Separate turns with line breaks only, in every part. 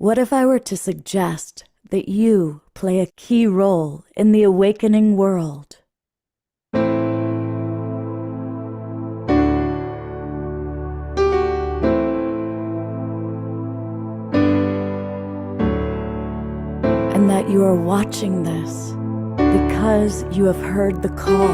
What if I were to suggest that you play a key role in the awakening world? And that you are watching this because you have heard the call.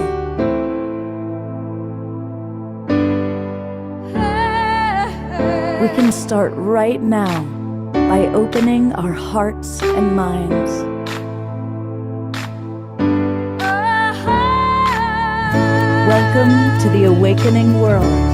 We can start right now by opening our hearts and minds. Welcome to the awakening world.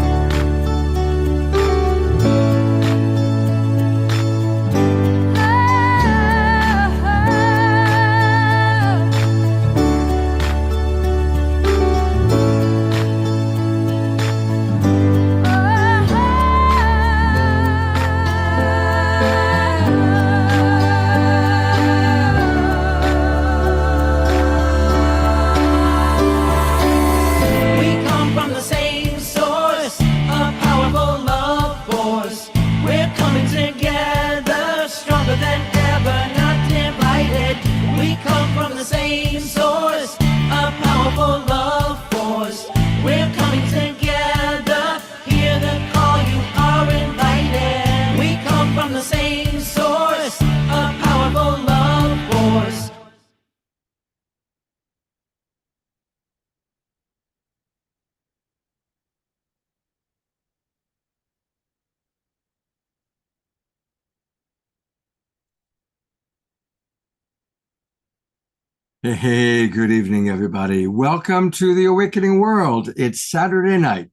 Hey, good evening, everybody. Welcome to the Awakening World. It's Saturday night,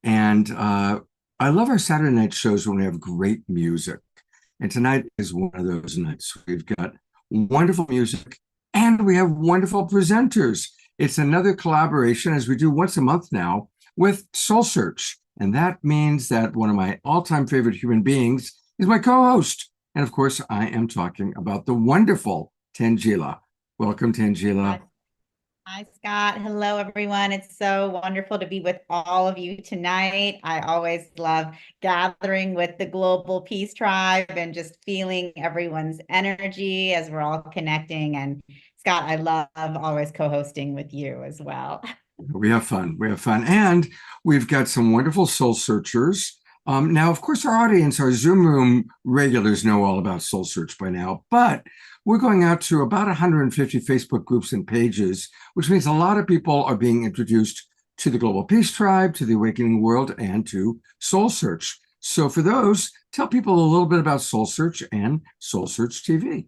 and I love our Saturday night shows when we have great music. And tonight is one of those nights. We've got wonderful music, and we have wonderful presenters. It's another collaboration, as we do once a month now, with Soul Search. And that means that one of my all-time favorite human beings is my co-host. And of course, I am talking about the wonderful Tangela. Welcome, Tangela.
Hi, Scott. Hello, everyone. It's so wonderful to be with all of you tonight. I always love gathering with the Global Peace Tribe and just feeling everyone's energy as we're all connecting. And Scott, I love always co-hosting with you as well.
We have fun. We have fun. And we've got some wonderful soul searchers. Now, of course, our audience, our Zoom room regulars know all about Soul Search by now, but we're going out to about 150 Facebook groups and pages, which means a lot of people are being introduced to the Global Peace Tribe, to the Awakening World, and to Soul Search. So for those, tell people a little bit about Soul Search and Soul Search TV.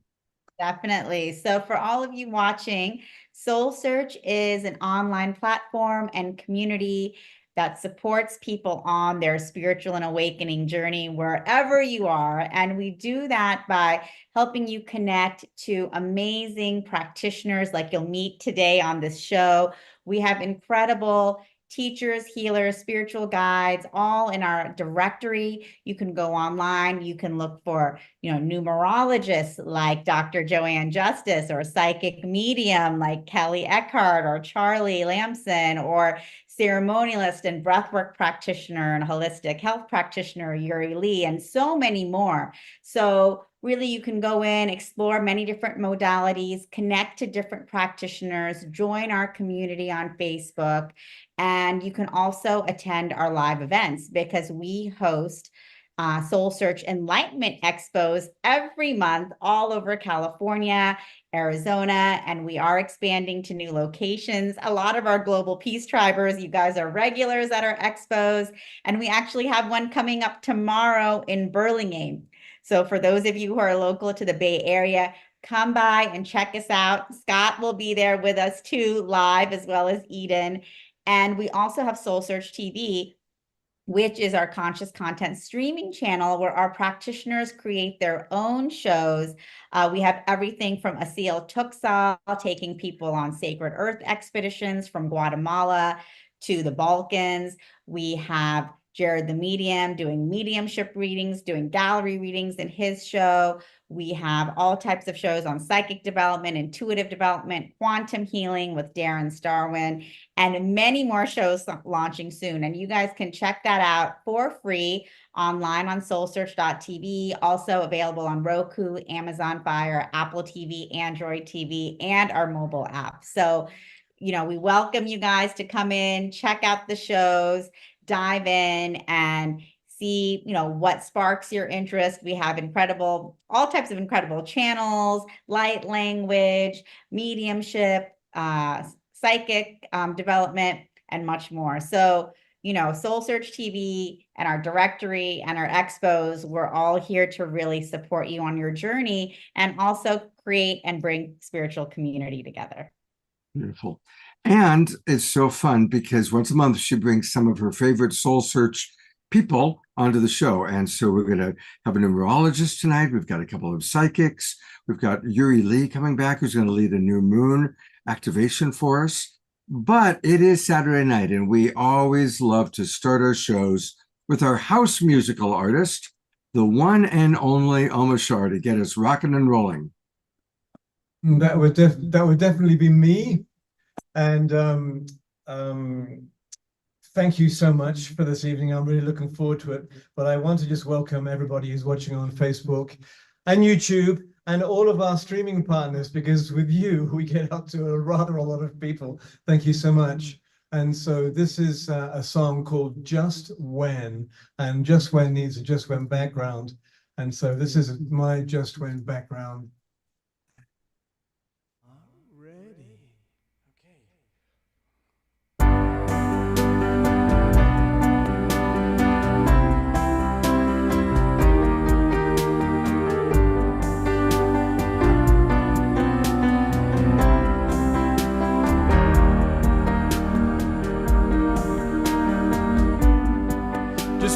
Definitely. So for all of you watching, Soul Search is an online platform and community that supports people on their spiritual and awakening journey wherever you are. And we do that by helping you connect to amazing practitioners like you'll meet today on this show. We have incredible teachers, healers, spiritual guides, all in our directory. You can go online. You can look for, numerologists like Dr. Joanne Justice, or psychic medium like Kelly Eckhart or Charlie Lamson, or ceremonialist and breathwork practitioner and holistic health practitioner Yuri Lee, and so many more. So really, you can go in, explore many different modalities, connect to different practitioners, join our community on Facebook, and you can also attend our live events because we host Soul Search Enlightenment Expos every month all over California, Arizona, and we are expanding to new locations. A lot of our Global Peace Tribers, you guys are regulars at our expos, and we actually have one coming up tomorrow in Burlingame. So for those of you who are local to the Bay Area, come by and check us out. Scott will be there with us too, live, as well as Eden. And we also have Soul Search TV, which is our conscious content streaming channel where our practitioners create their own shows. We have everything from Asil Tuksal taking people on sacred earth expeditions from Guatemala to the Balkans. We have Jared the Medium doing mediumship readings, doing gallery readings in his show. We have all types of shows on psychic development, intuitive development, quantum healing with Darren Starwin, and many more shows launching soon. And you guys can check that out for free online on soulsearch.tv, also available on Roku, Amazon Fire, Apple TV, Android TV, and our mobile app. So, we welcome you guys to come in, check out the shows, dive in, and see, what sparks your interest. We have all types of incredible channels, light language, mediumship, psychic development, and much more. So, Soul Search TV and our directory and our expos, we're all here to really support you on your journey and also create and bring spiritual community together.
Beautiful. And it's so fun because once a month she brings some of her favorite Soul Search people onto the show. And so we're going to have a numerologist tonight. We've got a couple of psychics. We've got Yuri Lee coming back, who's going to lead a new moon activation for us. But it is Saturday night, and we always love to start our shows with our house musical artist, the one and only Omar Shah, to get us rocking and rolling.
That would definitely be me. And thank you so much for this evening. I'm really looking forward to it. But I want to just welcome everybody who's watching on Facebook and YouTube and all of our streaming partners, because with you, we get up to a lot of people. Thank you so much. And so this is a song called Just When, and Just When needs a Just When background. And so this is my Just When background.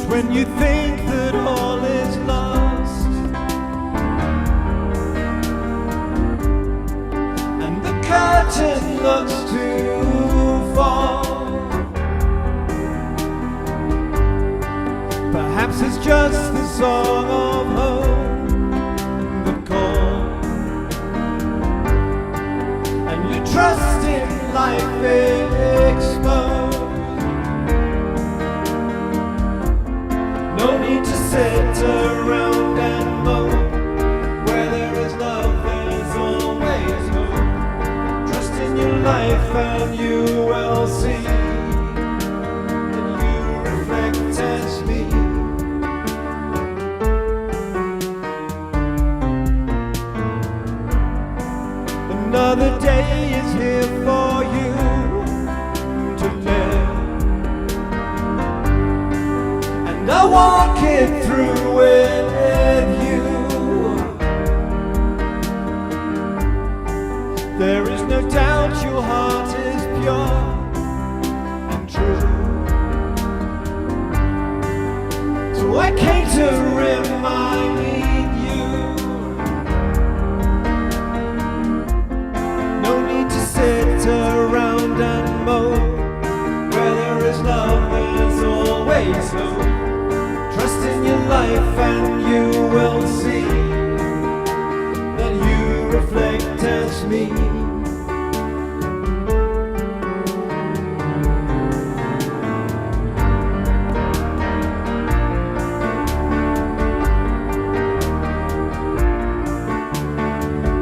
When you think that all is lost and the curtain looks to fall, perhaps it's just the song of hope that calls, and you trust in life exposed. No need to sit around and moan. Where there is love, there's always hope. Trust in your life and you will see that you reflect as me. Another day is here for you to live. I'll walk it through with you. There is no doubt your heart is pure and true. So I came to remind you. No need to sit around and moan. Where there is love, there's always hope. Trust in your life and you will see that you reflect as me.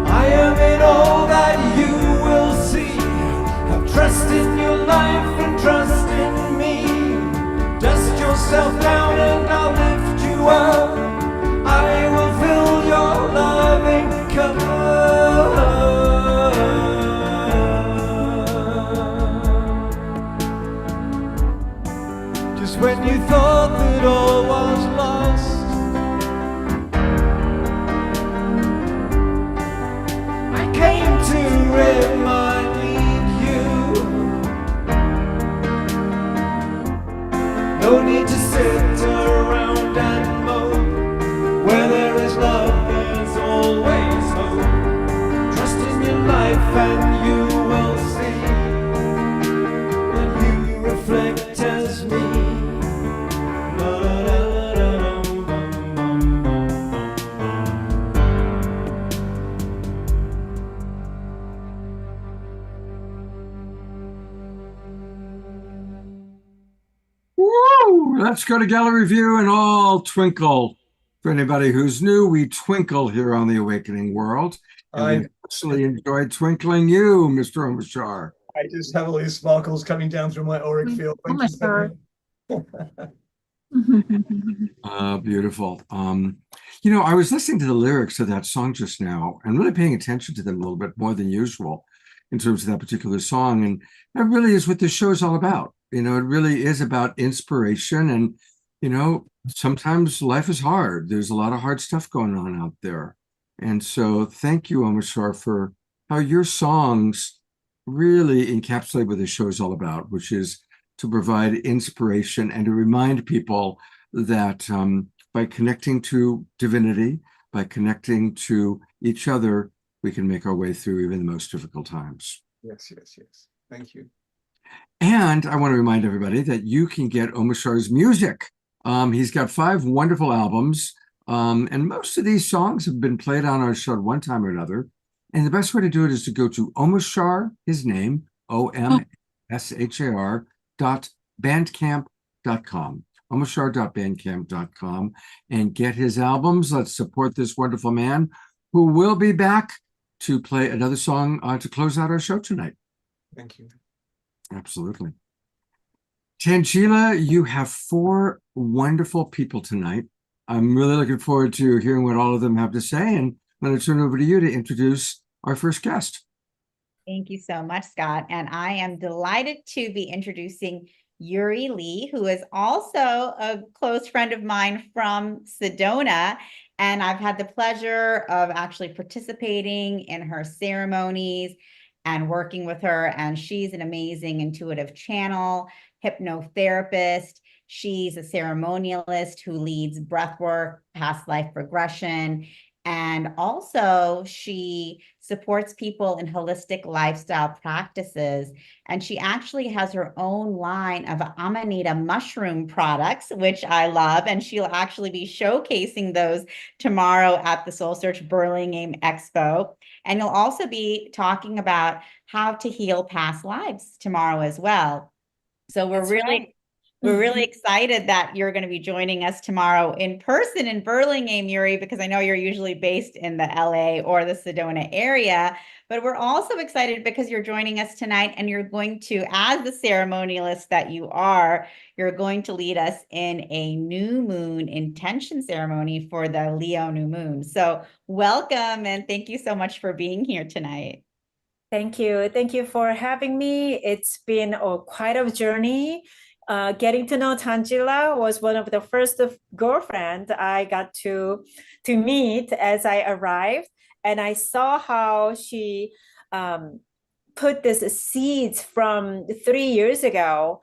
I am in all that you will see. Have trust in your life and trust in me. Dust yourself down and I'll lift you up. I will fill your loving cup. Just when you thought that all was lost, I came to remind you. No need to sit around and moan. Where there is love, there's always hope. Trust in your life and you will see that you reflect as me.
Let's go to gallery view and all twinkle. For anybody who's new, we twinkle here on the Awakening World. And we especially enjoyed twinkling you, Mr. Omashar.
I just have all these sparkles coming down through my auric field. Thank you so much.
Beautiful. I was listening to the lyrics of that song just now and really paying attention to them a little bit more than usual in terms of that particular song. And that really is what this show is all about. It really is about inspiration. And, sometimes life is hard. There's a lot of hard stuff going on out there. And so thank you, Omashar, for how your songs really encapsulate what this show is all about, which is to provide inspiration and to remind people that by connecting to divinity, by connecting to each other, we can make our way through even the most difficult times.
Yes. Thank you.
And I want to remind everybody that you can get Omashar's music. He's got 5 wonderful albums, and most of these songs have been played on our show at one time or another. And the best way to do it is to go to Omashar, his name, omashar.bandcamp.com, omashar.bandcamp.com, and get his albums. Let's support this wonderful man who will be back to play another song to close out our show tonight.
Thank you.
Absolutely. Tangela, you have 4 wonderful people tonight. I'm really looking forward to hearing what all of them have to say, and I'm going to turn it over to you to introduce our first guest.
Thank you so much, Scott. And I am delighted to be introducing Yuri Lee, who is also a close friend of mine from Sedona. And I've had the pleasure of actually participating in her ceremonies and working with her. And she's an amazing intuitive channel, hypnotherapist. She's a ceremonialist who leads breathwork, past life regression, and also she supports people in holistic lifestyle practices. And she actually has her own line of Amanita mushroom products, which I love. And she'll actually be showcasing those tomorrow at the Soul Search Burlingame Expo. And you'll also be talking about how to heal past lives tomorrow as well. So we're really excited that you're going to be joining us tomorrow in person in Burlingame, Yuri, because I know you're usually based in the LA or the Sedona area. But we're also excited because you're joining us tonight and you're going to, as the ceremonialist that you are, you're going to lead us in a new moon intention ceremony for the Leo new moon. So welcome and thank you so much for being here tonight.
Thank you. Thank you for having me. It's been quite a journey. Getting to know Tangela was one of the first girlfriends I got to meet as I arrived. And I saw how she put this seeds from 3 years ago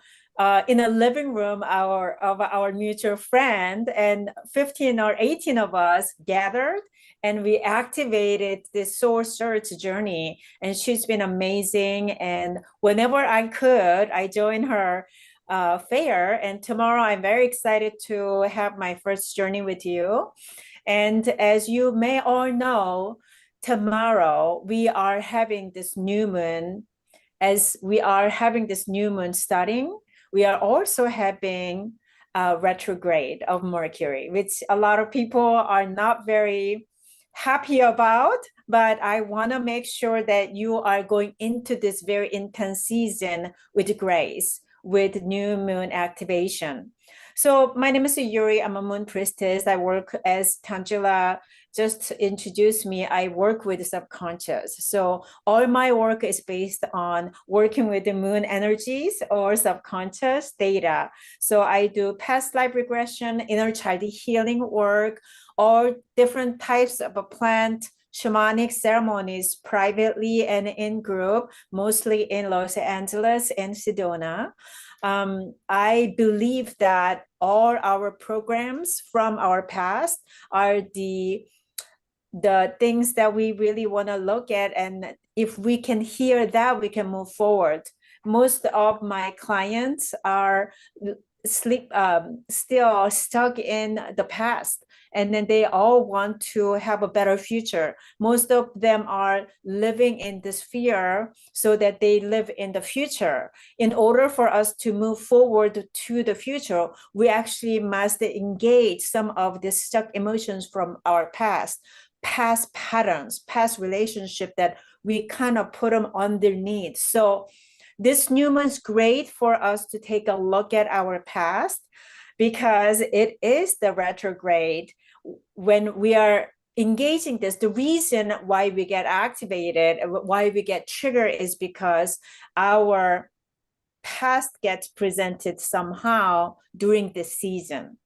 in a living room of our mutual friend, and 15 or 18 of us gathered and we activated this soul search journey. And she's been amazing. And whenever I could, I joined her fair. And tomorrow I'm very excited to have my first journey with you. And as you may all know, tomorrow we are having this new moon. As we are having this new moon starting, we are also having a retrograde of Mercury, which a lot of people are not very happy about, but I want to make sure that you are going into this very intense season with grace, with new moon activation. So my name is Yuri. I'm a moon priestess. I work, as Tangela just introduced me, I work with the subconscious. So all my work is based on working with the moon energies or subconscious data. So I do past life regression, inner child healing work, all different types of plant shamanic ceremonies privately and in group, mostly in Los Angeles and Sedona. I believe that all our programs from our past are the things that we really want to look at. And if we can hear that, we can move forward. Most of my clients are still stuck in the past. and then they all want to have a better future. Most of them are living in this fear so that they live in the future. In order for us to move forward to the future, we actually must engage some of the stuck emotions from our past patterns, past relationship that we kind of put them underneath. So this new month's great for us to take a look at our past, because it is the retrograde. When we are engaging this, the reason why we get activated, why we get triggered, is because our past gets presented somehow during this season.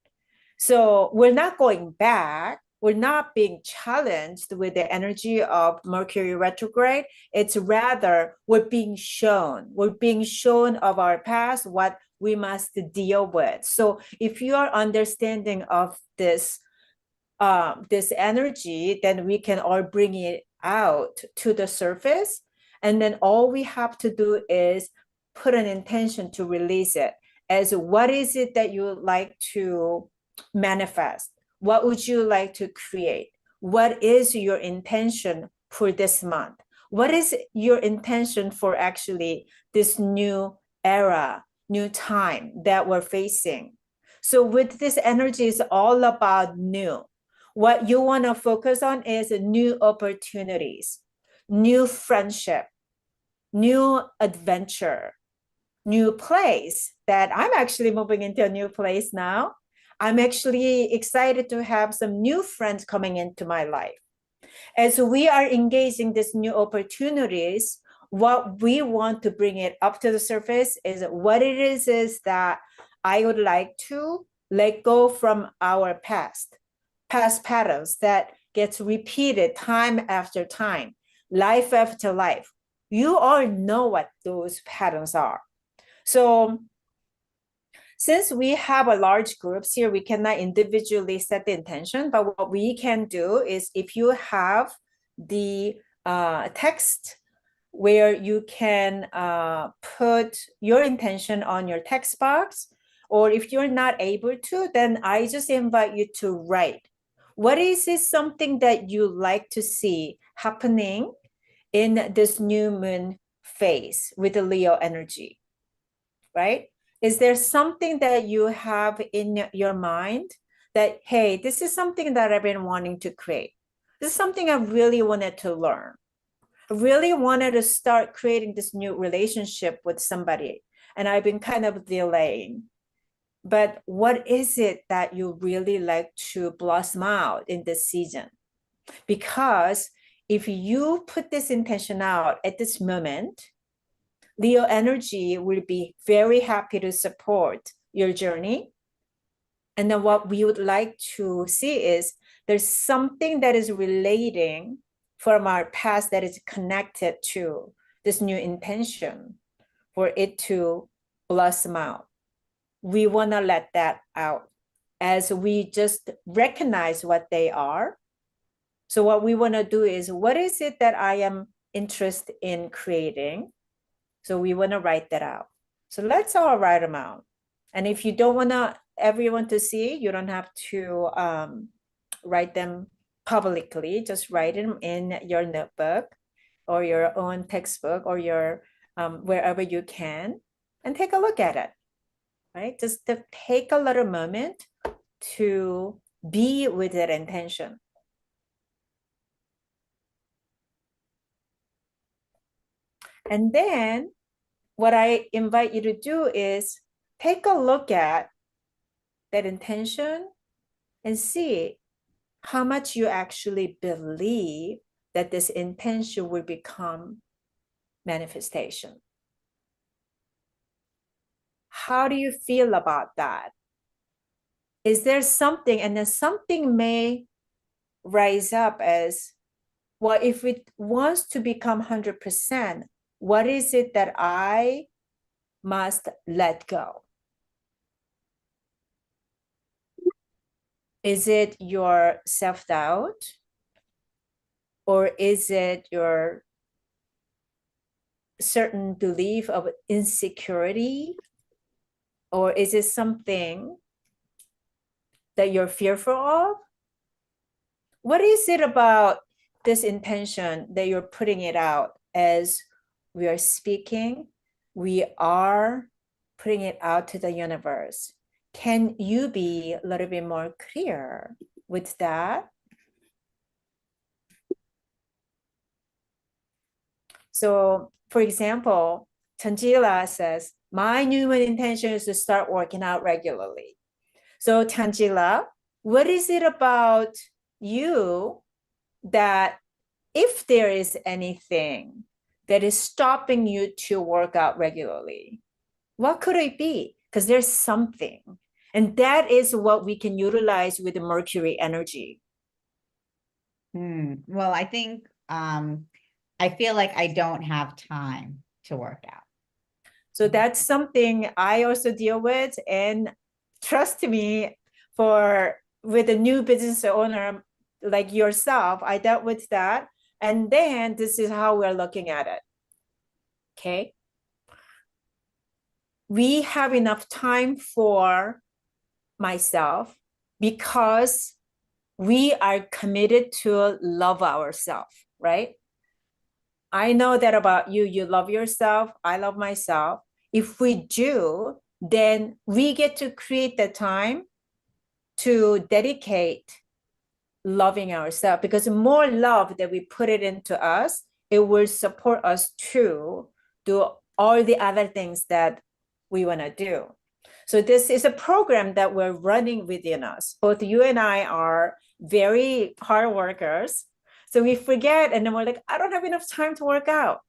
So we're not going back. We're not being challenged with the energy of Mercury retrograde. It's rather we're being shown of our past, what we must deal with. So if you are understanding of this energy, then we can all bring it out to the surface. And then all we have to do is put an intention to release it. As what is it that you would like to manifest? What would you like to create? What is your intention for this month? What is your intention for actually this new era, new time that we're facing? So with this energy, is all about new. What you want to focus on is new opportunities, new friendship, new adventure, new place. That I'm actually moving into a new place now. I'm actually excited to have some new friends coming into my life. As we are engaging these new opportunities, what we want to bring it up to the surface is what it is that I would like to let go from our past patterns that gets repeated time after time, life after life. You all know what those patterns are. So since we have a large groups here, we cannot individually set the intention, but what we can do is, if you have the text where you can put your intention on your text box, or if you're not able to, then I just invite you to write. What is it something that you like to see happening in this new moon phase with the Leo energy, right? Is there something that you have in your mind that, hey, this is something that I've been wanting to create. This is something I really wanted to learn. I really wanted to start creating this new relationship with somebody, and I've been kind of delaying. But what is it that you really like to blossom out in this season? Because if you put this intention out at this moment, Leo energy will be very happy to support your journey. And then what we would like to see is there's something that is relating from our past that is connected to this new intention for it to blossom out. We want to let that out as we just recognize what they are. So what we want to do is, what is it that I am interested in creating? So we want to write that out. So let's all write them out. And if you don't want everyone to see, you don't have to write them publicly. Just write them in your notebook or your own textbook or your wherever you can, and take a look at it, right? Just to take a little moment to be with that intention. And then what I invite you to do is take a look at that intention and see how much you actually believe that this intention will become manifestation. How do you feel about that? Is there something, and then something may rise up as, well, if it wants to become 100%, what is it that I must let go? Is it your self-doubt? Or is it your certain belief of insecurity? Or is it something that you're fearful of? what is it about this intention that you're putting it out as we are speaking? We are putting it out to the universe. Can you be a little bit more clear with that? So, for example, Tanjila says, my new intention is to start working out regularly. So, Tanjila, what is it about you that, if there is anything that is stopping you to work out regularly, what could it be? Because there's something. And that is what we can utilize with the Mercury energy.
Well, I think I feel like I don't have time to work out.
So that's something I also deal with. And trust me, with a new business owner like yourself, I dealt with that. And then this is how we're looking at it. Okay. We have enough time for myself because we are committed to love ourselves, right? I know that about you. You love yourself. I love myself. If we do, then we get to create the time to dedicate loving ourselves, because the more love that we put it into us, it will support us to do all the other things that we want to do. So this is a program that we're running within us. Both you and I are very hard workers. So we forget, and then we're like, I don't have enough time to work out.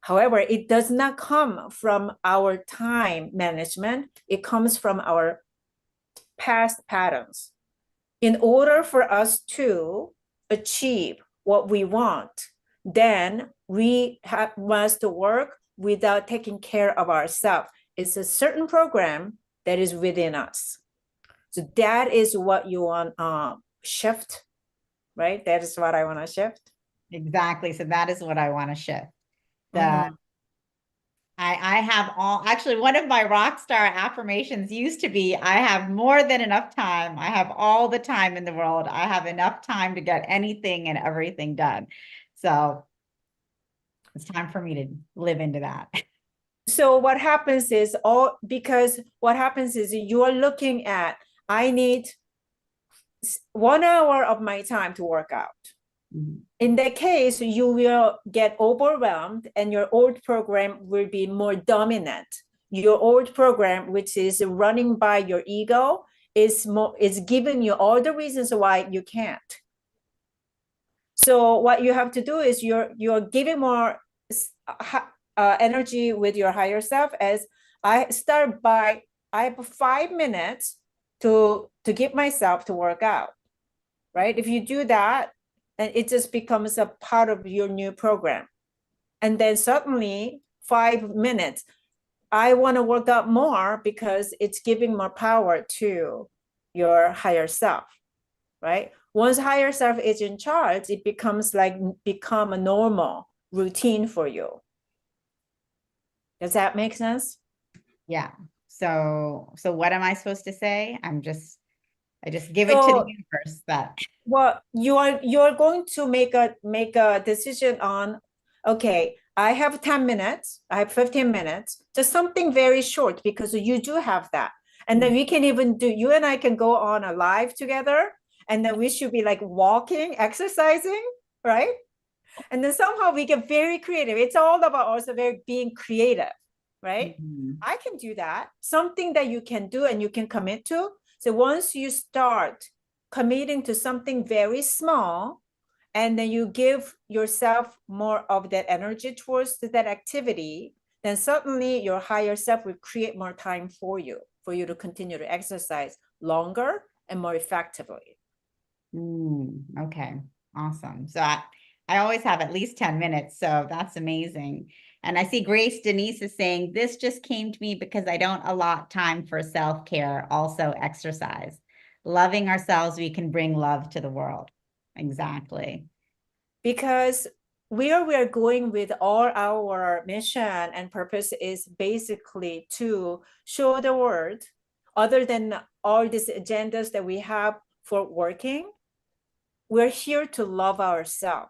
However, it does not come from our time management. It comes from our past patterns. In order for us to achieve what we want, then we must work without taking care of ourselves. It's a certain program that is within us. So that is what you want shift, right? That is what I want to shift.
Exactly. So that is what I want to shift.
Mhm.
I have actually, one of my rock star affirmations used to be, I have more than enough time. I have all the time in the world. I have enough time to get anything and everything done. So it's time for me to live into that.
So what happens is you are looking at, I need 1 hour of my time to work out. In that case, you will get overwhelmed and your old program will be more dominant. Your old program, which is running by your ego, is giving you all the reasons why you can't. So what you have to do is you're giving more energy with your higher self. As I have 5 minutes to give myself to work out, right? If you do that, and it just becomes a part of your new program. And then suddenly 5 minutes, I want to work out more because it's giving more power to your higher self, right? Once higher self is in charge, it becomes a normal routine for you. Does that make sense?
Yeah. So what am I supposed to say? I just give it to the universe that.
Well, you're going to make a decision on, okay, I have 10 minutes, I have 15 minutes, just something very short, because you do have that. And then we can even you and I can go on a live together, and then we should be like walking, exercising, right? And then somehow we get very creative. It's all about also being creative, right? I can do that. Something that you can do and you can commit to. So once you start committing to something very small, and then you give yourself more of that energy towards that activity, then suddenly your higher self will create more time for you to continue to exercise longer and more effectively.
Okay, awesome. So I always have at least 10 minutes, so that's amazing. And I see Grace Denise is saying, this just came to me because I don't allot time for self-care, also exercise. Loving ourselves, we can bring love to the world. Exactly.
Because where we're going with all our mission and purpose is basically to show the world, other than all these agendas that we have for working, we're here to love ourselves.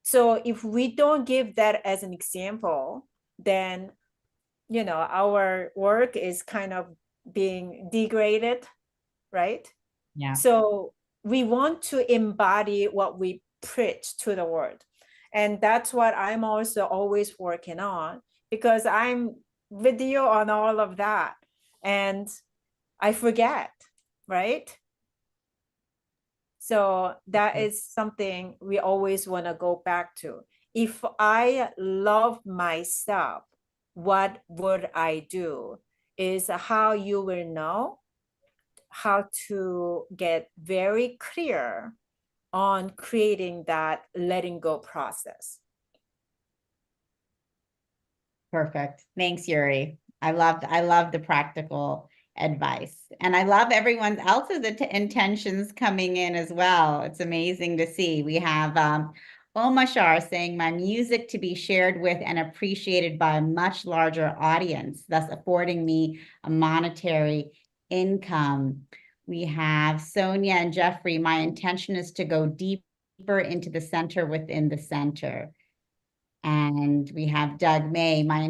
So if we don't give that as an example, then, you know, our work is kind of being degraded, right?
Yeah.
So we want to embody what we preach to the world. And that's what I'm also always working on, because I'm with you on all of that. And I forget, right? So that is something we always want to go back to. If I love myself, what would I do? Is how you will know how to get very clear on creating that letting go process.
Perfect. Thanks, Yuri. I love the practical advice. And I love everyone else's intentions coming in as well. It's amazing to see. We have Omashar saying, my music to be shared with and appreciated by a much larger audience, thus affording me a monetary income. We have Sonia and Jeffrey, my intention is to go deeper into the center within the center. And we have Doug May, my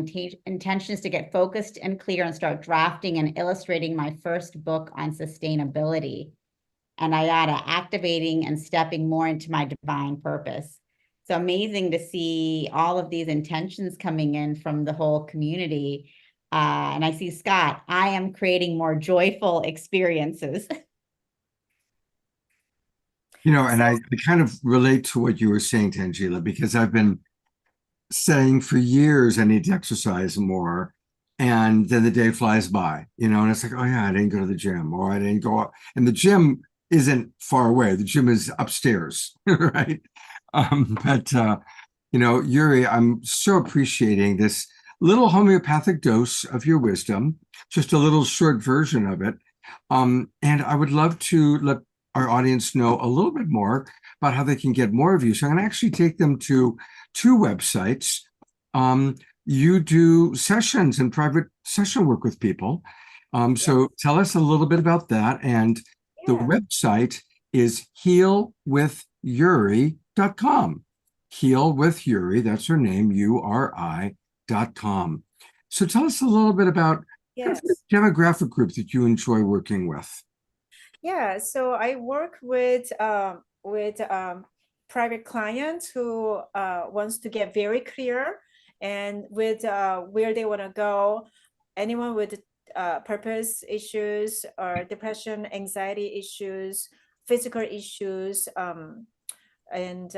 intention is to get focused and clear and start drafting and illustrating my first book on sustainability. And Ayada, activating and stepping more into my divine purpose. So amazing to see all of these intentions coming in from the whole community. And I see Scott, I am creating more joyful experiences.
You know, and I kind of relate to what you were saying, Tangela, because I've been saying for years I need to exercise more, and then the day flies by, you know, and it's like, oh yeah, I didn't go to the gym, or I didn't go up, and the gym isn't far away, the gym is upstairs. Right? But you know, Yuri, I'm so appreciating this little homeopathic dose of your wisdom, just a little short version of it, and I would love to let our audience know a little bit more about how they can get more of you. So I'm going to actually take them to two websites. You do sessions and private session work with people. So tell us a little bit about that. And the website is healwithyuri.com. Heal with Yuri, that's her name, URI.com. So tell us a little bit about the demographic group that you enjoy working with.
Yeah, so I work with private clients who wants to get very clear and with where they want to go. Anyone with purpose issues or depression, anxiety issues, physical issues, and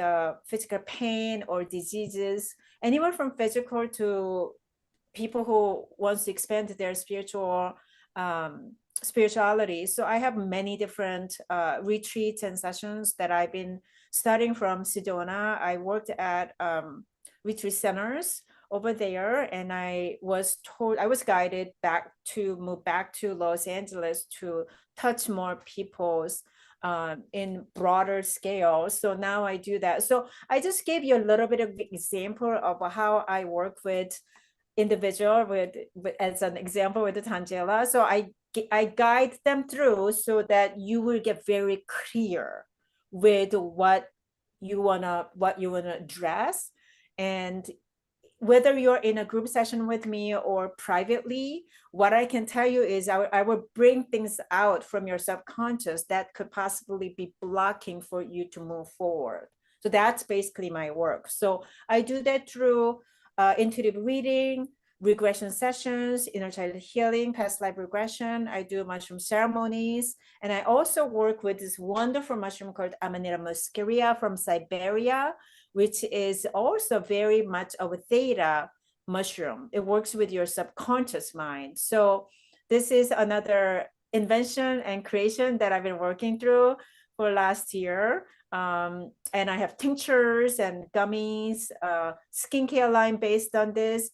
physical pain or diseases. Anyone from physical to people who wants to expand their spirituality. So I have many different retreats and sessions that I've been starting from Sedona. I worked at retreat centers over there, and I was guided move back to Los Angeles to touch more people's in broader scale. So now I do that. So I just gave you a little bit of example of how I work with individual with as an example with the Tangela. So I guide them through so that you will get very clear with what you wanna address. And whether you're in a group session with me or privately, what I can tell you is I will bring things out from your subconscious that could possibly be blocking for you to move forward. So that's basically my work. So I do that through intuitive reading, regression sessions, inner child healing, past life regression. I do mushroom ceremonies. And I also work with this wonderful mushroom called Amanita muscaria from Siberia, which is also very much of a theta mushroom. It works with your subconscious mind. So this is another invention and creation that I've been working through for last year. And I have tinctures and gummies, skincare line based on this.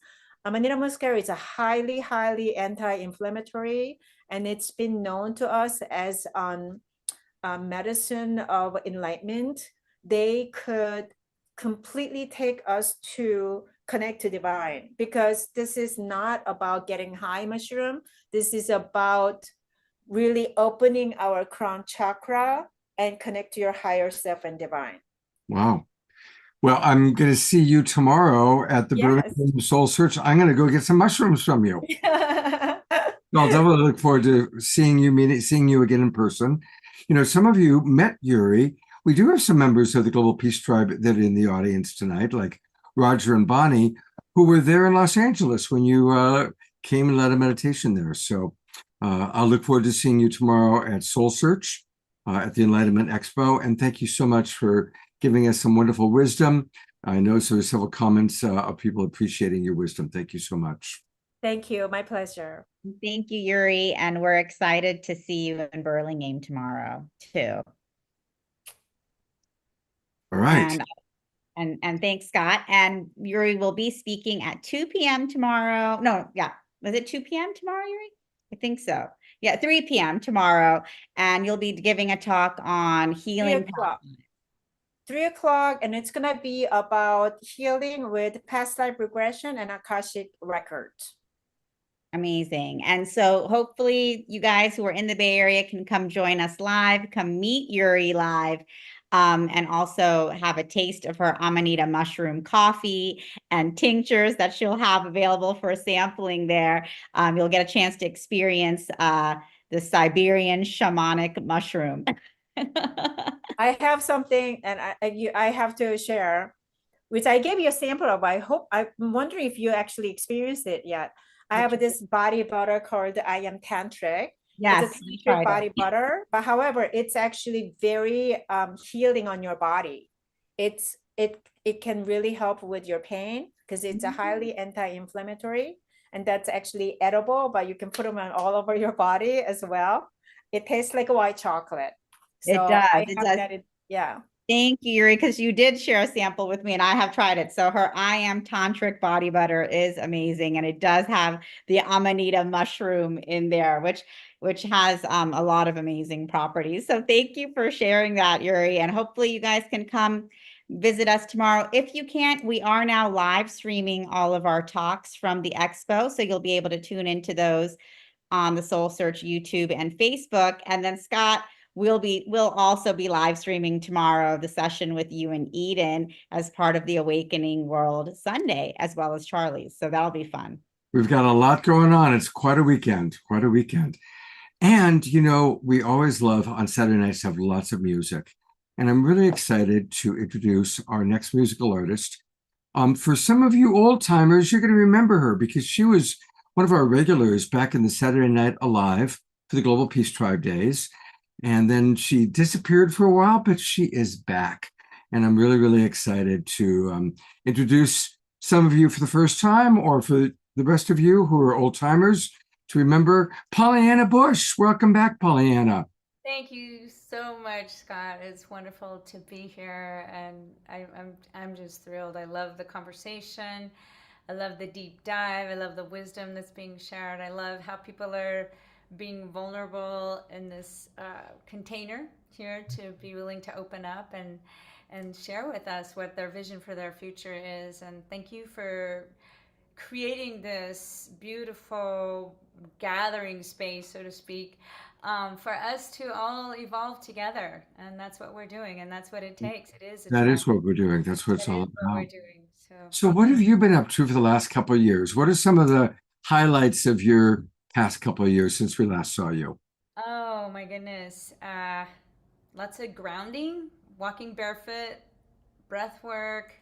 Amanita muscaria is a highly, highly anti-inflammatory, and it's been known to us as medicine of enlightenment. They could completely take us to connect to divine, because this is not about getting high mushroom. This is about really opening our crown chakra and connect to your higher self and divine.
Wow. Well, I'm going to see you tomorrow at the
Yes.
Burlington Soul Search. I'm going to go get some mushrooms from you. I'll definitely look forward to seeing you again in person. You know, some of you met Yuri. We do have some members of the Global Peace Tribe that are in the audience tonight, like Roger and Bonnie, who were there in Los Angeles when you came and led a meditation there. So I'll look forward to seeing you tomorrow at Soul Search at the Enlightenment Expo. And thank you so much for giving us some wonderful wisdom. I know there were several comments of people appreciating your wisdom. Thank you so much.
Thank you. My pleasure.
Thank you, Yuri. And we're excited to see you in Burlingame tomorrow, too.
All right.
And thanks, Scott. And Yuri will be speaking at 2 p.m. tomorrow. No, yeah. Was it 2 p.m. tomorrow, Yuri? I think so. Yeah, 3 p.m. tomorrow. And you'll be giving a talk on healing.
3 o'clock, and it's gonna be about healing with past life regression and Akashic records.
Amazing. And so hopefully you guys who are in the Bay Area can come join us live, come meet Yuri live, and also have a taste of her Amanita mushroom coffee and tinctures that she'll have available for sampling there. You'll get a chance to experience the Siberian shamanic mushroom.
I have something, and I have to share, which I gave you a sample of. I'm wondering if you actually experienced it yet. I have this body butter called I Am Tantric.
Yes,
it's a tantric body butter, but however, it's actually very healing on your body. It can really help with your pain because it's a highly anti-inflammatory, and that's actually edible, but you can put them on all over your body as well. It tastes like a white chocolate. So
it does.
I have that. Yeah.
Thank you, Yuri, because you did share a sample with me and I have tried it. So her I Am Tantric body butter is amazing. And it does have the Amanita mushroom in there, which has a lot of amazing properties. So thank you for sharing that, Yuri. And hopefully you guys can come visit us tomorrow. If you can't, we are now live streaming all of our talks from the expo. So you'll be able to tune into those on the Soul Search YouTube and Facebook. And then Scott, we'll also be live streaming tomorrow the session with you and Eden as part of the Awakening World Sunday, as well as Charlie's. So that'll be fun.
We've got a lot going on. It's quite a weekend, quite a weekend. And, you know, we always love on Saturday nights to have lots of music. And I'm really excited to introduce our next musical artist. For some of you old timers, you're going to remember her because she was one of our regulars back in the Saturday Night Alive for the Global Peace Tribe days. And then she disappeared for a while, but she is back. And I'm really, really excited to introduce some of you for the first time, or for the rest of you who are old timers, to remember Pollyanna Bush. Welcome back, Pollyanna.
Thank you so much, Scott. It's wonderful to be here, and I'm just thrilled. I love the conversation. I love the deep dive. I love the wisdom that's being shared. I love how people are being vulnerable in this container here to be willing to open up and share with us what their vision for their future is. And thank you for creating this beautiful gathering space, so to speak, for us to all evolve together. And that's what we're doing, and that's what it takes.
That is what we're doing. That's what it's all about.
What we're doing.
So what have you been up to for the last couple of years? What are some of the highlights of your past couple of years since we last saw you?
Oh my goodness. Lots of grounding, walking barefoot, breath work,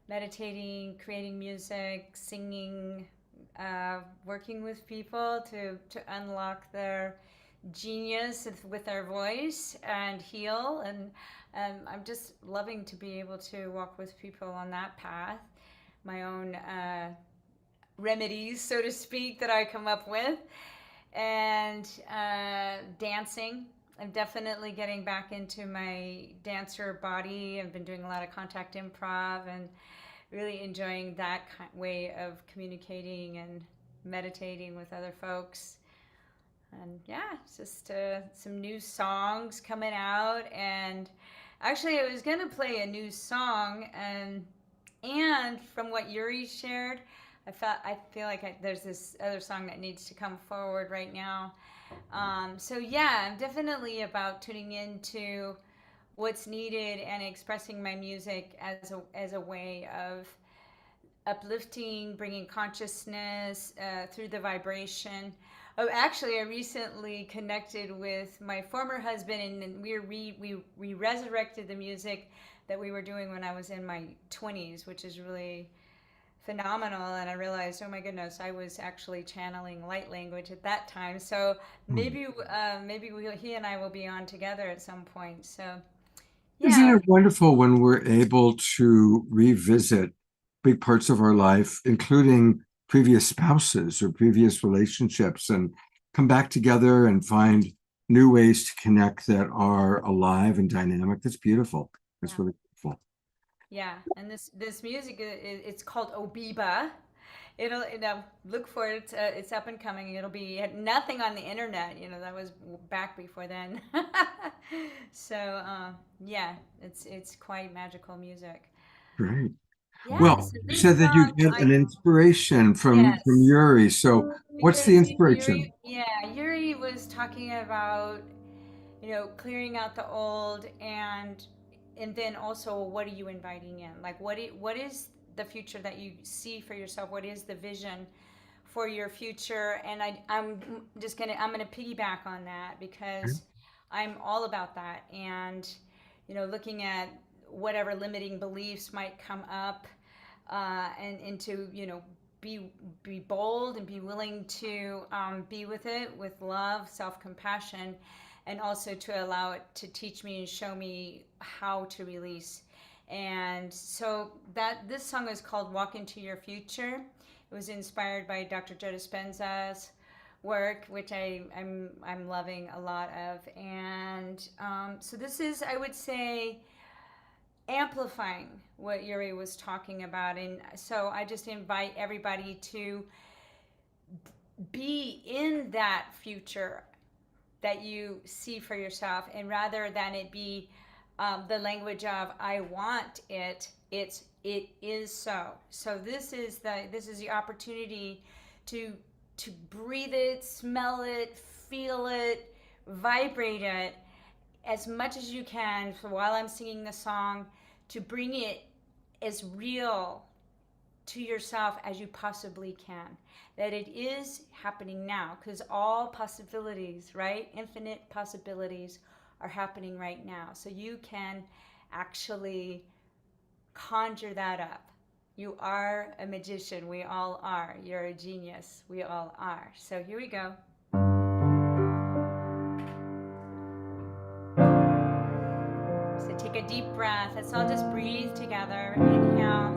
meditating, creating music, singing, working with people to unlock their genius with their voice and heal. And I'm just loving to be able to walk with people on that path. My own remedies, so to speak, that I come up with. And dancing. I'm definitely getting back into my dancer body. I've been doing a lot of contact improv and really enjoying that way of communicating and meditating with other folks. And yeah, it's just some new songs coming out. And actually, I was going to play a new song, and from what Yuri shared, I feel like there's this other song that needs to come forward right now. So yeah, I'm definitely about tuning into what's needed and expressing my music as a way of uplifting, bringing consciousness through the vibration. Oh, actually, I recently connected with my former husband, and we resurrected the music that we were doing when I was in my 20s, which is really phenomenal. And I realized, oh my goodness, I was actually channeling light language at that time. So maybe he and I will be on together at some point. So
Isn't
yeah.
it wonderful when we're able to revisit big parts of our life, including previous spouses or previous relationships, and come back together and find new ways to connect that are alive and dynamic? That's beautiful. That's
Yeah.
really beautiful.
Yeah, and this music it's called Obiba. It'll look for it. It's up and coming. It'll be had nothing on the internet. That was back before then. So yeah, it's quite magical music.
Great.
Yeah.
Well,
So
you
this
said that you
song,
get an inspiration from
yes,
Yuri. So what's the
because
inspiration?
Yuri was talking about clearing out the old and then also what are you inviting in, like what is the future that you see for yourself, what is the vision for your future. And I'm gonna piggyback on that because I'm all about that. And looking at whatever limiting beliefs might come up, and to be bold and be willing to be with it with love, self-compassion, and also to allow it to teach me and show me how to release. And so this song is called Walk Into Your Future. It was inspired by Dr. Joe Dispenza's work, which I'm loving a lot of. And so this is, I would say, amplifying what Yuri was talking about. And so I just invite everybody to be in that future that you see for yourself, and rather than it be the language of I want it, it is so. So this is the opportunity to breathe it, smell it, feel it, vibrate it as much as you can. So while I'm singing the song, to bring it as real to yourself as you possibly can, that it is happening now, because all possibilities, right, infinite possibilities are happening right now. So you can actually conjure that up. You are a magician. We all are. You're a genius. We all are. So here we go. So take a deep breath. Let's all just breathe together. Inhale.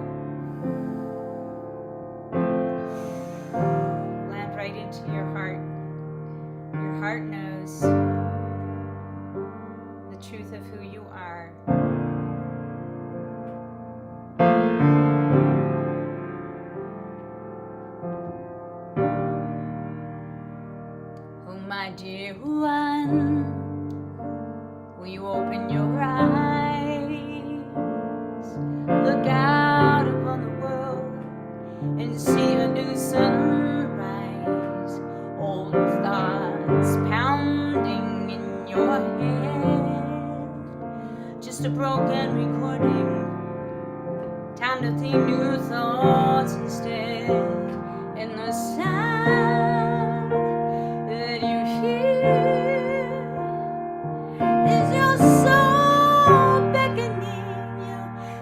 Land right into your heart. Your heart knows the truth of who you are. Oh, my dear one, will you open your eyes? Look out upon the world and see a new sunrise. Old thoughts pounding in your head, just a broken recording. Time to think new thoughts instead. And the sound that you hear is your soul beckoning you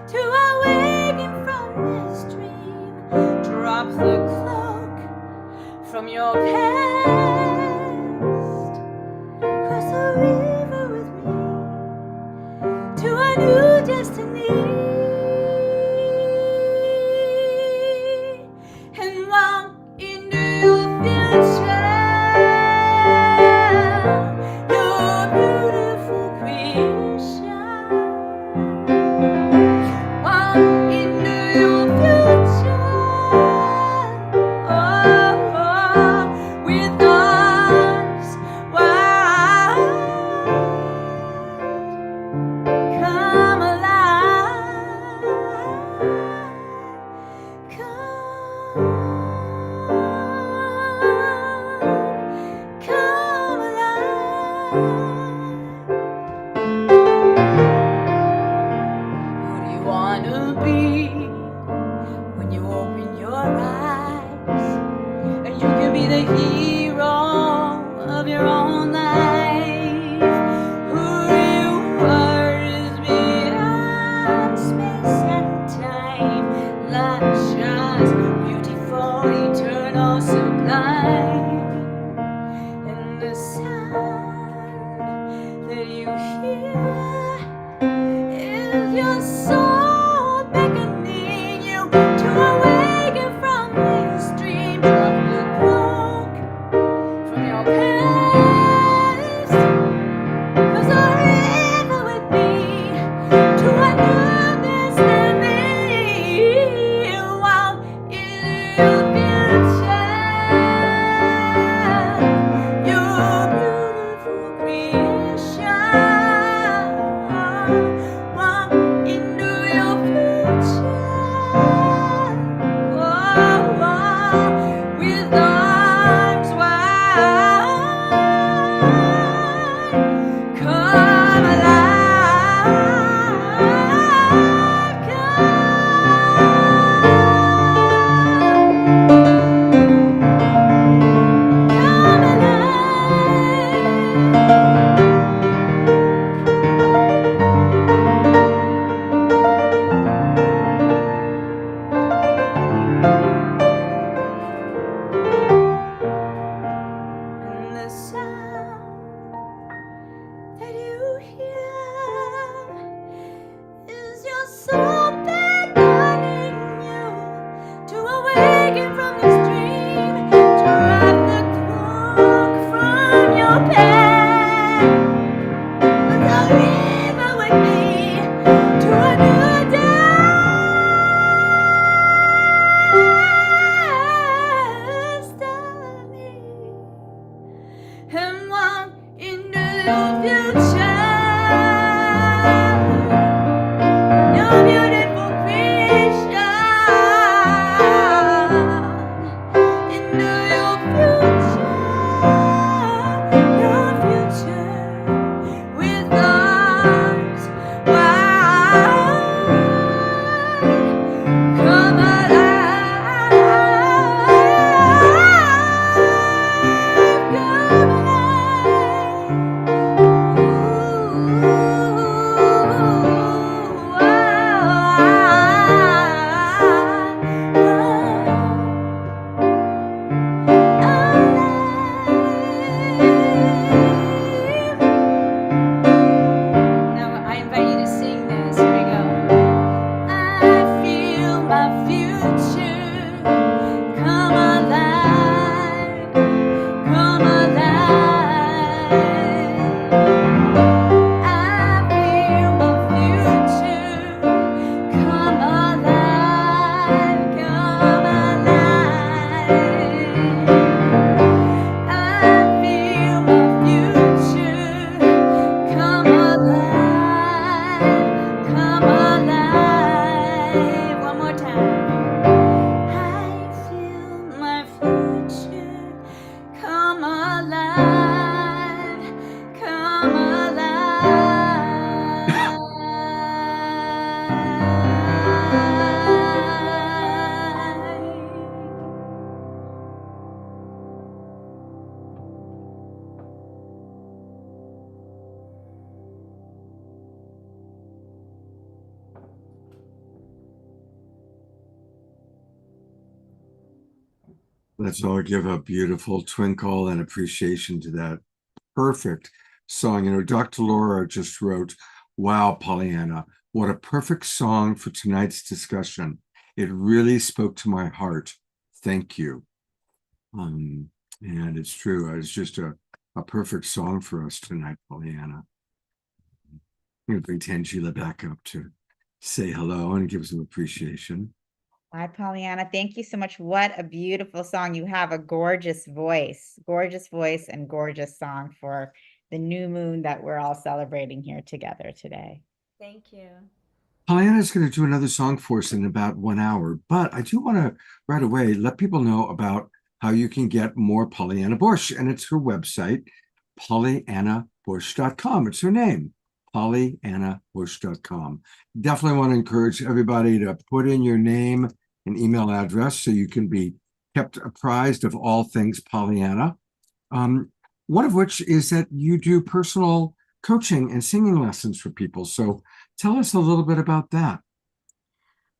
to awaken from this dream. Drop the cloak from your past, cross the river with me to a new destiny. And walk into your future, your beautiful creation. Walk into your future, oh, with your eyes, and you can be the hero of your own life. Who you are is beyond space and time. Light shines beautiful, eternal, sublime. And the sound that you hear is your soul beckoning you to awaken from this dream of the clock from your past. 'Cause you're ever with me to understanding while in your future, your beautiful creation. Walk into your future, with arms wide. Come alive, come And the sound that you hear is your soul beckoning you to awaken from this dream, to wrap the cloak from your past. But you're ever with me to a new destiny, and walk into your future, your beautiful creation. Into your future, with arms wide. Come alive, Now I invite you to sing this. Here we go. I feel my future come alive, come alive. I feel my future come alive, come alive. I feel my future come alive, come alive. One more time. I feel my future come alive, come alive.
Let's all give a beautiful twinkle and appreciation to that perfect song. You know, Dr. Laura just wrote, "Wow, Pollyanna, what a perfect song for tonight's discussion. It really spoke to my heart. Thank you." And it's true. It's just a perfect song for us tonight, Pollyanna. I'm going to bring Tangela back up to say hello and give some appreciation.
Hi, Pollyanna. Thank you so much. What a beautiful song. You have a gorgeous voice and gorgeous song for the new moon that we're all celebrating here together today.
Thank you.
Pollyanna's going to do another song for us in about 1 hour, but I do want to right away let people know about how you can get more Pollyanna Bush, and it's her website, PollyannaBush.com. It's her name, PollyannaBush.com. Definitely want to encourage everybody to put in your name an email address so you can be kept apprised of all things Pollyanna. One of which is that you do personal coaching and singing lessons for people. So tell us a little bit about that.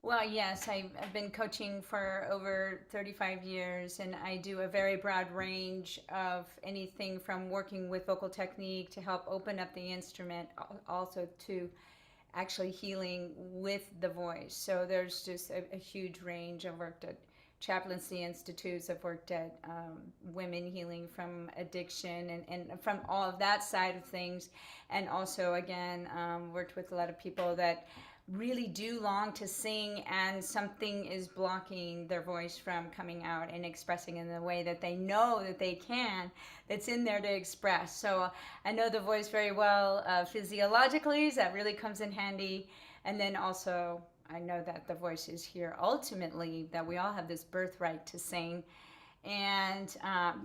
Well, yes, I've been coaching for over 35 years, and I do a very broad range of anything from working with vocal technique to help open up the instrument, also to actually healing with the voice. So there's just a huge range. I've worked at chaplaincy institutes, I've worked at women healing from addiction and from all of that side of things. And also, again, worked with a lot of people that really do long to sing and something is blocking their voice from coming out and expressing in the way that they know that they can, that's in there to express. So I know the voice very well physiologically, so that really comes in handy. And then also I know that the voice is here ultimately, that we all have this birthright to sing. And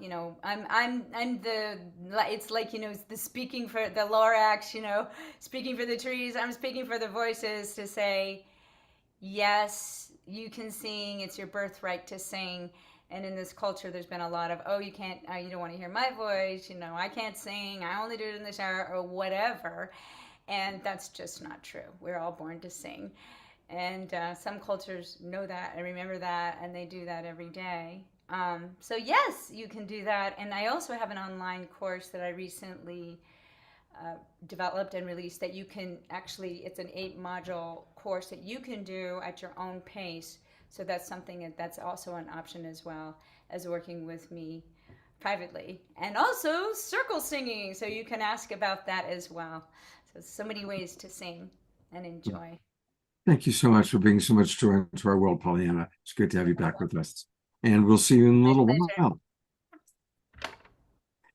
you know, I'm the, it's like, you know, the speaking for the Lorax, you know, speaking for the trees. I'm speaking for the voices to say, yes, you can sing. It's your birthright to sing. And in this culture, there's been a lot of, oh, you can't, you don't want to hear my voice. You know, I can't sing. I only do it in the shower or whatever. And that's just not true. We're all born to sing. And some cultures know that and remember that, and they do that every day. So yes, you can do that. And I also have an online course that I recently developed and released that you can actually, it's an 8-module course that you can do at your own pace. So that's something that's also an option, as well as working with me privately. And also circle singing, so you can ask about that as well. So many ways to sing and enjoy.
Thank you so much for bringing so much joy into our world, Pollyanna. It's good to have you back with us. And we'll see you in a little while.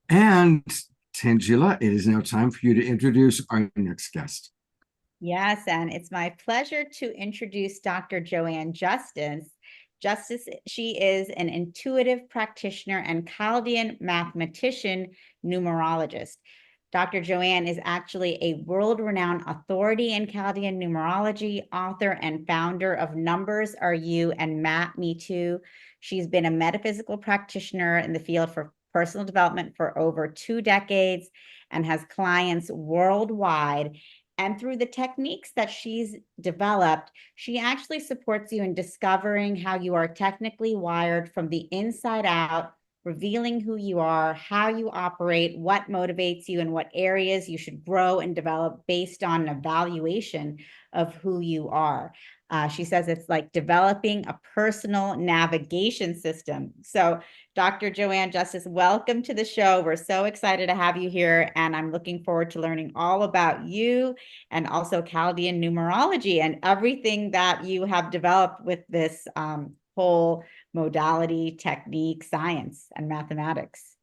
And Tangela, it is now time for you to introduce our next guest.
Yes, and it's my pleasure to introduce Dr. Joanne Justice. She is an intuitive practitioner and Chaldean mathematician numerologist. Dr. Joanne is actually a world-renowned authority in Chaldean numerology, author and founder of Numbers Are You and Map Me Too. She's been a metaphysical practitioner in the field for personal development for over 2 decades and has clients worldwide. And through the techniques that she's developed, she actually supports you in discovering how you are technically wired from the inside out, revealing who you are, how you operate, what motivates you, and what areas you should grow and develop based on an evaluation of who you are. She says it's like developing a personal navigation system. So Dr. Joanne Justice, welcome to the show. We're so excited to have you here, and I'm looking forward to learning all about you and also Chaldean numerology and everything that you have developed with this whole modality, technique, science, and mathematics.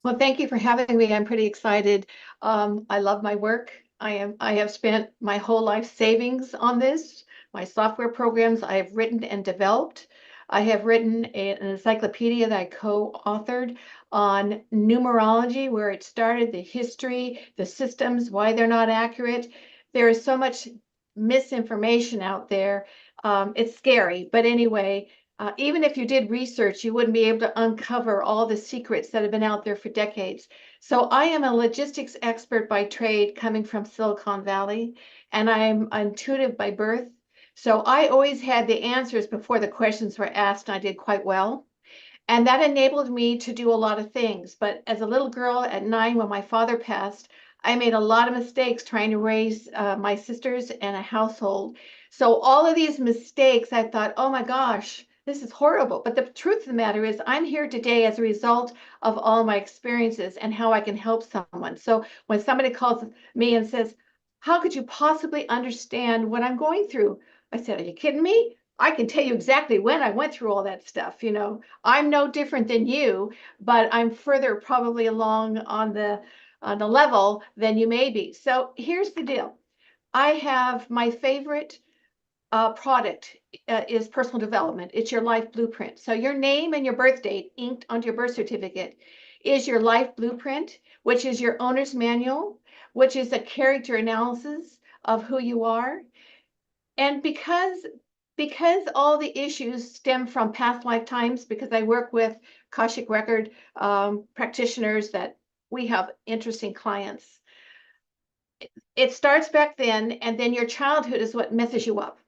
Well, thank you for having me. I'm pretty excited. I love my work. I have spent my whole life savings on this. My software programs I have written and developed. I have written an encyclopedia that I co-authored on numerology, where it started, the history, the systems, why they're not accurate. There is so much misinformation out there. It's scary, but anyway, even if you did research, you wouldn't be able to uncover all the secrets that have been out there for decades. So I am a logistics expert by trade, coming from Silicon Valley, and I'm intuitive by birth. So I always had the answers before the questions were asked, and I did quite well. And that enabled me to do a lot of things. But as a little girl at 9, when my father passed, I made a lot of mistakes trying to raise my sisters and a household. So all of these mistakes, I thought, oh my gosh, this is horrible. But the truth of the matter is, I'm here today as a result of all my experiences and how I can help someone. So when somebody calls me and says, how could you possibly understand what I'm going through? I said, are you kidding me? I can tell you exactly when I went through all that stuff. You know, I'm no different than you, but I'm further probably along on the level than you may be. So here's the deal. I have my favorite product is personal development. It's your life blueprint. So your name and your birth date inked onto your birth certificate is your life blueprint, which is your owner's manual, which is a character analysis of who you are. And because because all the issues stem from past lifetimes, because I work with Akashic Record practitioners, that we have interesting clients. It starts back then, and then your childhood is what messes you up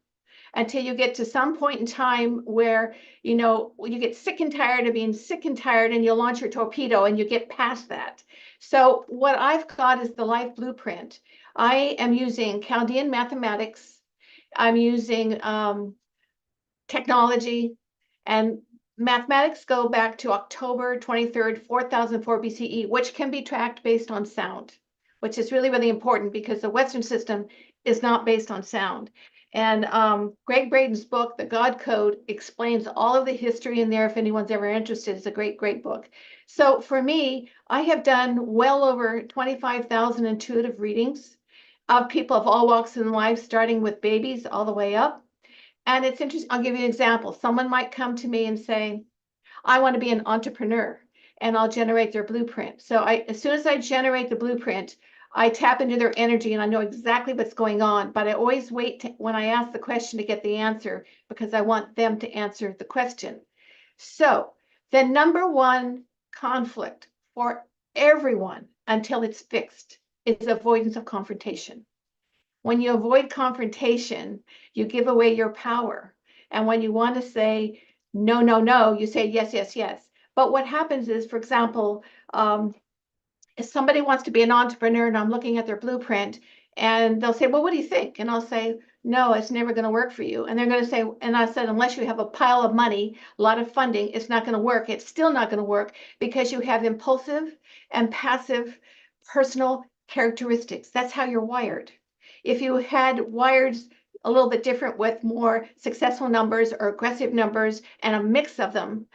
until you get to some point in time where, you know, you get sick and tired of being sick and tired, and you launch your torpedo and you get past that. So what I've got is the life blueprint. I am using Chaldean mathematics. I'm using technology, and mathematics go back to October 23rd, 4004 BCE, which can be tracked based on sound, which is really, really important because the Western system is not based on sound. And Greg Braden's book, The God Code, explains all of the history in there. If anyone's ever interested, it's a great, great book. So for me, I have done well over 25,000 intuitive readings of people of all walks in life, starting with babies all the way up. And it's interesting. I'll give you an example. Someone might come to me and say, I want to be an entrepreneur, and I'll generate their blueprint. So as soon as I generate the blueprint, I tap into their energy and I know exactly what's going on, but I always wait when I ask the question to get the answer, because I want them to answer the question. So the number one conflict for everyone until it's fixed is avoidance of confrontation. When you avoid confrontation, you give away your power. And when you want to say, no, no, no, you say yes, yes, yes. But what happens is, for example, if somebody wants to be an entrepreneur and I'm looking at their blueprint, and they'll say, well, what do you think? And I'll say, no, it's never going to work for you. And they're going to say, and I said, unless you have a pile of money, a lot of funding, it's not going to work. It's still not going to work because you have impulsive and passive personal characteristics. That's how you're wired. If you had wired a little bit different with more successful numbers or aggressive numbers and a mix of them,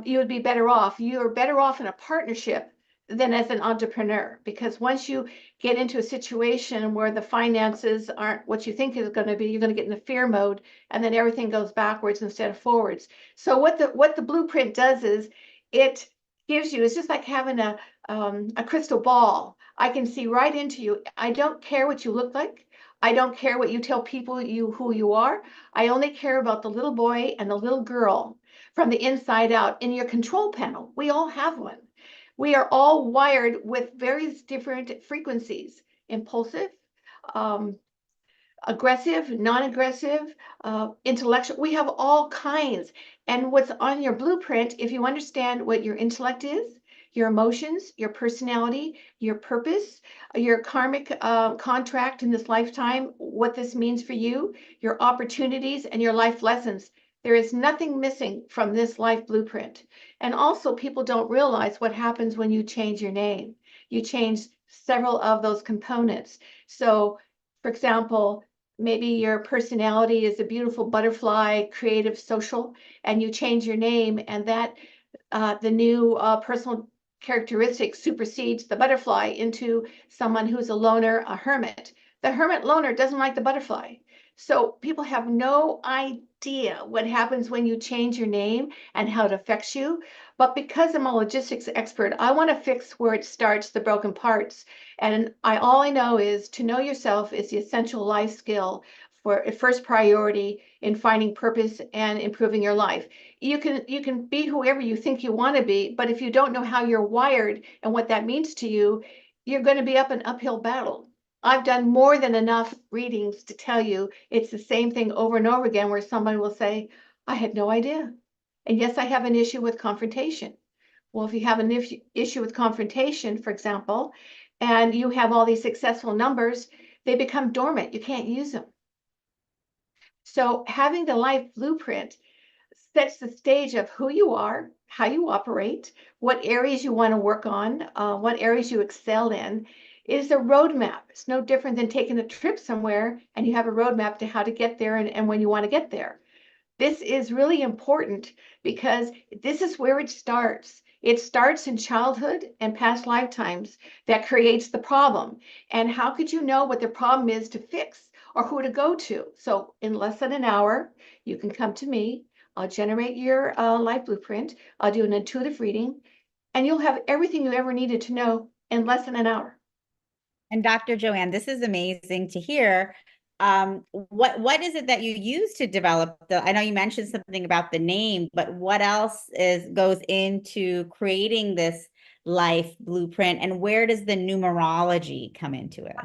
you would be better off. You're better off in a partnership than as an entrepreneur, because once you get into a situation where the finances aren't what you think is going to be, you're going to get into fear mode, and then everything goes backwards instead of forwards. So what the blueprint does is it gives you, it's just like having a crystal ball. I can see right into you. I don't care what you look like. I don't care what you tell people who you are. I only care about the little boy and the little girl from the inside out in your control panel. We all have one. We are all wired with various different frequencies: impulsive, aggressive, non-aggressive, intellectual. We have all kinds. And what's on your blueprint, if you understand what your intellect is, your emotions, your personality, your purpose, your karmic contract in this lifetime, what this means for you, your opportunities, and your life lessons, there is nothing missing from this life blueprint. And also, people don't realize what happens when you change your name. You change several of those components. So, for example, maybe your personality is a beautiful butterfly, creative, social, and you change your name, and that the new personal characteristic supersedes the butterfly into someone who's a loner, a hermit. The hermit loner doesn't like the butterfly. So people have no idea what happens when you change your name and how it affects you. But because I'm a logistics expert, I want to fix where it starts, the broken parts. And all I know is to know yourself is the essential life skill for a first priority in finding purpose and improving your life. You can be whoever you think you want to be, but if you don't know how you're wired and what that means to you, you're going to be up an uphill battle. I've done more than enough readings to tell you it's the same thing over and over again, where somebody will say, I had no idea. And yes, I have an issue with confrontation. Well, if you have an issue with confrontation, for example, and you have all these successful numbers, they become dormant. You can't use them. So having the life blueprint sets the stage of who you are, how you operate, what areas you want to work on, what areas you excel in. It is a roadmap. It's no different than taking a trip somewhere and you have a roadmap to how to get there and when you want to get there. This is really important because this is where it starts. It starts in childhood and past lifetimes that creates the problem. And how could you know what the problem is to fix or who to go to? So in less than an hour, you can come to me. I'll generate your life blueprint. I'll do an intuitive reading, and you'll have everything you ever needed to know in less than an hour.
And Dr. Joanne, this is amazing to hear. what is it that you use to develop I know you mentioned something about the name, but what else goes into creating this life blueprint, and where does the numerology come into it?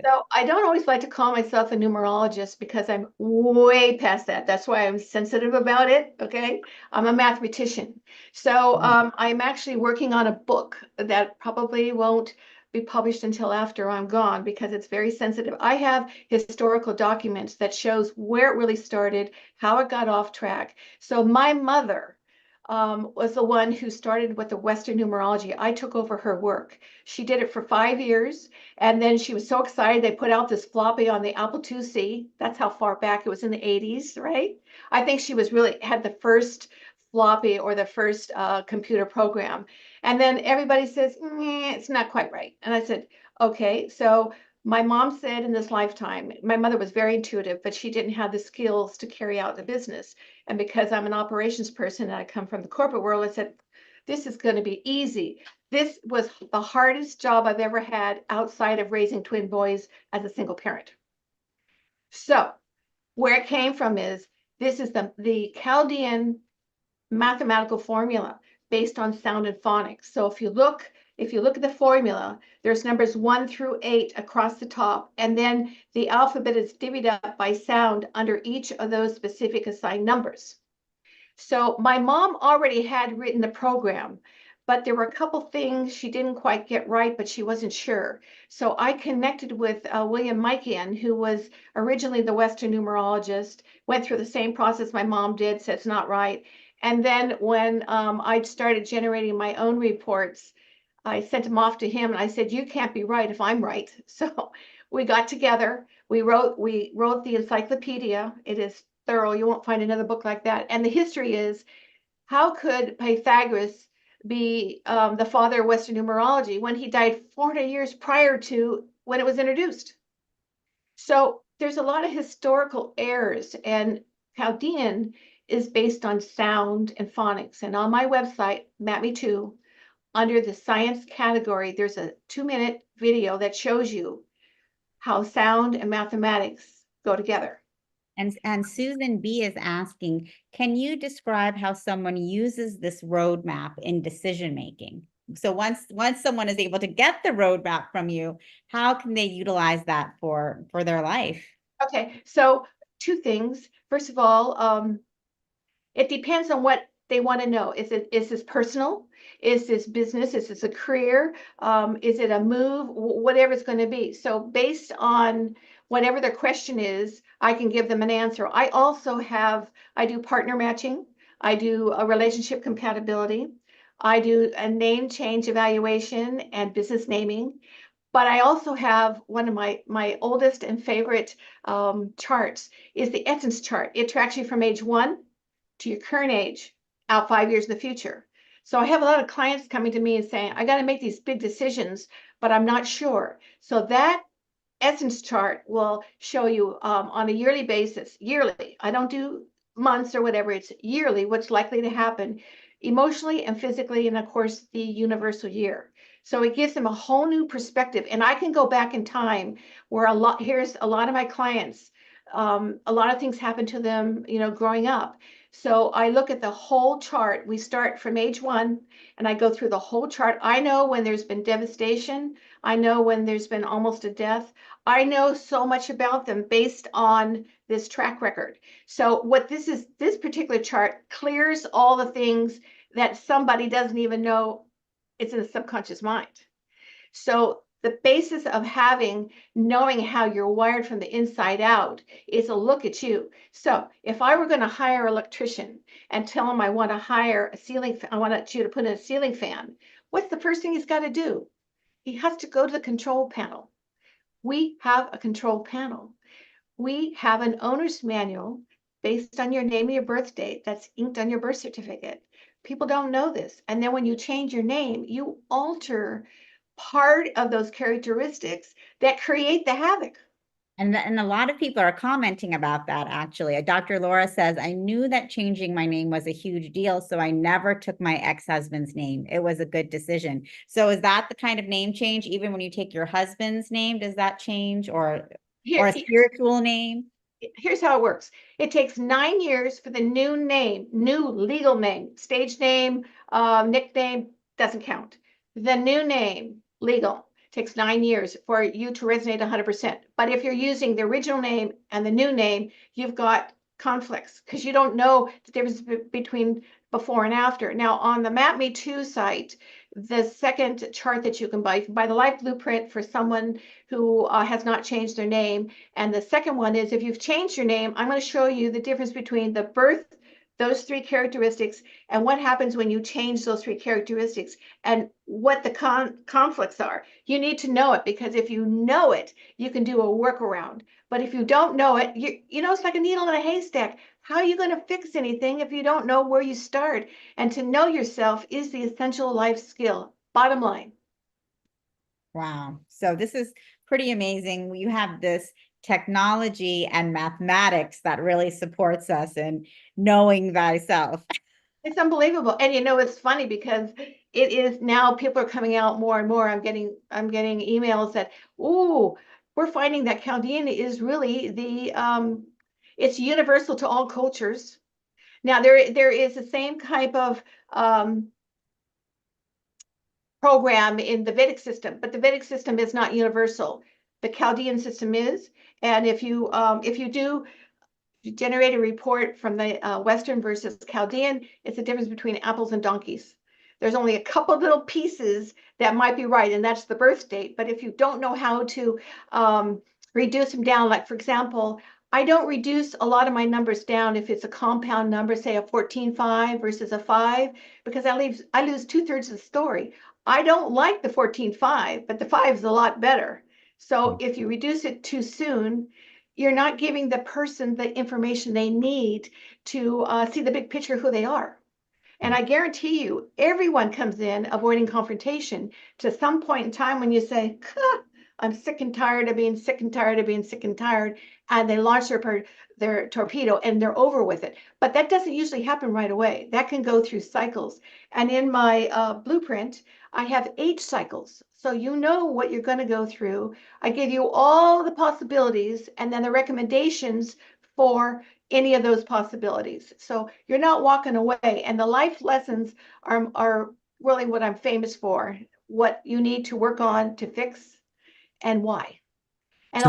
So I don't always like to call myself a numerologist because I'm way past that. That's why I'm sensitive about it. Okay. I'm a mathematician. So I'm actually working on a book that probably won't be published until after I'm gone because it's very sensitive. I have historical documents that shows where it really started, how it got off track. So my mother was the one who started with the Western numerology. I took over her work. She did it for 5 years. And then she was so excited, they put out this floppy on the Apple IIc. That's how far back it was, in the 80s, right? I think she was really had the first floppy or the first computer program. And then everybody says, it's not quite right. And I said, okay. So my mom said in this lifetime, my mother was very intuitive, but she didn't have the skills to carry out the business. And because I'm an operations person and I come from the corporate world, I said, this is going to be easy. This was the hardest job I've ever had outside of raising twin boys as a single parent. So where it came from is, this is the Chaldean mathematical formula based on sound and phonics. So if you look at the formula, there's numbers 1 through 8 across the top, and then the alphabet is divvied up by sound under each of those specific assigned numbers. So my mom already had written the program, but there were a couple things she didn't quite get right, but she wasn't sure. So I connected with William Mikian, who was originally the Western numerologist, went through the same process my mom did, said it's not right. And then when I started generating my own reports, I sent them off to him and I said, you can't be right if I'm right. So we got together, we wrote the encyclopedia. It is thorough. You won't find another book like that. And the history is, how could Pythagoras be the father of Western numerology when he died 400 years prior to when it was introduced? So there's a lot of historical errors, and Chaldean is based on sound and phonics. And on my website, MatMe2, under the science category, there's a 2-minute video that shows you how sound and mathematics go together.
And Susan B is asking, can you describe how someone uses this roadmap in decision making? So once someone is able to get the roadmap from you, how can they utilize that for their life?
Okay, so 2 things. First of all, it depends on what they want to know. Is this personal? Is this business? Is this a career? Is it a move? Whatever it's going to be. So based on whatever their question is, I can give them an answer. I do partner matching. I do a relationship compatibility. I do a name change evaluation and business naming. But I also have one of my oldest and favorite charts is the essence chart. It tracks you from age 1 to your current age out 5 years in the future. So I have a lot of clients coming to me and saying, I got to make these big decisions, but I'm not sure. So that essence chart will show you on a yearly basis, yearly. I don't do months or whatever, it's yearly, what's likely to happen emotionally and physically, and of course the universal year. So it gives them a whole new perspective. And I can go back in time where here's a lot of my clients, a lot of things happened to them, growing up. So I look at the whole chart. We start from age 1 and I go through the whole chart. I know when there's been devastation. I know when there's been almost a death. I know so much about them based on this track record. So what this particular chart clears all the things that somebody doesn't even know it's in the subconscious mind. So the basis of knowing how you're wired from the inside out is a look at you. So if I were going to hire an electrician and tell him I want to hire I want you to put in a ceiling fan, what's the first thing he's got to do? He has to go to the control panel. We have a control panel. We have an owner's manual based on your name and your birth date that's inked on your birth certificate. People don't know this. And then when you change your name, you alter part of those characteristics that create the havoc.
And a lot of people are commenting about that, actually. Dr. Laura says, I knew that changing my name was a huge deal, so I never took my ex-husband's name. It was a good decision. So is that the kind of name change? Even when you take your husband's name, does that change? Or or
Here,
a spiritual name?
here's how it works. It takes 9 years for the new name, new legal name, stage name, nickname, doesn't count. The new name, legal, takes 9 years for you to resonate 100%. But if you're using the original name and the new name, you've got conflicts because you don't know the difference between before and after. Now, on the Map Me Too site, the second chart that you can buy the life blueprint for someone who has not changed their name. And the second one is if you've changed your name, I'm going to show you the difference between the birth, those 3 characteristics, and what happens when you change those 3 characteristics and what the conflicts are. You need to know it because if you know it, you can do a workaround. But if you don't know it, you know, it's like a needle in a haystack. How are you going to fix anything if you don't know where you start? And to know yourself is the essential life skill. Bottom line.
Wow. So this is pretty amazing. You have this technology and mathematics that really supports us in knowing thyself.
It's unbelievable. And you know, it's funny because it is now people are coming out more and more. I'm getting emails that, oh, we're finding that Chaldean is really it's universal to all cultures. Now there is the same type of program in the Vedic system, but the Vedic system is not universal. The Chaldean system is, and if you do generate a report from the Western versus Chaldean, it's the difference between apples and donkeys. There's only a couple little pieces that might be right, and that's the birth date. But if you don't know how to reduce them down, like for example, I don't reduce a lot of my numbers down if it's a compound number, say a 14-5 versus a 5, because I lose 2/3 of the story. I don't like the 14-5, but the 5 is a lot better. So if you reduce it too soon, you're not giving the person the information they need to see the big picture of who they are. And I guarantee you, everyone comes in avoiding confrontation to some point in time when you say, I'm sick and tired of being sick and tired of being sick and tired, and they launch their torpedo and they're over with it. But that doesn't usually happen right away. That can go through cycles. And in my blueprint, I have age cycles. So you know what you're going to go through. I give you all the possibilities and then the recommendations for any of those possibilities. So you're not walking away. And the life lessons are really what I'm famous for, what you need to work on to fix and why. And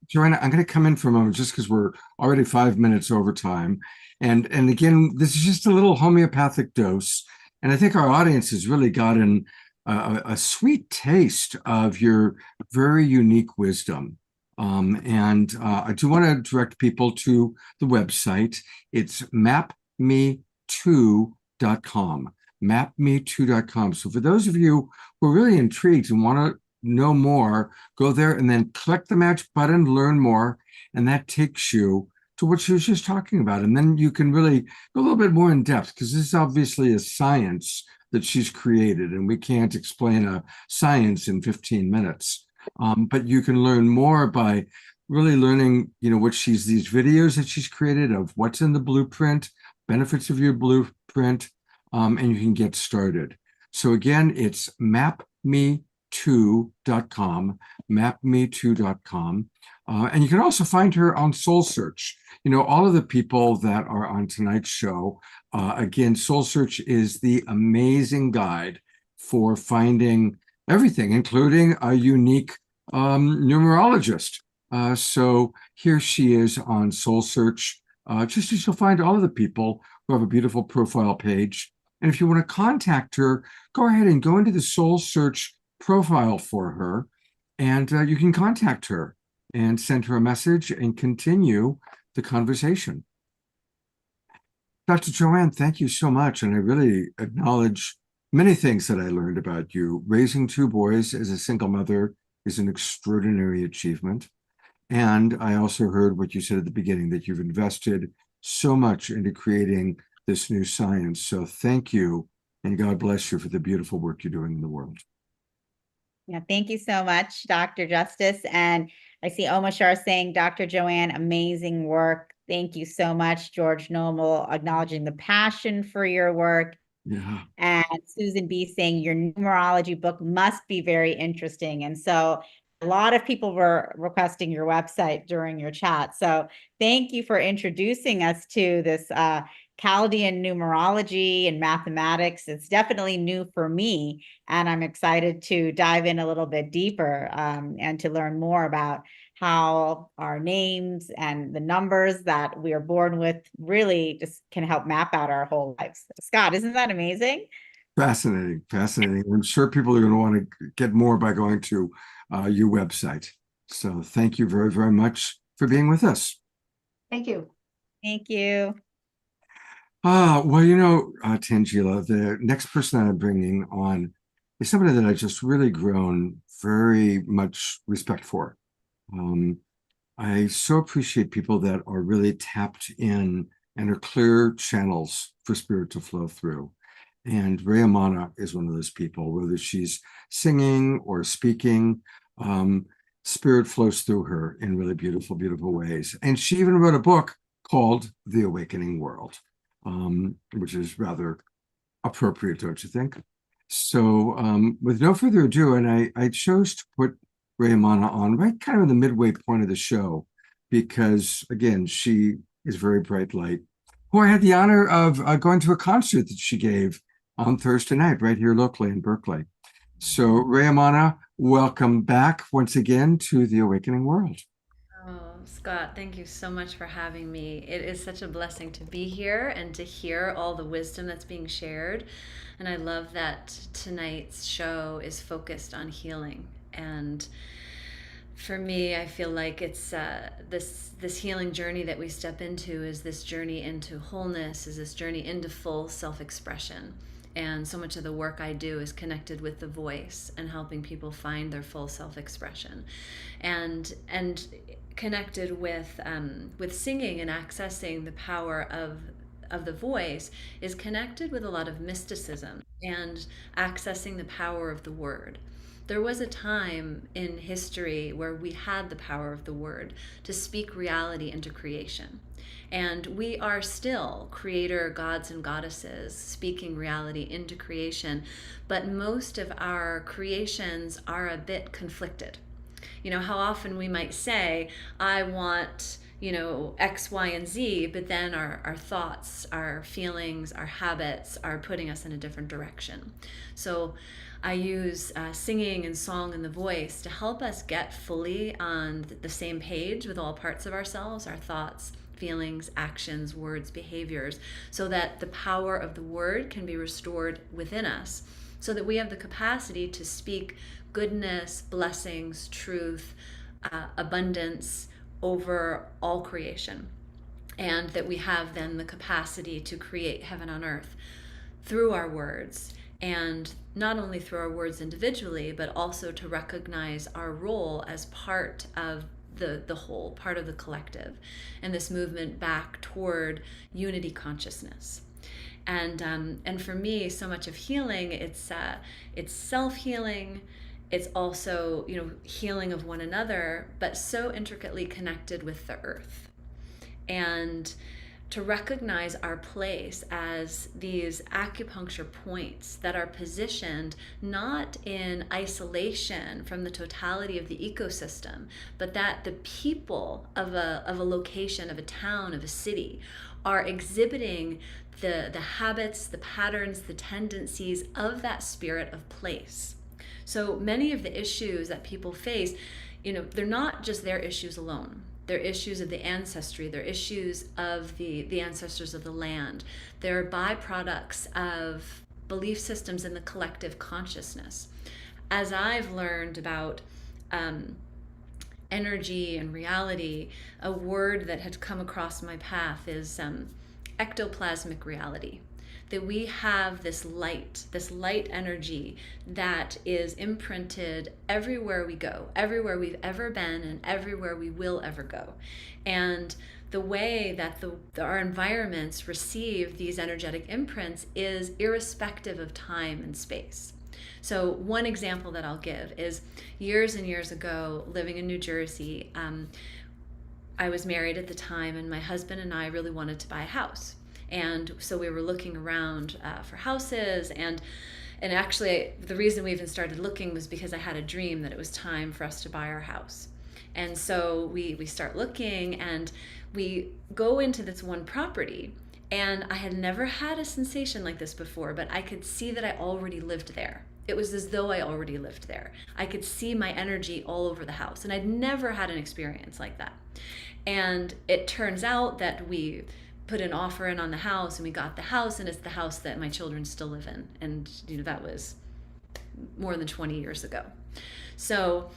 Joanna, I'm going to come in for a moment just because we're already 5 minutes over time. And again, this is just a little homeopathic dose. And I think our audience has really gotten a sweet taste of your very unique wisdom. I do want to direct people to the website. It's mapme2.com, mapme2.com. So for those of you who are really intrigued and want to know more, go there and then click the match button, learn more, and that takes you to what she was just talking about. And then you can really go a little bit more in depth because this is obviously a science that she's created, and we can't explain a science in 15 minutes. But you can learn more by really learning, these videos that she's created of what's in the blueprint, benefits of your blueprint, and you can get started. So again, it's mapme2.com, mapme2.com. And you can also find her on Soul Search. All of the people that are on tonight's show, again, Soul Search is the amazing guide for finding everything, including a unique numerologist. So here she is on Soul Search. Just as you'll find all of the people who have a beautiful profile page. And if you want to contact her, go ahead and go into the Soul Search profile for her, and you can contact her and send her a message and continue the conversation. Dr. Joanne, thank you so much. And I really acknowledge many things that I learned about you. Raising 2 boys as a single mother is an extraordinary achievement. And I also heard what you said at the beginning, that you've invested so much into creating this new science. So thank you, and God bless you for the beautiful work you're doing in the world.
Yeah, thank you so much, Dr. Justice. And I see Omashar saying, Dr. Joanne, amazing work. Thank you so much. George Noble acknowledging the passion for your work.
Yeah.
And Susan B saying your numerology book must be very interesting. And so a lot of people were requesting your website during your chat. So thank you for introducing us to this Chaldean numerology and mathematics. It's definitely new for me, and I'm excited to dive in a little bit deeper and to learn more about how our names and the numbers that we are born with really just can help map out our whole lives. Scott, isn't that amazing?
Fascinating, fascinating. I'm sure people are going to want to get more by going to your website. So thank you very, very much for being with us.
Thank you.
Thank you.
Well, you know, Tangela, the next person I'm bringing on is somebody that I just really grown very much respect for. I so appreciate people that are really tapped in and are clear channels for spirit to flow through. And Rhea Mana is one of those people, whether she's singing or speaking, spirit flows through her in really beautiful, beautiful ways. And she even wrote a book called The Awakening World, which is rather appropriate, don't you think? So with no further ado, and I chose to put Rhea Mana on right kind of in the midway point of the show, because again, she is very bright light, who I had the honor of going to a concert that she gave on Thursday night right here locally in Berkeley. So Rhea Mana, welcome back once again to The Awakening World.
Oh, Scott, thank you so much for having me. It is such a blessing to be here and to hear all the wisdom that's being shared. And I love that tonight's show is focused on healing. And for me, I feel like it's this healing journey that we step into is this journey into wholeness, is this journey into full self-expression. And so much of the work I do is connected with the voice and helping people find their full self-expression, and connected with singing and accessing the power of the voice is connected with a lot of mysticism and accessing the power of the word. There was a time in history where we had the power of the word to speak reality into creation. And we are still creator gods and goddesses speaking reality into creation, but most of our creations are a bit conflicted. You know, how often we might say, I want, you know, X, Y, and Z, but then our thoughts, our feelings, our habits are putting us in a different direction. So I use singing and song and the voice to help us get fully on the same page with all parts of ourselves, our thoughts, feelings, actions, words, behaviors, so that the power of the word can be restored within us, so that we have the capacity to speak goodness, blessings, truth, abundance over all creation, and that we have then the capacity to create heaven on earth through our words, and not only through our words individually, but also to recognize our role as part of the whole, part of the collective, and this movement back toward unity consciousness. And for me, so much of healing, it's self-healing. It's also, you know, healing of one another, but so intricately connected with the earth. And to recognize our place as these acupuncture points that are positioned not in isolation from the totality of the ecosystem, but that the people of a location, of a town, of a city are exhibiting the habits, the patterns, the tendencies of that spirit of place. So many of the issues that people face, you know, they're not just their issues alone. They're issues of the ancestry. They're issues of the ancestors of the land. They're byproducts of belief systems in the collective consciousness. As I've learned about energy and reality, a word that had come across my path is ectoplasmic reality. That we have this light energy that is imprinted everywhere we go, everywhere we've ever been, and everywhere we will ever go. And the way that our environments receive these energetic imprints is irrespective of time and space. So one example that I'll give is years and years ago, living in New Jersey, I was married at the time, and my husband and I really wanted to buy a house. And so we were looking around for houses, and And actually, the reason we even started looking was because I had a dream that it was time for us to buy our house. And so we start looking, and we go into this one property, and I had never had a sensation like this before, but I could see that I already lived there. It was as though I already lived there. I could see my energy all over the house, and I'd never had an experience like that. And it turns out that we put an offer in on the house, and we got the house, and it's the house that my children still live in. And that was more than 20 years ago. So,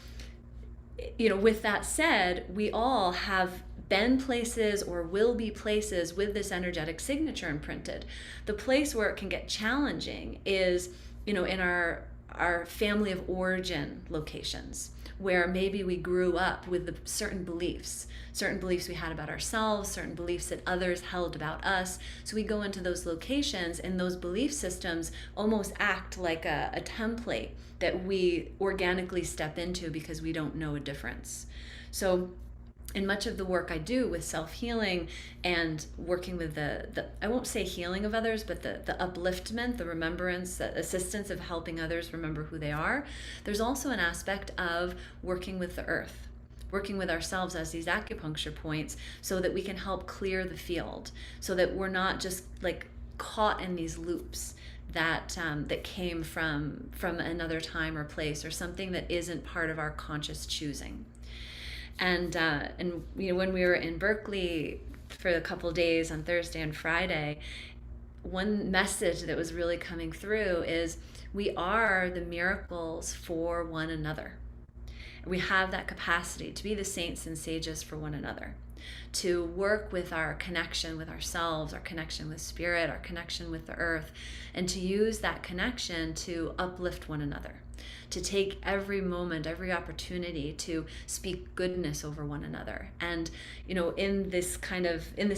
with that said, we all have been places or will be places with this energetic signature imprinted. The place where it can get challenging is, in our family of origin locations, where maybe we grew up with the certain beliefs we had about ourselves, certain beliefs that others held about us. So we go into those locations, and those belief systems almost act like a template that we organically step into because we don't know a difference. So in much of the work I do with self-healing and working with the I won't say healing of others, but the upliftment, the remembrance, the assistance of helping others remember who they are, there's also an aspect of working with the earth, working with ourselves as these acupuncture points, so that we can help clear the field, so that we're not just like caught in these loops that came from another time or place, or something that isn't part of our conscious choosing. And when we were in Berkeley for a couple days on Thursday and Friday, one message that was really coming through is we are the miracles for one another. We have that capacity to be the saints and sages for one another, to work with our connection with ourselves, our connection with spirit, our connection with the earth, and to use that connection to uplift one another, to take every moment, every opportunity to speak goodness over one another. And, in this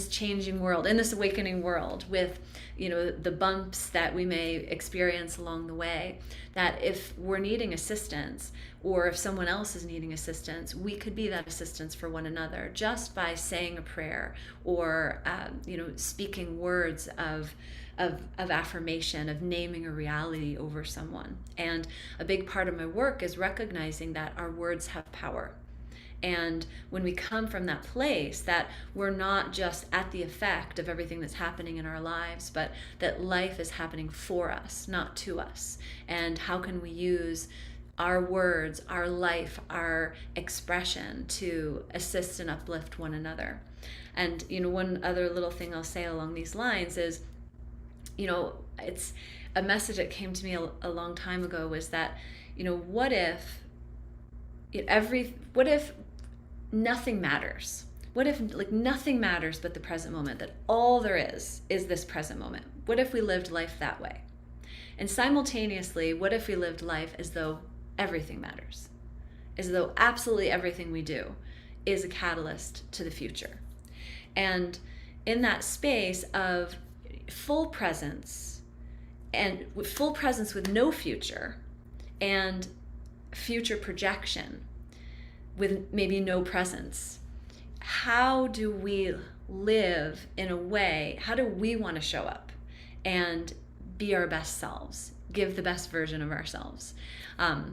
changing world, in this awakening world, with, the bumps that we may experience along the way, that if we're needing assistance, or if someone else is needing assistance, we could be that assistance for one another just by saying a prayer, or, speaking words of affirmation, of naming a reality over someone. And a big part of my work is recognizing that our words have power. And when we come from that place, that we're not just at the effect of everything that's happening in our lives, but that life is happening for us, not to us. And how can we use our words, our life, our expression to assist and uplift one another? And, one other little thing I'll say along these lines is, it's a message that came to me a long time ago, was that, what if nothing matters? What if nothing matters but the present moment, that all there is this present moment? What if we lived life that way? And simultaneously, what if we lived life as though everything matters, as though absolutely everything we do is a catalyst to the future? And in that space of full presence, and with full presence with no future, and future projection with maybe no presence, how do we live in a way, how do we want to show up and be our best selves, give the best version of ourselves? A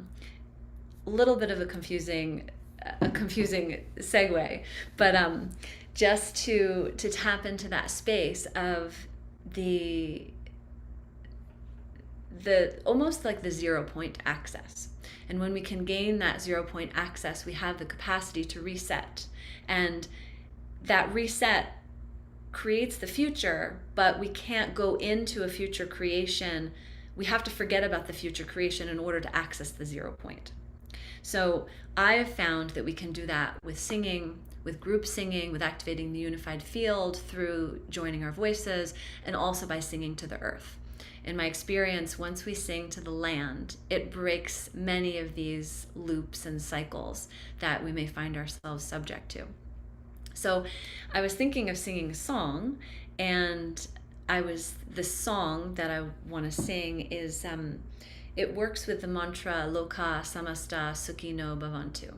little bit of a confusing segue, but just to tap into that space of the almost like the 0 point access. And when we can gain that 0 point access, we have the capacity to reset. And that reset creates the future, but we can't go into a future creation. We have to forget about the future creation in order to access the 0 point. So I have found that we can do that with singing, with group singing, with activating the unified field through joining our voices, and also by singing to the earth. In my experience, once we sing to the land, it breaks many of these loops and cycles that we may find ourselves subject to. So I was thinking of singing a song, and the song that I want to sing is, it works with the mantra Loka Samasta Sukhino Bhavantu.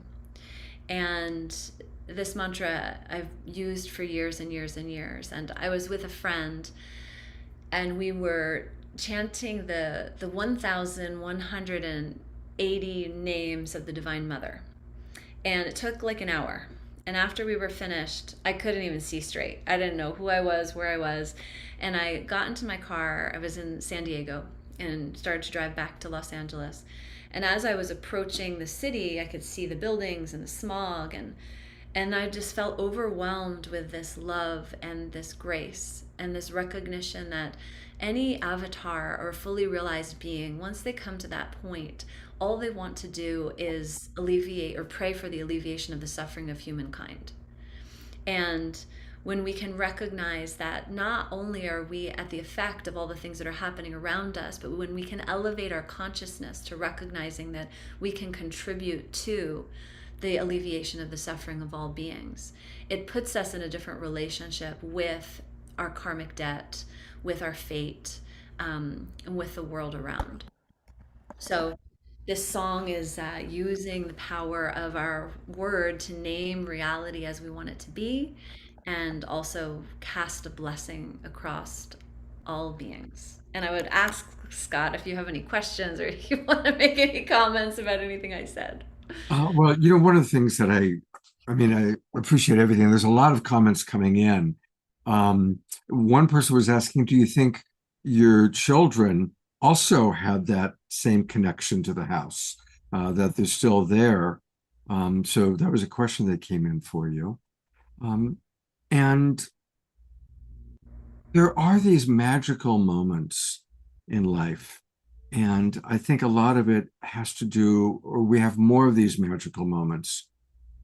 And this mantra I've used for years and years and years. And I was with a friend, and we were chanting the 1,180 names of the Divine Mother. And it took like an hour. And after we were finished, I couldn't even see straight. I didn't know who I was, where I was. And I got into my car. I was in San Diego and started to drive back to Los Angeles. And as I was approaching the city, I could see the buildings and the smog. And I just felt overwhelmed with this love and this grace and this recognition that any avatar or fully realized being, once they come to that point, all they want to do is alleviate or pray for the alleviation of the suffering of humankind. And when we can recognize that not only are we at the effect of all the things that are happening around us, but when we can elevate our consciousness to recognizing that we can contribute to the alleviation of the suffering of all beings, it puts us in a different relationship with our karmic debt, with our fate, and with the world around. So this song is using the power of our word to name reality as we want it to be, and also cast a blessing across all beings. And I would ask Scott if you have any questions or if you want to make any comments about anything I said.
Well, one of the things that I appreciate everything. There's a lot of comments coming in. One person was asking, do you think your children also had that same connection to the house, that they're still there? So that was a question that came in for you. And there are these magical moments in life. And I think a lot of it has to do, or we have more of these magical moments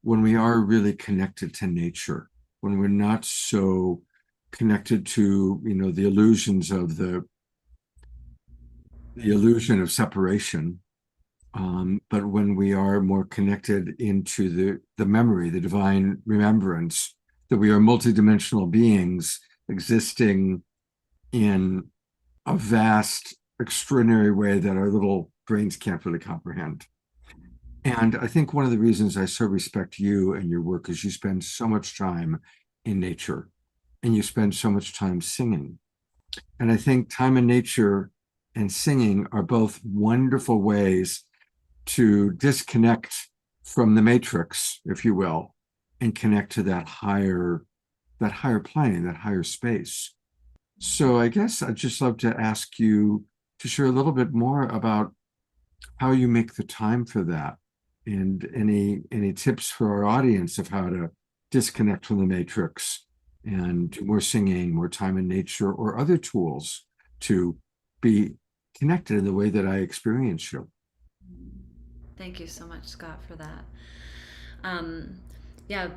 when we are really connected to nature, when we're not so connected to, the illusions of the illusion of separation, but when we are more connected into the memory, the divine remembrance, that we are multidimensional beings existing in a vast, extraordinary way that our little brains can't really comprehend. And I think one of the reasons I so respect you and your work is you spend so much time in nature and you spend so much time singing. And I think time in nature and singing are both wonderful ways to disconnect from the matrix, if you will, and connect to that higher plane, that higher space. So I guess I'd just love to ask you to share a little bit more about how you make the time for that, and any tips for our audience of how to disconnect from the matrix and do more singing, more time in nature, or other tools to be connected in the way that I experience you.
Thank you so much, Scott, for that. Yeah,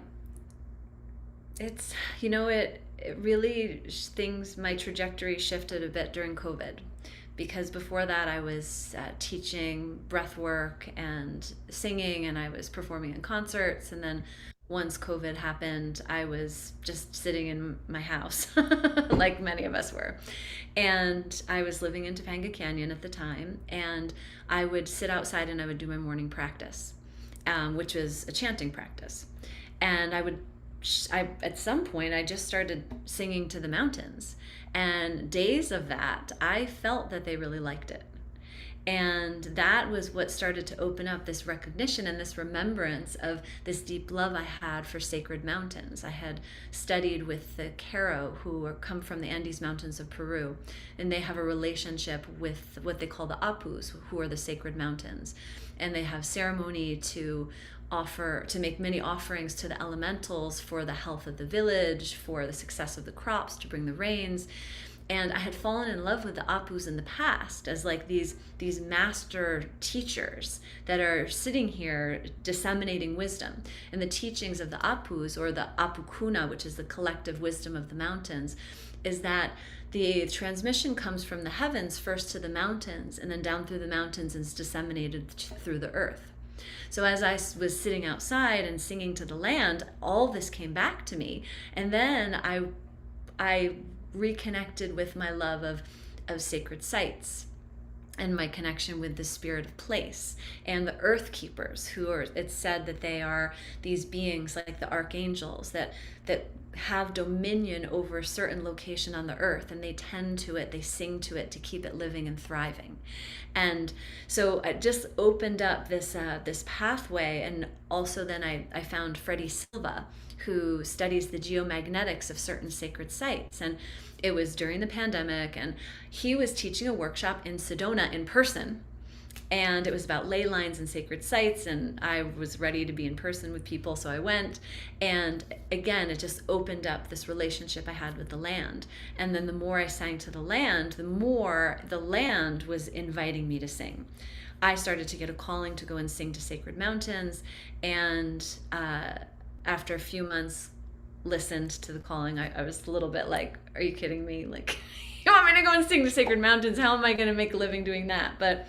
it's, it really, my trajectory shifted a bit during COVID, because before that I was teaching breath work and singing, and I was performing in concerts. And then once COVID happened, I was just sitting in my house like many of us were. And I was living in Topanga Canyon at the time, and I would sit outside and I would do my morning practice, which was a chanting practice. And at some point, I just started singing to the mountains. And days of that, I felt that they really liked it. And that was what started to open up this recognition and this remembrance of this deep love I had for sacred mountains. I had studied with the Q'ero, who come from the Andes Mountains of Peru, and they have a relationship with what they call the Apus, who are the sacred mountains. And they have ceremony to make many offerings to the elementals for the health of the village, for the success of the crops, to bring the rains. And I had fallen in love with the Apus in the past as like these master teachers that are sitting here disseminating wisdom. And the teachings of the Apus, or the Apukuna, which is the collective wisdom of the mountains, is that the transmission comes from the heavens first to the mountains, and then down through the mountains and is disseminated through the earth. So as I was sitting outside and singing to the land, all this came back to me. And then I reconnected with my love of sacred sites and my connection with the spirit of place and the earth keepers, it's said that they are these beings like the archangels that have dominion over a certain location on the earth, and they tend to it, they sing to it to keep it living and thriving. And so it just opened up this this pathway. And also then I found Freddie Silva, who studies the geomagnetics of certain sacred sites. And it was during the pandemic, and he was teaching a workshop in Sedona in person. And it was about ley lines and sacred sites, and I was ready to be in person with people, so I went. And again, it just opened up this relationship I had with the land. And then the more I sang to the land, the more the land was inviting me to sing. I started to get a calling to go and sing to sacred mountains, and after a few months listened to the calling, I was a little bit like, are you kidding me? Like, you want me to go and sing to sacred mountains? How am I going to make a living doing that? But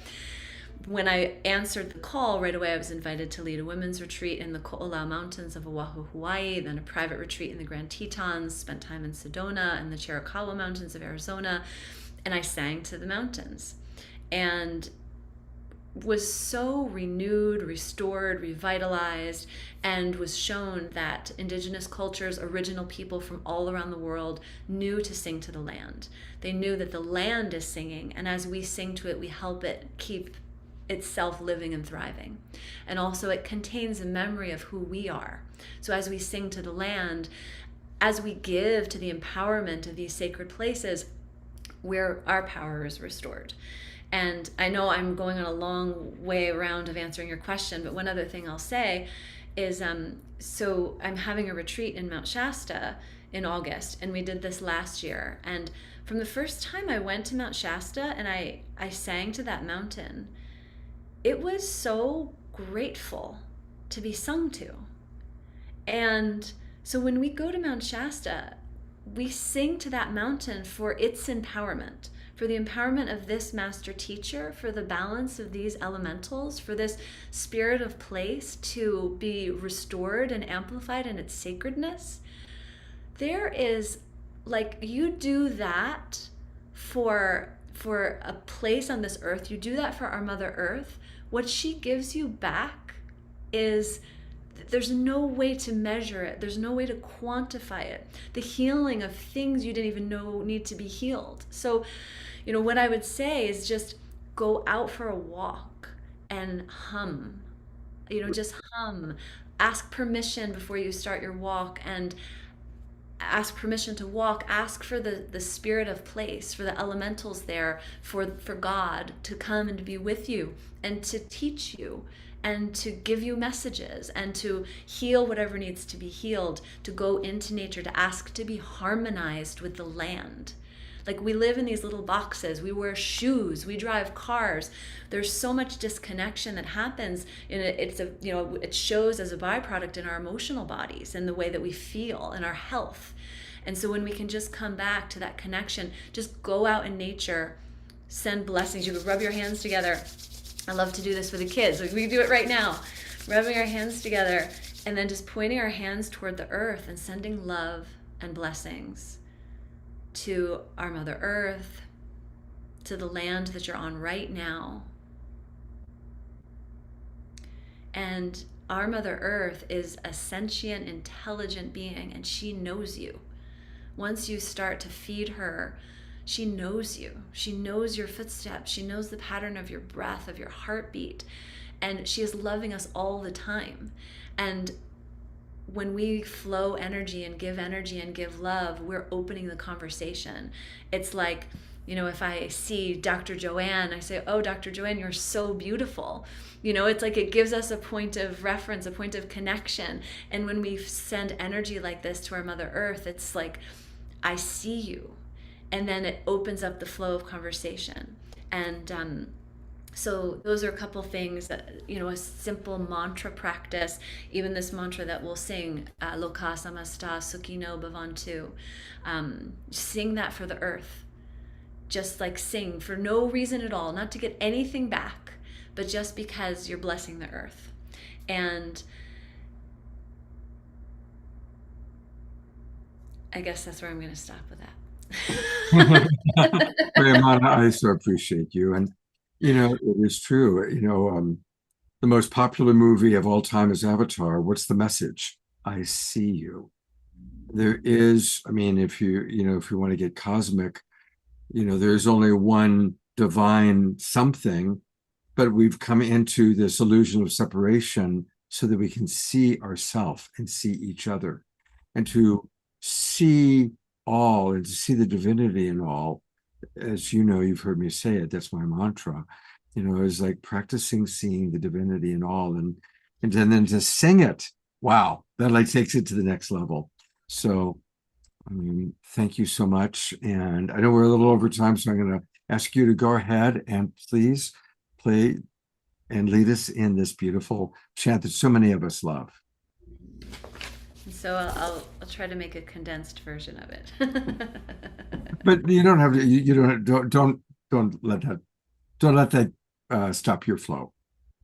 when I answered the call, right away I was invited to lead a women's retreat in the Ko'olau Mountains of Oahu, Hawaii, then a private retreat in the Grand Tetons, spent time in Sedona and the Chiricahua Mountains of Arizona, and I sang to the mountains. And was so renewed, restored, revitalized, and was shown that indigenous cultures, original people from all around the world knew to sing to the land. They knew that the land is singing, and as we sing to it, we help it keep itself living and thriving. And also it contains a memory of who we are. So as we sing to the land, as we give to the empowerment of these sacred places, where our power is restored. And I know I'm going on a long way around of answering your question, but one other thing I'll say is, so I'm having a retreat in Mount Shasta in August, and we did this last year. And from the first time I went to Mount Shasta and I sang to that mountain, it was so grateful to be sung to. And so when we go to Mount Shasta, we sing to that mountain for its empowerment, for the empowerment of this master teacher, for the balance of these elementals, for this spirit of place to be restored and amplified in its sacredness. There is, like, you do that for a place on this earth, you do that for our Mother Earth. What she gives you back is, there's no way to measure it. There's no way to quantify it. The healing of things you didn't even know need to be healed. So, you know, what I would say is just go out for a walk and hum. You know, just hum. Ask permission before you start your walk, and ask permission to walk. Ask for the spirit of place, for the elementals there, for God to come and to be with you and to teach you and to give you messages and to heal whatever needs to be healed, to go into nature, to ask to be harmonized with the land. Like, we live in these little boxes, we wear shoes, we drive cars. There's so much disconnection that happens, and it shows as a byproduct in our emotional bodies and the way that we feel and our health. And so when we can just come back to that connection, just go out in nature, send blessings. You could rub your hands together. I love to do this for the kids. Like, we can do it right now, rubbing our hands together and then just pointing our hands toward the earth and sending love and blessings to our Mother Earth, to the land that you're on right now. And our Mother Earth is a sentient, intelligent being, and she knows you. Once you start to feed her, she knows you. She knows your footsteps. She knows the pattern of your breath, of your heartbeat. And she is loving us all the time. And when we flow energy and give love, we're opening the conversation. It's like, you know, if I see Dr. Joanne, I say, oh, Dr. Joanne, you're so beautiful. You know, it's like it gives us a point of reference, a point of connection. And when we send energy like this to our Mother Earth, it's like, I see you. And then it opens up the flow of conversation. And so those are a couple things that, you know, a simple mantra practice, even this mantra that we'll sing, Loka Samasta Sukhino Bhavantu. Sing that for the earth. Just like sing for no reason at all, not to get anything back, but just because you're blessing the earth. And I guess that's where I'm going to stop with that.
Priyamana, I so appreciate you. And, you know, it is true. You know, the most popular movie of all time is Avatar. What's the message? I see you. there is, I mean, if you want to get cosmic, there's only one divine something, but we've come into this illusion of separation so that we can see ourselves and see each other, and to see all and to see the divinity in all. As you know, you've heard me say it, that's my mantra, is like practicing seeing the divinity in all, and then to sing it. Wow, that like takes it to the next level. So thank you so much. And I know we're a little over time, so I'm going to ask you to go ahead and please play and lead us in this beautiful chant that so many of us love.
So I'll try to make a condensed version of it.
But you don't have to. You don't let that stop your flow.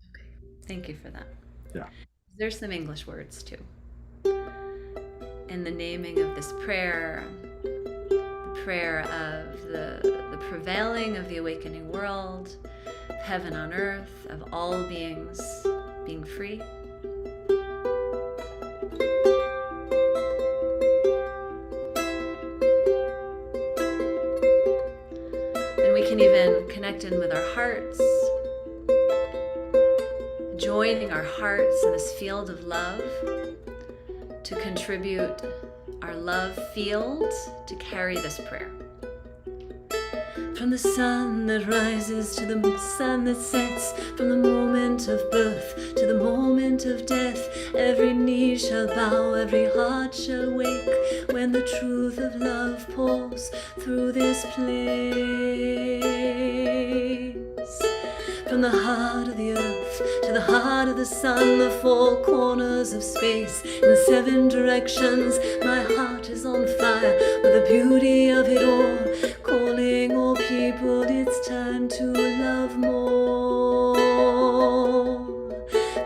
Okay. Thank you for that.
Yeah.
There's some English words too. In the naming of this prayer, the prayer of the prevailing of the awakening world, heaven on earth, of all beings being free. And we can even connect in with our hearts, joining our hearts in this field of love to contribute our love field to carry this prayer. From the sun that rises to the sun that sets, from the moment of birth to the moment of death, every knee shall bow, every heart shall wake, when the truth of love pours through this place. From the heart of the earth to the heart of the sun, the four corners of space, in 7 directions, my heart is on fire with the beauty of it all, calling all people, it's time to love more,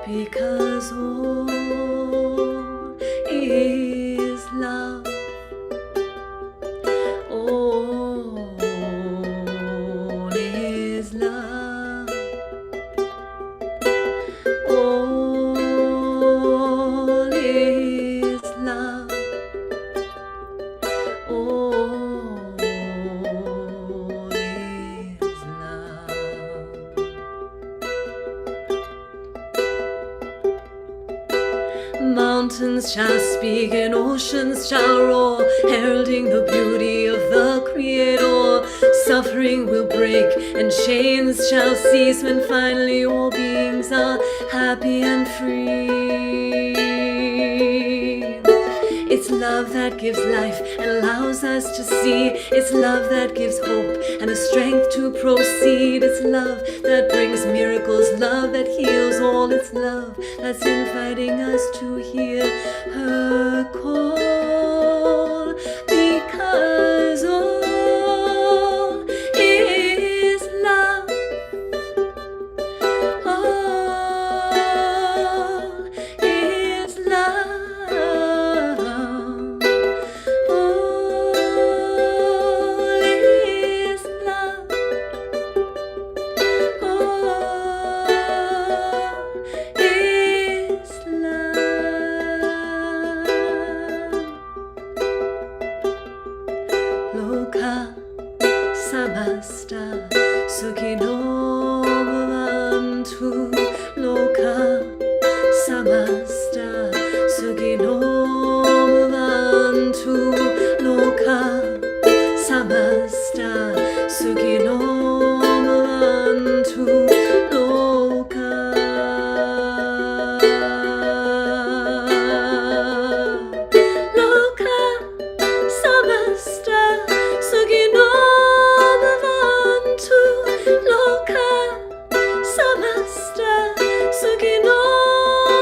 because all is love. All is love. All is love. All is love. Mountains shall speak and oceans shall roar, heralding the beauty of the Creator. Suffering will break and chains shall cease when finally all beings are happy and free. It's love that gives life and allows us to see. It's love that gives hope and the strength to proceed. It's love that brings miracles, love that heals all. It's love that's inviting us to hear her call, because all is love. All is love. All is love. All is love. Loka samasta sukino bhavantu. Loka samasta sukino bhavantu. Loka samasta sukino bhavantu. Loka Loka samasta sukino bhavantu. Loka samasta sukino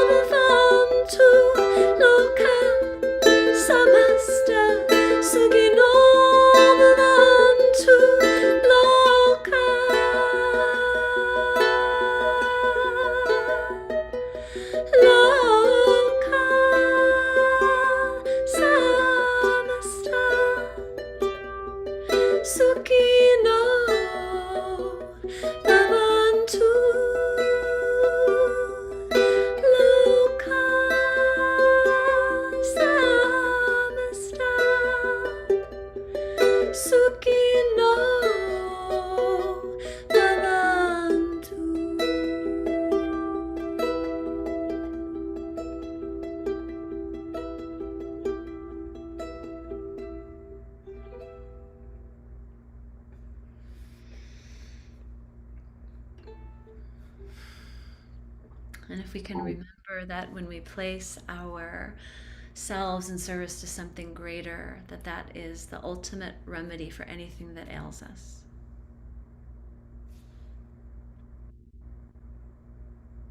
bhavantu. Loka samasta sukino bhavantu. Loka Loka samasta sukino bhavantu. Loka samasta And if we can remember that when we place ourselves in service to something greater, that that is the ultimate remedy for anything that ails us.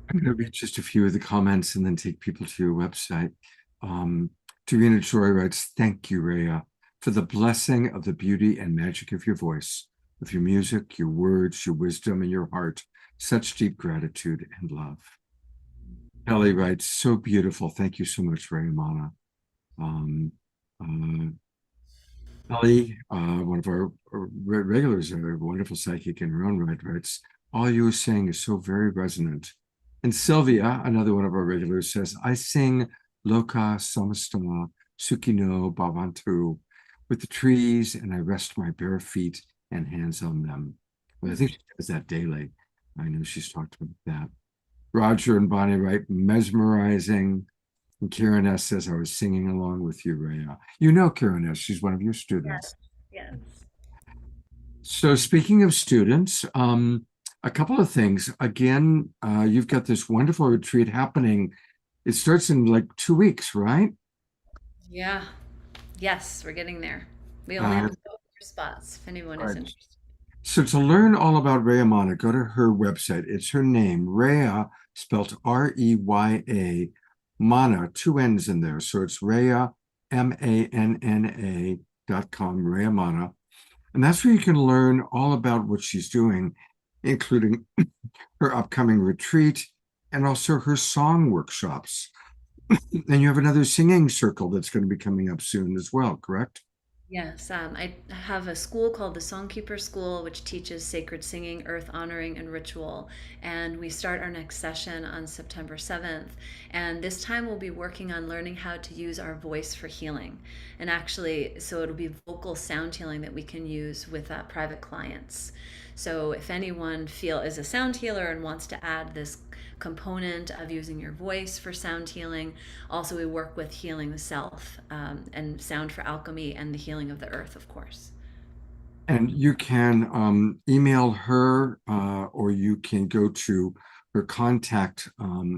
I'm going to read just a few of the comments and then take people to your website. Tarina Joy writes, "Thank you, Rhea, for the blessing of the beauty and magic of your voice, of your music, your words, your wisdom, and your heart. Such deep gratitude and love." Kelly writes, "So beautiful. Thank you so much, Rhea Mana." Kelly, one of our regulars, a wonderful psychic in her own right, writes, "All you were saying is so very resonant." And Sylvia, another one of our regulars, says, "I sing Loka Samastama Sukino Bhavantu with the trees, and I rest my bare feet and hands on them." Well, I think she does that daily. I know she's talked about that. Roger and Bonnie write, "Mesmerizing." And Karen S. says, "I was singing along with you, Rhea." You know Karen S., she's one of your students.
Yes.
So speaking of students, a couple of things. Again, you've got this wonderful retreat happening. It starts in like 2 weeks, right?
Yeah. Yes, we're getting there. We only have 4 spots if anyone is
right.
interested.
So to learn all about Rhea Mana, go to her website. It's her name, Rhea, spelled Reya, Mana, 2 N's in there. So it's Rhea, MANNA.com, Rhea Mana. And that's where you can learn all about what she's doing, including her upcoming retreat and also her song workshops. And you have another singing circle that's going to be coming up soon as well, correct?
Yes, I have a school called the Songkeeper School, which teaches sacred singing, earth honoring, and ritual. And we start our next session on September 7th. And this time we'll be working on learning how to use our voice for healing. And actually, so it'll be vocal sound healing that we can use with private clients. So if anyone is a sound healer and wants to add this component of using your voice for sound healing, also we work with healing the self, and sound for alchemy and the healing of the earth, of course.
And you can email her or you can go to her contact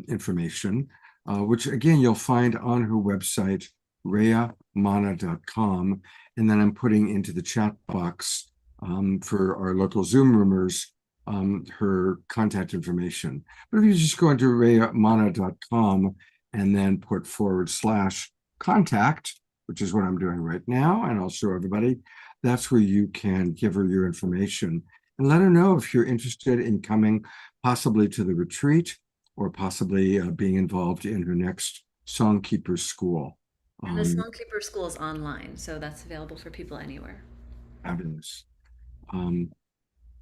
information, which again, you'll find on her website, rheyamana.com. And then I'm putting into the chat box for our local Zoom roomers her contact information. But if you just go into rheyamana.com and then put /contact, which is what I'm doing right now, and I'll show everybody, that's where you can give her your information and let her know if you're interested in coming possibly to the retreat or possibly being involved in her next Songkeeper School.
And the Songkeeper School is online, so that's available for people anywhere.
Fabulous.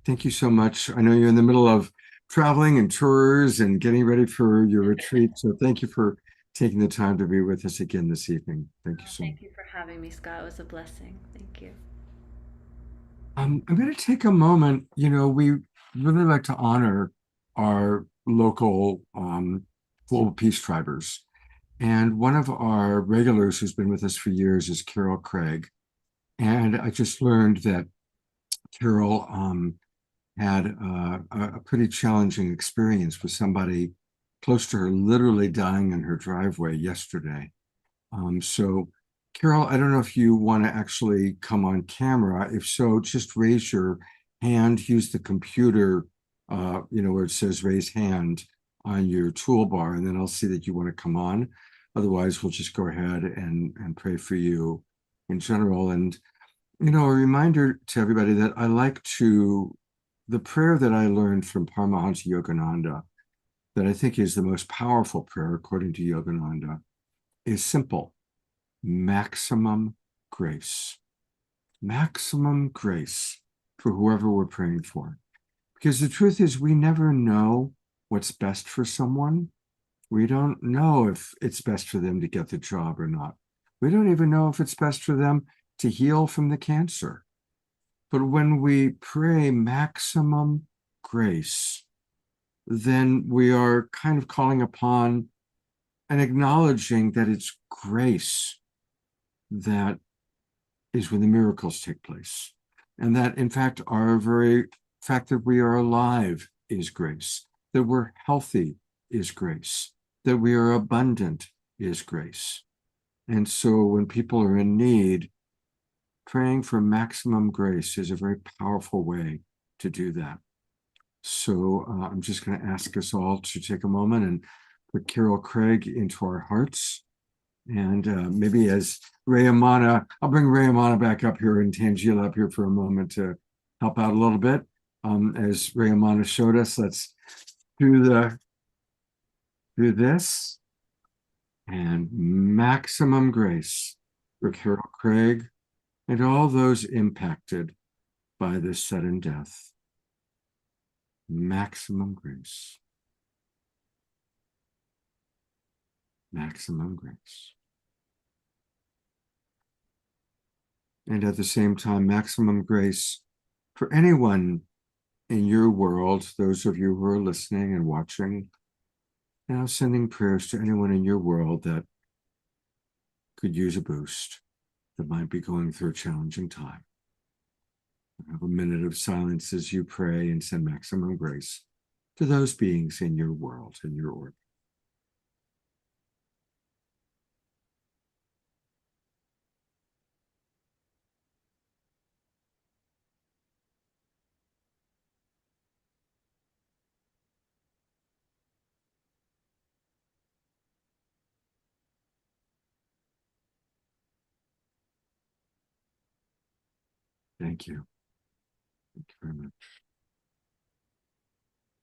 Thank you so much. I know you're in the middle of traveling and tours and getting ready for your retreat. So thank you for taking the time to be with us again this evening. Thank you so much.
Thank you for having me, Scott. It was a blessing. Thank you.
I'm going to take a moment. You know, we really like to honor our local global peace tribers. And one of our regulars who's been with us for years is Carol Craig. And I just learned that Carol had a pretty challenging experience with somebody close to her literally dying in her driveway yesterday. So Carol, I don't know if you want to actually come on camera. If so, just raise your hand, use the computer, where it says raise hand on your toolbar, and then I'll see that you want to come on. Otherwise, we'll just go ahead and pray for you in general. And, a reminder to everybody that I like the prayer that I learned from Paramahansa Yogananda, that I think is the most powerful prayer according to Yogananda, is simple: maximum grace. Maximum grace for whoever we're praying for. Because the truth is, we never know what's best for someone. We don't know if it's best for them to get the job or not. We don't even know if it's best for them to heal from the cancer. But when we pray maximum grace, then we are kind of calling upon and acknowledging that it's grace that is when the miracles take place. And that, in fact, our very fact that we are alive is grace, that we're healthy is grace. That we are abundant is grace. And so when people are in need, praying for maximum grace is a very powerful way to do that. So I'm just going to ask us all to take a moment and put Carol Craig into our hearts. And maybe as Rayamana, I'll bring Rayamana back up here and Tangela up here for a moment to help out a little bit. As Rayamana showed us, let's do this. And maximum grace for Carol Craig and all those impacted by this sudden death. Maximum grace. Maximum grace. And at the same time, maximum grace for anyone in your world, those of you who are listening and watching, now sending prayers to anyone in your world that could use a boost, that might be going through a challenging time. Have a minute of silence as you pray and send maximum grace to those beings in your world, in your orbit. Thank you. Thank you very much.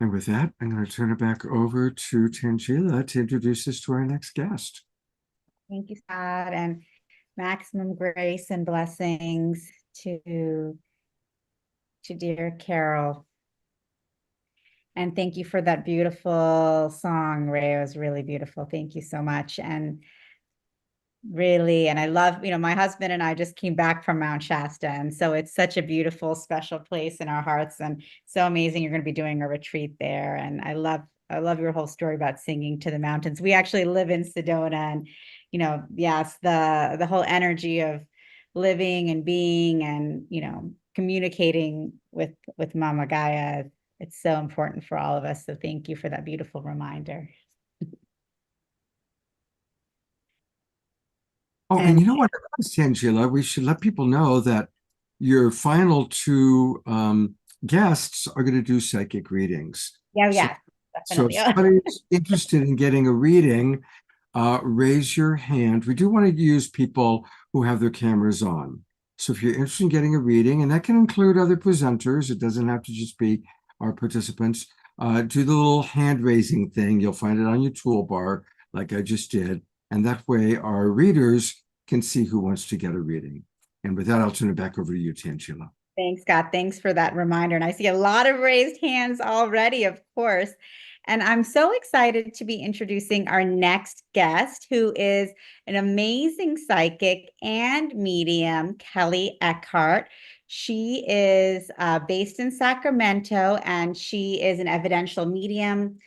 And with that, I'm going to turn it back over to Tangela to introduce us to our next guest.
Thank you, Scott, and maximum grace and blessings to dear Carol. And thank you for that beautiful song, Ray. It was really beautiful. Thank you so much. And really, and I love, my husband and I just came back from Mount Shasta. And so it's such a beautiful, special place in our hearts, and so amazing. You're going to be doing a retreat there. And I love your whole story about singing to the mountains. We actually live in Sedona, and, yes, the whole energy of living and being and, communicating with Mama Gaia. It's so important for all of us. So thank you for that beautiful reminder.
Oh, and you know what, Tangela, we should let people know that your final two guests are going to do psychic readings.
Yeah,
So
definitely.
if somebody's interested in getting a reading, raise your hand. We do want to use people who have their cameras on. So if you're interested in getting a reading, and that can include other presenters, it doesn't have to just be our participants, do the little hand raising thing. You'll find it on your toolbar, like I just did. And that way our readers can see who wants to get a reading. And with that, I'll turn it back over to you, Tangela.
Thanks, Scott. Thanks for that reminder. And I see a lot of raised hands already, of course. And I'm so excited to be introducing our next guest, who is an amazing psychic and medium, Kelly Eckhart. She is based in Sacramento, and she is an evidential medium,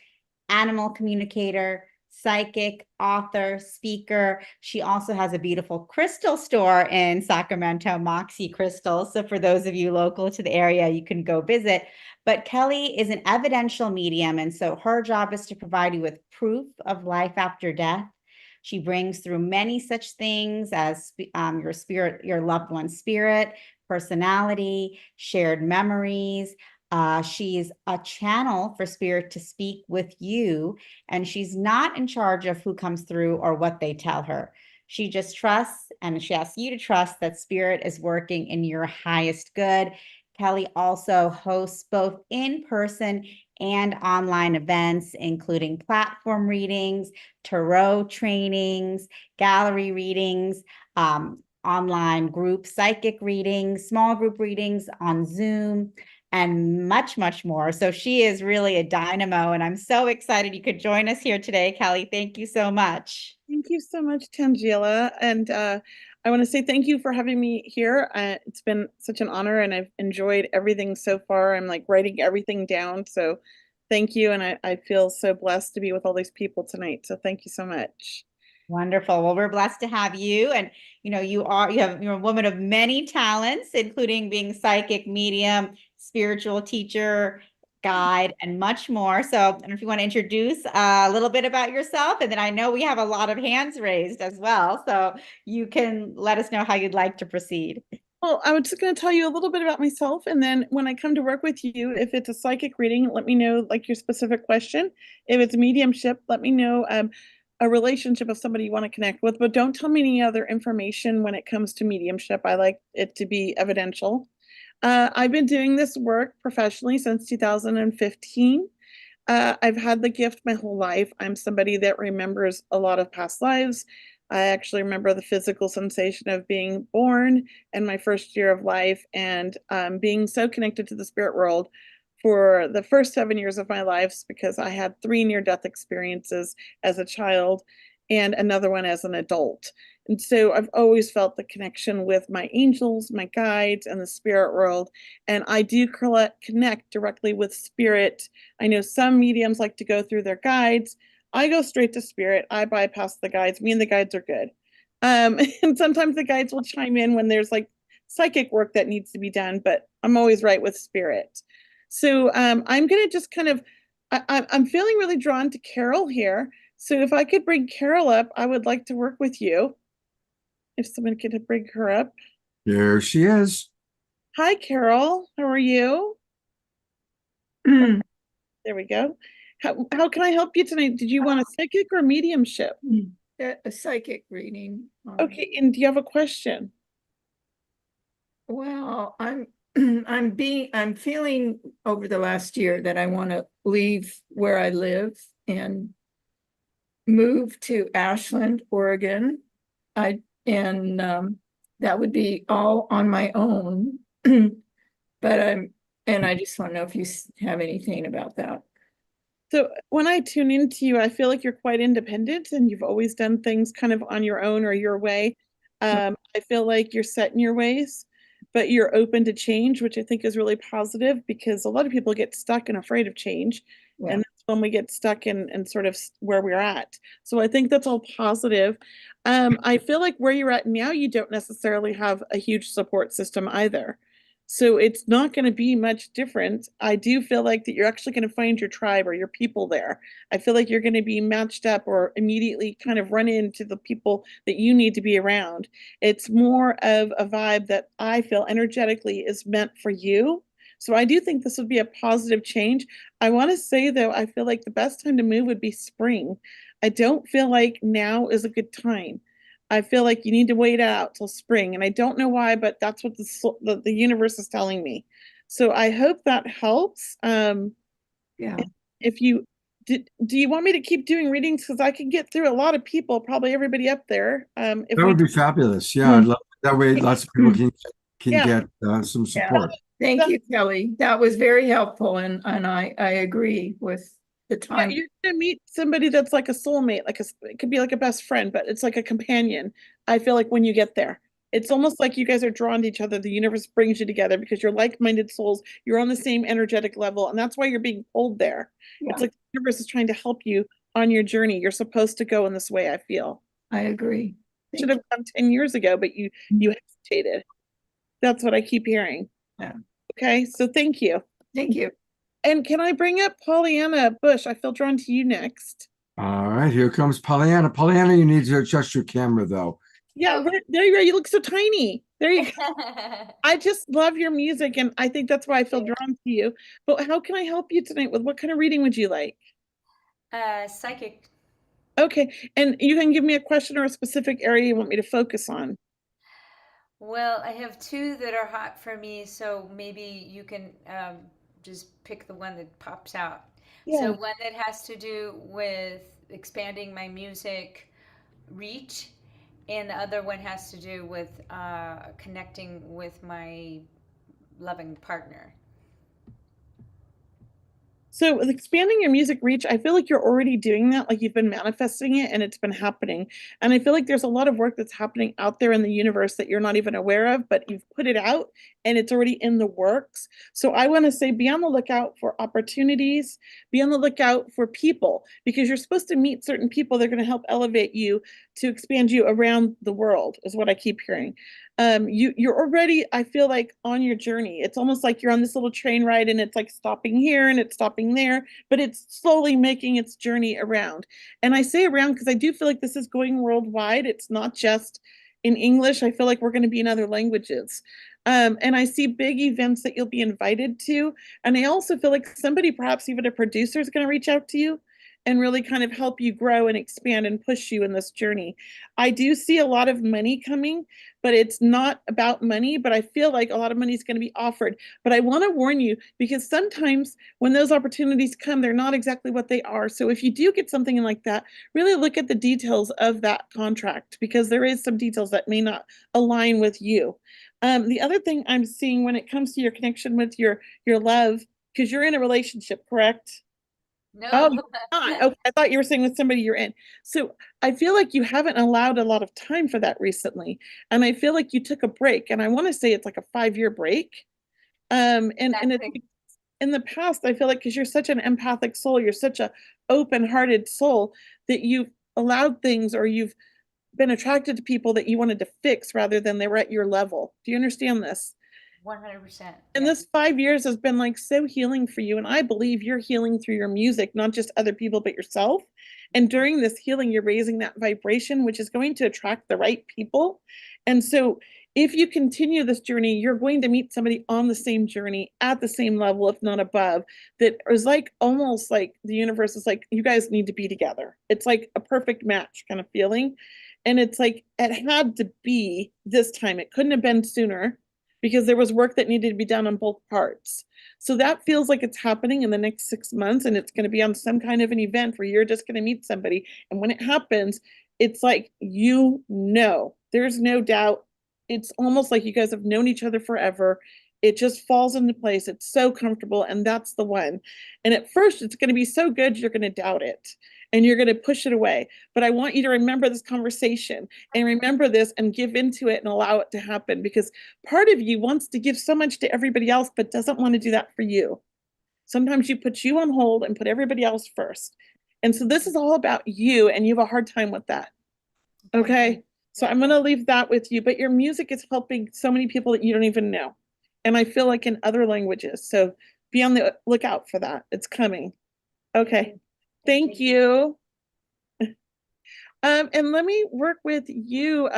animal communicator, psychic, author, speaker. She also has a beautiful crystal store in Sacramento, Moxie Crystals. So for those of you local to the area, you can go visit. But Kelly is an evidential medium, and so her job is to provide you with proof of life after death. She brings through many such things as your spirit, your loved one's spirit, personality, shared memories. She's a channel for spirit to speak with you, and she's not in charge of who comes through or what they tell her. She just trusts, and she asks you to trust that spirit is working in your highest good. Kelly also hosts both in-person and online events, including platform readings, tarot trainings, gallery readings, online group psychic readings, small group readings on Zoom, and much, much more. So she is really a dynamo, and I'm so excited you could join us here today, Kelly. Thank you so much.
Thank you so much, Tangela. And I want to say thank you for having me here. It's been such an honor, and I've enjoyed everything so far. I'm like writing everything down. So thank you. And I feel so blessed to be with all these people tonight. So thank you so much.
Wonderful. Well, we're blessed to have you. And, you're a woman of many talents, including being psychic, medium, spiritual teacher, guide, and much more. So I don't know if you want to introduce a little bit about yourself, and then I know we have a lot of hands raised as well. So you can let us know how you'd like to proceed.
Well, I was just going to tell you a little bit about myself, and then when I come to work with you, if it's a psychic reading, let me know like your specific question. If it's mediumship, let me know a relationship of somebody you want to connect with, but don't tell me any other information when it comes to mediumship. I like it to be evidential. I've been doing this work professionally since 2015. I've had the gift my whole life. I'm somebody that remembers a lot of past lives. I actually remember the physical sensation of being born and my first year of life, and being so connected to the spirit world for the first 7 years of my life, because I had 3 near-death experiences as a child and another one as an adult. And so I've always felt the connection with my angels, my guides, and the spirit world. And I do connect directly with spirit. I know some mediums like to go through their guides. I go straight to spirit. I bypass the guides. Me and the guides are good. And sometimes the guides will chime in when there's like psychic work that needs to be done, but I'm always right with spirit. So I'm going to just kind of, I'm feeling really drawn to Carol here. So if I could bring Carol up, I would like to work with you. If someone could bring her up.
There she is.
Hi, Carol. How are you? There we go. How can I help you tonight? Did you want a psychic or mediumship?
A psychic reading.
Okay, and do you have a question?
Well, I'm feeling over the last year that I want to leave where I live and move to Ashland, Oregon. That would be all on my own. But I just want to know if you have anything about that.
So when I tune into you, I feel like you're quite independent and you've always done things kind of on your own or your way. I feel like you're set in your ways, but you're open to change, which I think is really positive, because a lot of people get stuck and afraid of change.
Yeah.
And that's when we get stuck in sort of where we're at. So I think that's all positive. I feel like where you're at now, you don't necessarily have a huge support system either. So it's not going to be much different. I do feel like that you're actually going to find your tribe or your people there. I feel like you're going to be matched up or immediately kind of run into the people that you need to be around. It's more of a vibe that I feel energetically is meant for you. So I do think this would be a positive change. I want to say, though, I feel like the best time to move would be spring. I don't feel like now is a good time. I feel like you need to wait out till spring, and I don't know why, but that's what the universe is telling me. So I hope that helps.
Yeah.
If you do you want me to keep doing readings, because I can get through a lot of people, probably everybody up there.
That would be fabulous. Yeah, I'd love, that way lots of people can
Yeah.
get some support.
Thank you, Kelly. That was very helpful, and I agree with the
Yeah,
time.
you're gonna meet somebody that's like a soulmate, it could be like a best friend, but it's like a companion. I feel like when you get there, it's almost like you guys are drawn to each other. The universe brings you together because you're like-minded souls. You're on the same energetic level, and that's why you're being pulled there.
Yeah.
It's like the universe is trying to help you on your journey. You're supposed to go in this way, I feel.
I agree.
Should have gone 10 years ago, but you hesitated. That's what I keep hearing.
Yeah.
Okay, so thank you.
Thank you.
And can I bring up Pollyanna Bush? I feel drawn to you next.
All right, here comes Pollyanna. Pollyanna, you need to adjust your camera, though.
Yeah, there you go. You look so tiny. There you go. I just love your music, and I think that's why I feel drawn to you. But how can I help you tonight? With what kind of reading would you like?
Psychic.
Okay, and you can give me a question or a specific area you want me to focus on.
Well, I have 2 that are hot for me, so maybe you can just pick the one that pops out.
Yeah.
So one that has to do with expanding my music reach, and the other one has to do with connecting with my loving partner.
So with expanding your music reach, I feel like you're already doing that, like you've been manifesting it and it's been happening. And I feel like there's a lot of work that's happening out there in the universe that you're not even aware of, but you've put it out and it's already in the works. So I want to say, be on the lookout for opportunities, be on the lookout for people, because you're supposed to meet certain people that are going to help elevate you to expand you around the world is what I keep hearing. You're already, I feel like, on your journey. It's almost like you're on this little train ride and it's like stopping here and it's stopping there, but it's slowly making its journey around. And I say around because I do feel like this is going worldwide. It's not just in English. I feel like we're going to be in other languages. And I see big events that you'll be invited to. And I also feel like somebody, perhaps even a producer, is going to reach out to you and really kind of help you grow and expand and push you in this journey. I do see a lot of money coming, but it's not about money, but I feel like a lot of money is going to be offered. But I want to warn you, because sometimes when those opportunities come, they're not exactly what they are. So if you do get something like that, really look at the details of that contract, because there is some details that may not align with you. The other thing I'm seeing when it comes to your connection with your love, because you're in a relationship, correct?
No.
Oh, you're not. Okay, I thought you were saying with somebody you're in. So I feel like you haven't allowed a lot of time for that recently. And I feel like you took a break. And I want to say it's like a 5-year break. And it's
Exactly.
in the past, I feel like because you're such an empathic soul, you're such a open-hearted soul, that you've allowed things, or you've been attracted to people that you wanted to fix rather than they were at your level. Do you understand this?
100%.
And
yeah.
this 5 years has been like so healing for you. And I believe you're healing through your music, not just other people, but yourself. And during this healing, you're raising that vibration, which is going to attract the right people. And so if you continue this journey, you're going to meet somebody on the same journey at the same level, if not above, that is like almost like the universe is like, you guys need to be together. It's like a perfect match kind of feeling. And it's like, it had to be this time. It couldn't have been sooner, because there was work that needed to be done on both parts. So that feels like it's happening in the next 6 months, and it's going to be on some kind of an event where you're just going to meet somebody. And when it happens, it's like, there's no doubt. It's almost like you guys have known each other forever. It just falls into place. It's so comfortable, and that's the one. And at first, it's going to be so good, you're going to doubt it and you're going to push it away. But I want you to remember this conversation and remember this and give into it and allow it to happen, because part of you wants to give so much to everybody else, but doesn't want to do that for you. Sometimes you put you on hold and put everybody else first. And so this is all about you, and you have a hard time with that. Okay. So I'm going to leave that with you, but your music is helping so many people that you don't even know. And I feel like in other languages. So be on the lookout for that. It's coming. Okay. Thank you. And let me work with you,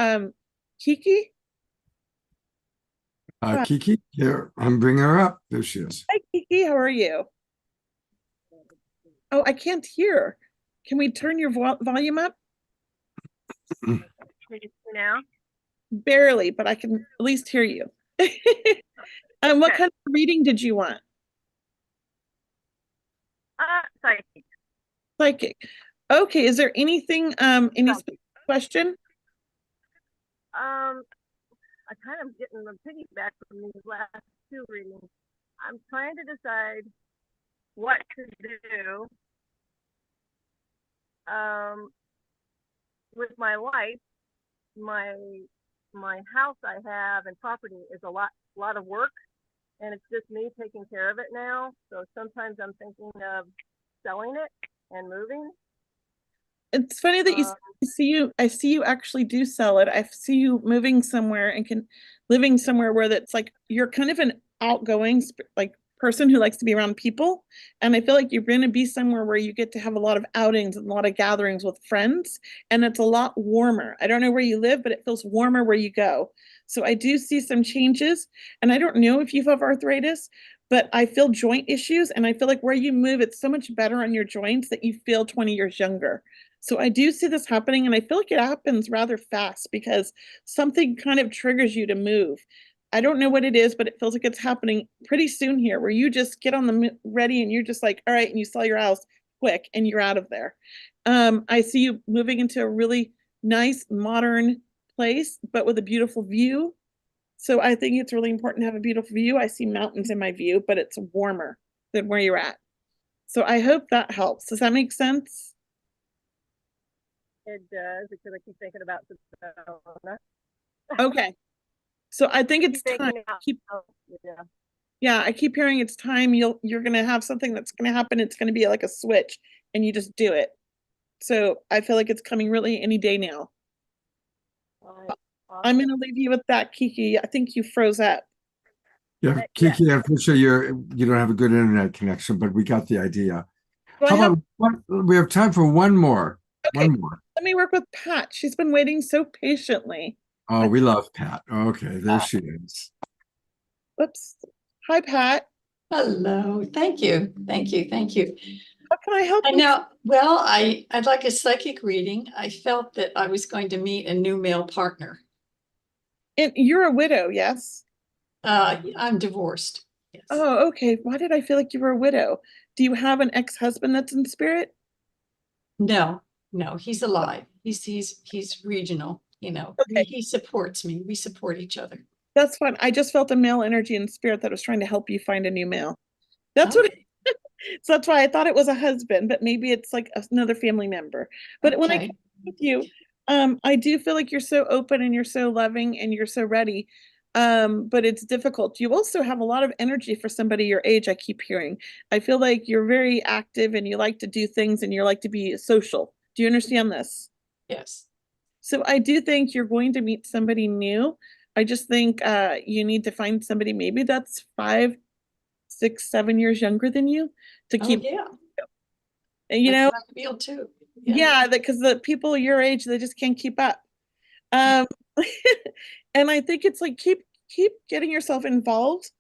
Kiki.
Kiki, here, I'm bringing her up. There she is.
Hi, Kiki. How are you? Oh, I can't hear. Can we turn your volume up?
Now?
Barely, but I can at least hear you. What kind of reading did you want?
Psychic.
Psychic. Okay, is there anything, any specific question?
I kind of getting the piggyback from these last 2 readings. I'm trying to decide what to do with my life. My house I have and property is a lot of work, and it's just me taking care of it now. So sometimes I'm thinking of selling it and moving.
It's funny that I see you actually do sell it. I see you moving somewhere and living somewhere where that's like, you're kind of an outgoing like person who likes to be around people. And I feel like you're going to be somewhere where you get to have a lot of outings and a lot of gatherings with friends. And it's a lot warmer. I don't know where you live, but it feels warmer where you go. So I do see some changes. And I don't know if you have arthritis, but I feel joint issues. And I feel like where you move, it's so much better on your joints that you feel 20 years younger. So I do see this happening, and I feel like it happens rather fast because something kind of triggers you to move. I don't know what it is, but it feels like it's happening pretty soon here, where you just get on the ready and you're just like, all right, and you sell your house quick and you're out of there. I see you moving into a really nice modern place, but with a beautiful view. So I think it's really important to have a beautiful view. I see mountains in my view, but it's warmer than where you're at. So I hope that helps. Does that make sense?
It does, because I keep thinking about Sedona.
Okay. So I think it's time. Yeah, I keep hearing it's time. You're gonna have something that's gonna happen. It's gonna be like a switch, and you just do it. So I feel like it's coming really any day now. I'm going to leave you with that, Kiki. I think you froze up.
Yeah, Kiki, I'm pretty sure you don't have a good internet connection, but we got the idea.
Well,
How about we have time for one more?
Okay.
One more.
let me work with Pat. She's been waiting so patiently.
Oh, we love Pat. Okay, there she is.
Whoops. Hi, Pat.
Hello. Thank you. Thank you. Thank you.
How can I help
I
you?
know, well, I'd like a psychic reading. I felt that I was going to meet a new male partner.
And you're a widow, yes?
I'm divorced. Yes.
Oh, okay. Why did I feel like you were a widow? Do you have an ex-husband that's in spirit?
No, he's alive. He's regional, you know.
Okay.
He supports me. We support each other.
That's fine. I just felt a male energy in spirit that was trying to help you find a new male. That's what
Okay.
so that's why I thought it was a husband, but maybe it's like another family member. But when I
Okay.
came with you, I do feel like you're so open and you're so loving and you're so ready. But it's difficult. You also have a lot of energy for somebody your age, I keep hearing. I feel like you're very active and you like to do things and you like to be social. Do you understand this?
Yes.
So I do think you're going to meet somebody new. I just think you need to find somebody maybe that's 5, 6, 7 years younger than you to
Oh,
keep,
yeah.
you know,
That's how I feel too.
yeah, because the people your age, they just can't keep up. Um, and I think it's like keep getting yourself involved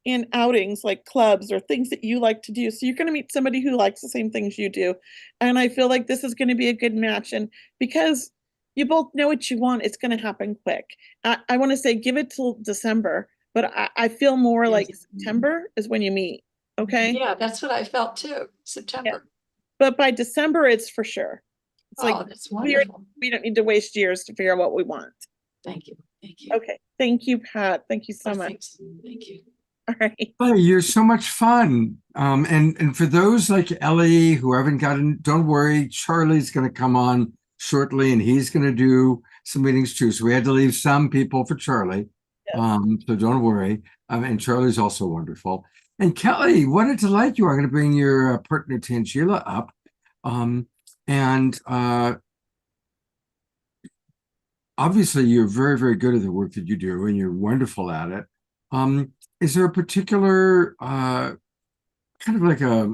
in outings like clubs or things that you like to do. So you're going to meet somebody who likes the same things you do. And I feel like this is going to be a good match. And because you both know what you want, it's going to happen quick. I want to say give it till December, but I feel more
Yes.
like September is when you meet. Okay.
Yeah, that's what I felt too. September.
But by December, it's for sure. It's
Oh,
like
that's wonderful.
we don't need to waste years to figure out what we want.
Thank you. Thank you.
Okay. Thank you, Pat. Thank you so much.
Thanks. Thank you.
All right.
Hey, you're so much fun. And for those like Ellie who haven't gotten, don't worry, Charlie's going to come on shortly and he's going to do some meetings too. So we had to leave some people for Charlie. So don't worry. And Charlie's also wonderful. And Kelly, what a delight you are going to bring your partner Tangela up. Obviously you're very, very good at the work that you do and you're wonderful at it. Is there a particular kind of like a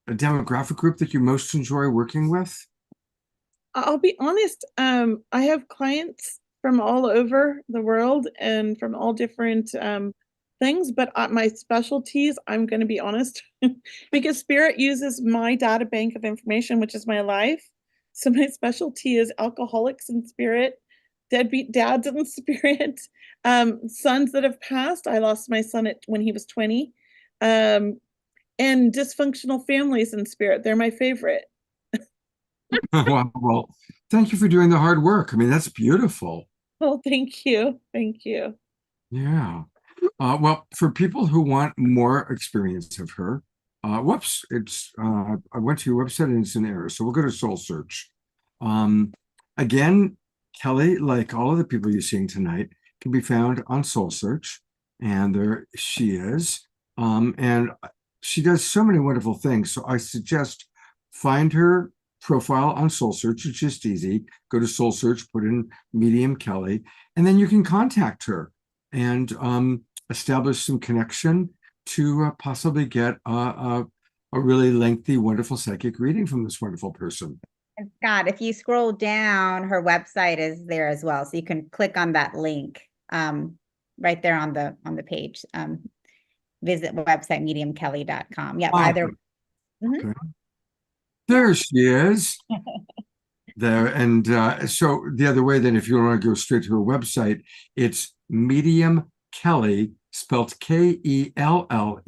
demographic group that you most enjoy working with?
I'll be honest, I have clients from all over the world and from all different things, but my specialties, I'm going to be honest, because Spirit uses my data bank of information, which is my life. So my specialty is alcoholics in spirit, deadbeat dads in spirit, sons that have passed. I lost my son when he was 20, and dysfunctional families in spirit. They're my favorite.
Well, thank you for doing the hard work. I mean, that's beautiful.
Oh, thank you. Thank you.
Yeah. Well, for people who want more experience of her, whoops, I went to your website and it's an error. So we'll go to Soul Search. Again, Kelly, like all of the people you're seeing tonight, can be found on Soul Search. And there she is. And she does so many wonderful things. So I suggest find her profile on Soul Search. It's just easy. Go to Soul Search, put in Medium Kelly, and then you can contact her and establish some connection to possibly get a really lengthy, wonderful psychic reading from this wonderful person.
And Scott, if you scroll down, her website is there as well. So you can click on that link right there on the page. Visit website mediumkelly.com. Yeah, either.
Okay. There she is. There. And so the other way, then, if you want to go straight to her website, it's Medium Kelly, spelled KELLEY.com.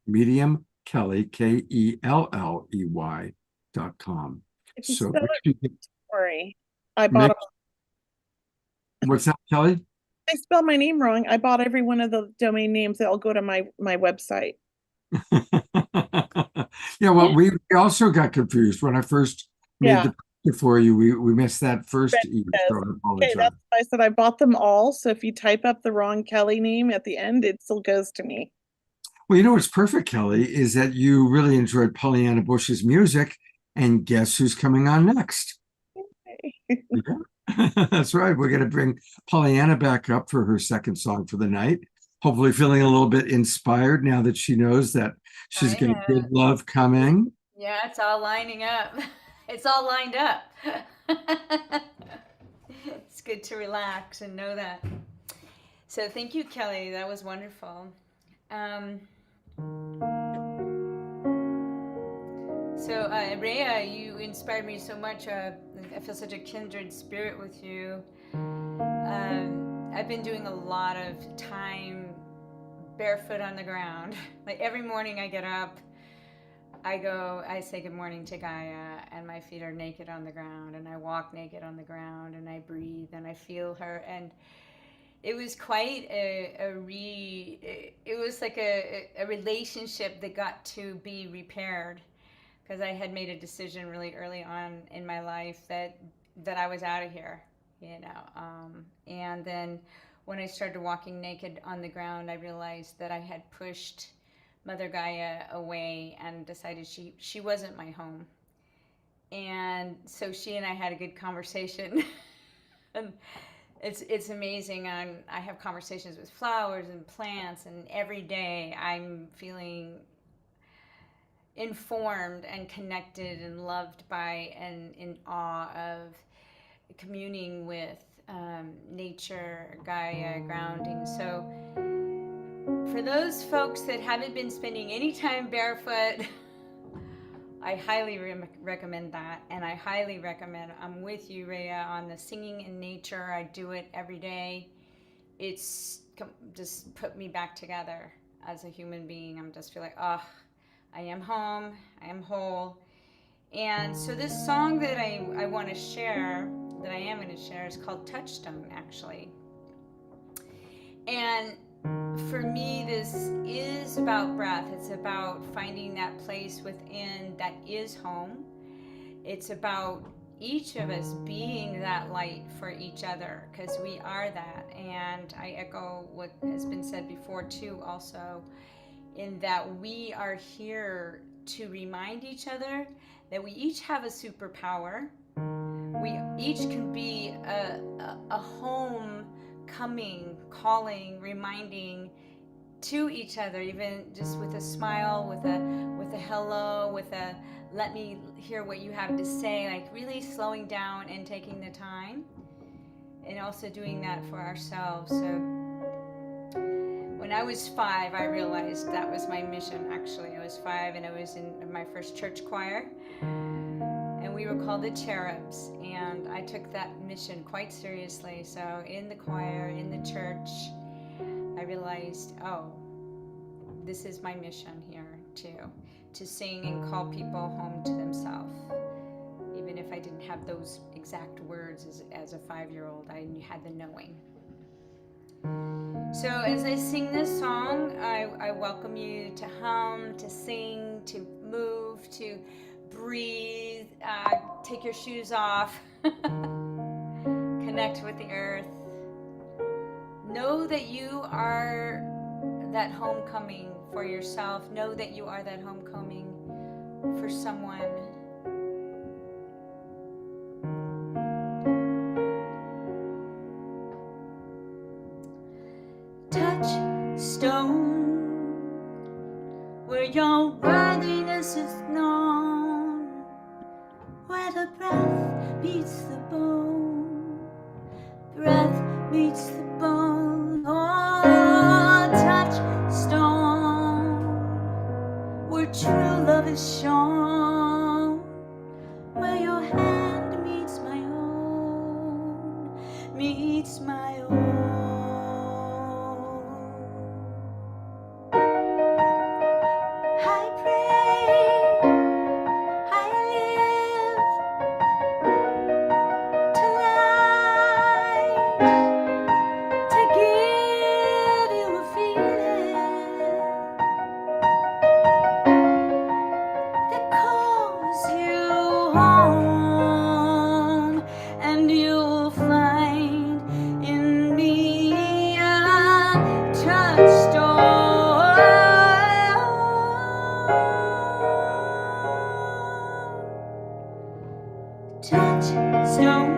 Medium Kelly, KELLEY.com.
If you
So
spell it, don't worry. I bought
what's that, Kelly?
I spelled my name wrong. I bought every one of the domain names that will go to my website.
Yeah, well, we also got confused when I first made the picture for you. We missed that first E, so I apologize.
Okay, that's why I said I bought them all. So if you type up the wrong Kelly name at the end, it still goes to me.
Well, you know what's perfect, Kelly, is that you really enjoyed Pollyanna Bush's music, and guess who's coming on next?
Okay.
Yeah. That's right. We're going to bring Pollyanna back up for her second song for the night. Hopefully feeling a little bit inspired now that she knows that she's got good love coming.
Yeah, it's all lining up. It's all lined up. It's good to relax and know that. So thank you, Kelly. That was wonderful. So Rhea, you inspired me so much. I feel such a kindred spirit with you. I've been doing a lot of time barefoot on the ground. Like every morning I get up, I say good morning to Gaia, and my feet are naked on the ground, and I walk naked on the ground, and I breathe, and I feel her. And it was quite it was like a relationship that got to be repaired, because I had made a decision really early on in my life that I was out of here, you know. And then when I started walking naked on the ground, I realized that I had pushed Mother Gaia away and decided she wasn't my home. And so she and I had a good conversation. And it's amazing. I have conversations with flowers and plants, and every day I'm feeling informed and connected and loved by and in awe of communing with nature, Gaia, grounding. So for those folks that haven't been spending any time barefoot, I highly recommend that. And I highly recommend, I'm with you, Rhea, on the singing in nature. I do it every day. It's just put me back together as a human being. I'm just feel like, oh, I am home, I am whole. And so this song that I want to share, that I am going to share, is called Touchstone, actually. And for me, this is about breath. It's about finding that place within that is home. It's about each of us being that light for each other, because we are that. And I echo what has been said before too, also, in that we are here to remind each other that we each have a superpower. We each can be a home coming, calling, reminding to each other, even just with a smile, with a hello, with a let me hear what you have to say, like really slowing down and taking the time, and also doing that for ourselves. So when I was 5, I realized that was my mission. Actually, I was 5 and I was in my first church choir, and we were called the Cherubs, and I took that mission quite seriously. So in the choir, in the church, I realized, oh, this is my mission here too, to sing and call people home to themselves. Even if I didn't have those exact words as a 5-year-old, I had the knowing. So as I sing this song, I welcome you to hum, to sing, to move, to breathe, take your shoes off, connect with the earth. Know that you are that homecoming for yourself. Know that you are that homecoming for someone. Touchstone, where your worthiness is known, where the breath beats the bone, breath beats the bone. Oh, touchstone, where true love is shown, where your hand meets my own, meets my own. Touchstone,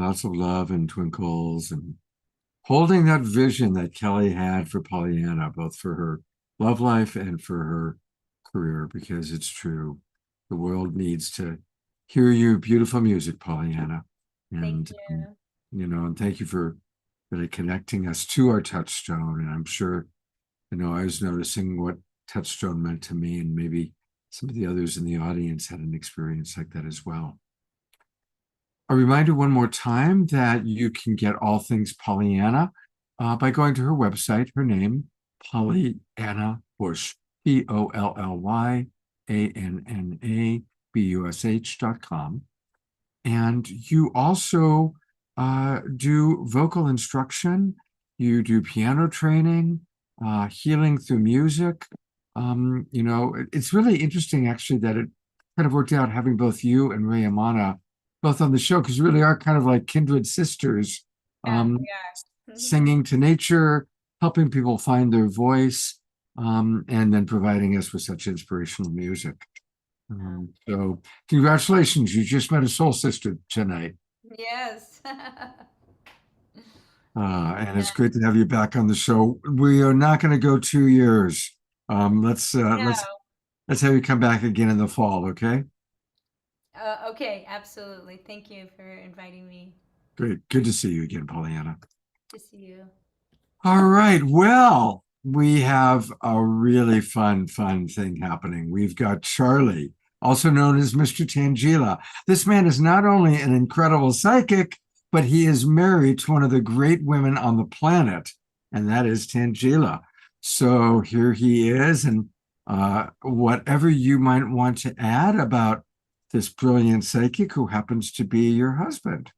lots of love and twinkles and holding that vision that Kelly had for Pollyanna, both for her love life and for her career, because it's true. The world needs to hear your beautiful music, Pollyanna. And,
Thank you.
And thank you for really connecting us to our touchstone. And I'm sure, I was noticing what touchstone meant to me, and maybe some of the others in the audience had an experience like that as well. A reminder one more time that you can get all things Pollyanna by going to her website, her name, Pollyanna Bush, POLLYANNABUSH.com. And you also do vocal instruction, you do piano training, healing through music. It's really interesting actually that it kind of worked out having both you and Ray Amana both on the show, because you really are kind of like kindred sisters, singing to nature, helping people find their voice, and then providing us with such inspirational music. So congratulations, you just met a soul sister tonight.
Yes.
And it's great to have you back on the show. We are not going to go 2 years. Let's have you come back again in the fall, okay?
Okay, absolutely. Thank you for inviting me.
Great. Good to see you again, Pollyanna.
To see you.
All right. Well, we have a really fun thing happening. We've got Charlie, also known as Mr. Tangela. This man is not only an incredible psychic, but he is married to one of the great women on the planet, and that is Tangela. So here he is, and whatever you might want to add about this brilliant psychic who happens to be your husband.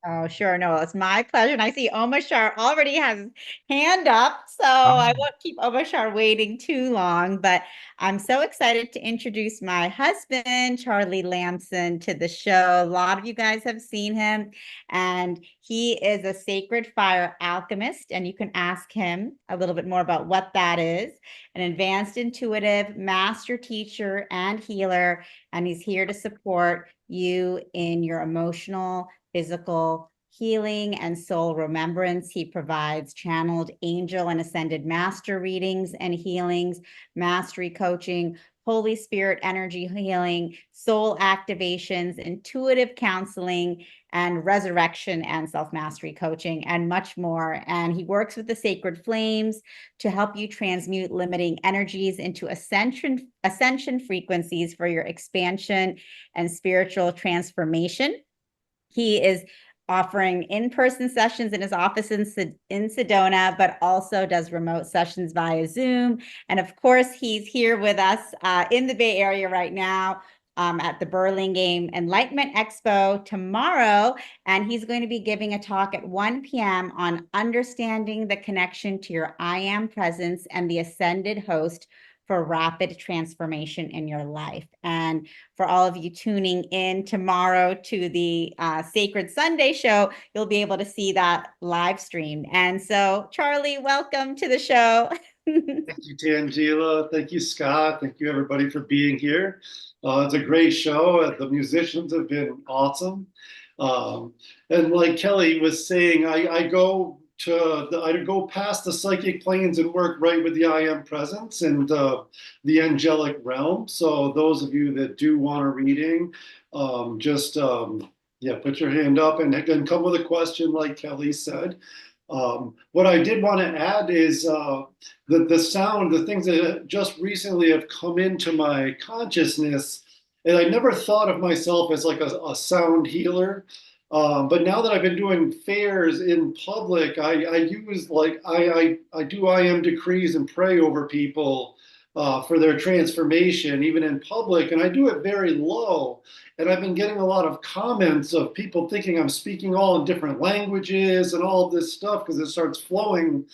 Oh, sure. No, it's my pleasure. And I see Omashar already has his hand up, so I won't keep Omashar waiting too long. But I'm so excited to introduce my husband, Charlie Lamson, to the show. A lot of you guys have seen him, and he is a sacred fire alchemist. And you can ask him a little bit more about what that is. An advanced intuitive master teacher and healer. And he's here to support you in your emotional, physical healing and soul remembrance. He provides channeled angel and ascended master readings and healings, mastery coaching, Holy Spirit energy healing, soul activations, intuitive counseling, and resurrection and self-mastery coaching, and much more. And he works with the sacred flames to help you transmute limiting energies into ascension frequencies for your expansion and spiritual transformation. He is offering in-person sessions in his office in Sedona, but also does remote sessions via Zoom. And of course, he's here with us in the Bay Area right now at the Burlingame Enlightenment Expo tomorrow. And he's going to be giving a talk at 1 p.m. on understanding the connection to your I Am presence and the ascended host for rapid transformation in your life. And for all of you tuning in tomorrow to the Sacred Sunday show, you'll be able to see that live streamed. And so, Charlie, welcome to the show.
Thank you, Tangela. Thank you, Scott. Thank you, everybody, for being here. It's a great show. The musicians have been awesome. And like Kelly was saying, I go past the psychic planes and work right with the I Am presence and the angelic realm. So those of you that do want a reading, put your hand up and come with a question, like Kelly said. What I did want to add is the sound, the things that just recently have come into my consciousness, and I never thought of myself as like a sound healer. But now that I've been doing fairs in public, I use I do I Am decrees and pray over people for their transformation, even in public, and I do it very low. And I've been getting a lot of comments of people thinking I'm speaking all in different languages and all of this stuff because it starts flowing.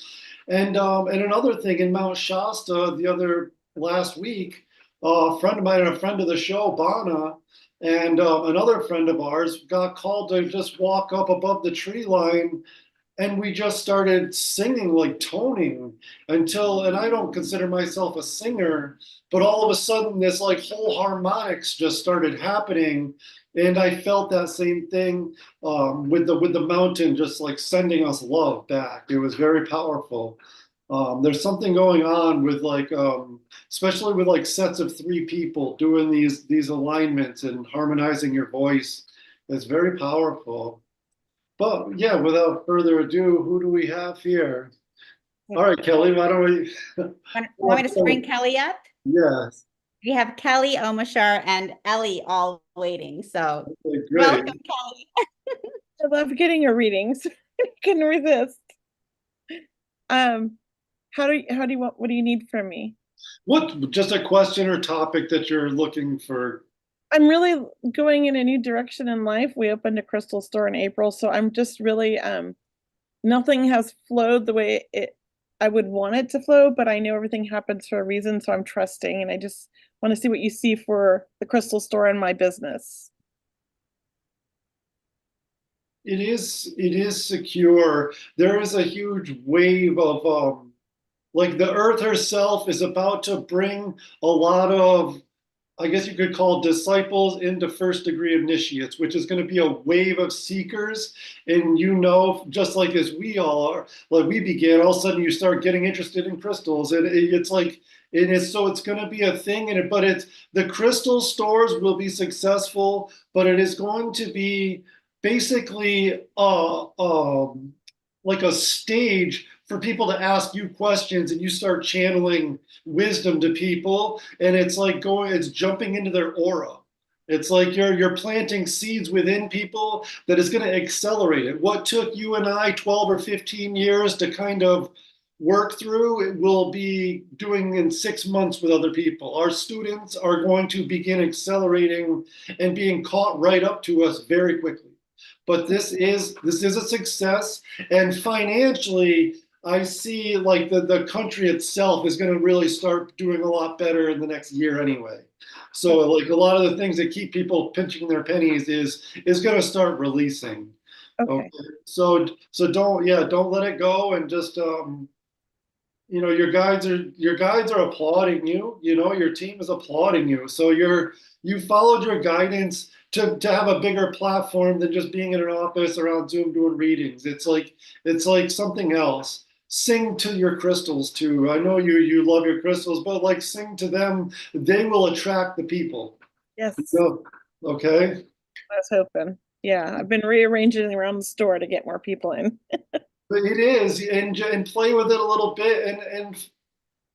And another thing, in Mount Shasta last week, a friend of mine and a friend of the show, Bana, and another friend of ours got called to just walk up above the tree line and we just started singing, like toning until, and I don't consider myself a singer, but all of a sudden this like whole harmonics just started happening. And I felt that same thing with the mountain just like sending us love back. It was very powerful. There's something going on with like, especially with like sets of 3 people doing these alignments and harmonizing your voice. It's very powerful. But yeah, without further ado, who do we have here? All right, Kelly, why don't we?
Want me to bring Kelly up?
Yes.
We have Kelly Omashar and Ellie all waiting. So
Okay, great.
welcome, Kelly.
I love getting your readings. I can resist. How do you want, what do you need from me?
What, just a question or topic that you're looking for?
I'm really going in a new direction in life. We opened a crystal store in April, so I'm just really nothing has flowed the way I would want it to flow, but I know everything happens for a reason, so I'm trusting, and I just want to see what you see for the crystal store and my business.
It is secure. There is a huge wave of like the earth herself is about to bring a lot of, I guess you could call disciples into first degree initiates, which is going to be a wave of seekers. And you know, just like as we all are, like we began, all of a sudden you start getting interested in crystals. And it's like, it is, so it's going to be a thing. But it's, the crystal stores will be successful, but it is going to be basically like a stage for people to ask you questions, and you start channeling wisdom to people, and it's like it's jumping into their aura. It's like you're planting seeds within people that is going to accelerate it. What took you and I 12 or 15 years to kind of work through, it will be doing in 6 months with other people. Our students are going to begin accelerating and being caught right up to us very quickly. But this is a success, and financially, I see like the country itself is going to really start doing a lot better in the next year anyway. So like a lot of the things that keep people pinching their pennies is going to start releasing. Okay. So don't let it go, and just you know, your guides are applauding you. You know, your team is applauding you. So you followed your guidance to have a bigger platform than just being in an office around Zoom doing readings. It's like something else. Sing to your crystals too. I know you love your crystals, but like sing to them. They will attract the people.
Yes.
So, okay.
I was hoping. Yeah, I've been rearranging around the store to get more people in.
But it is, and play with it a little bit, and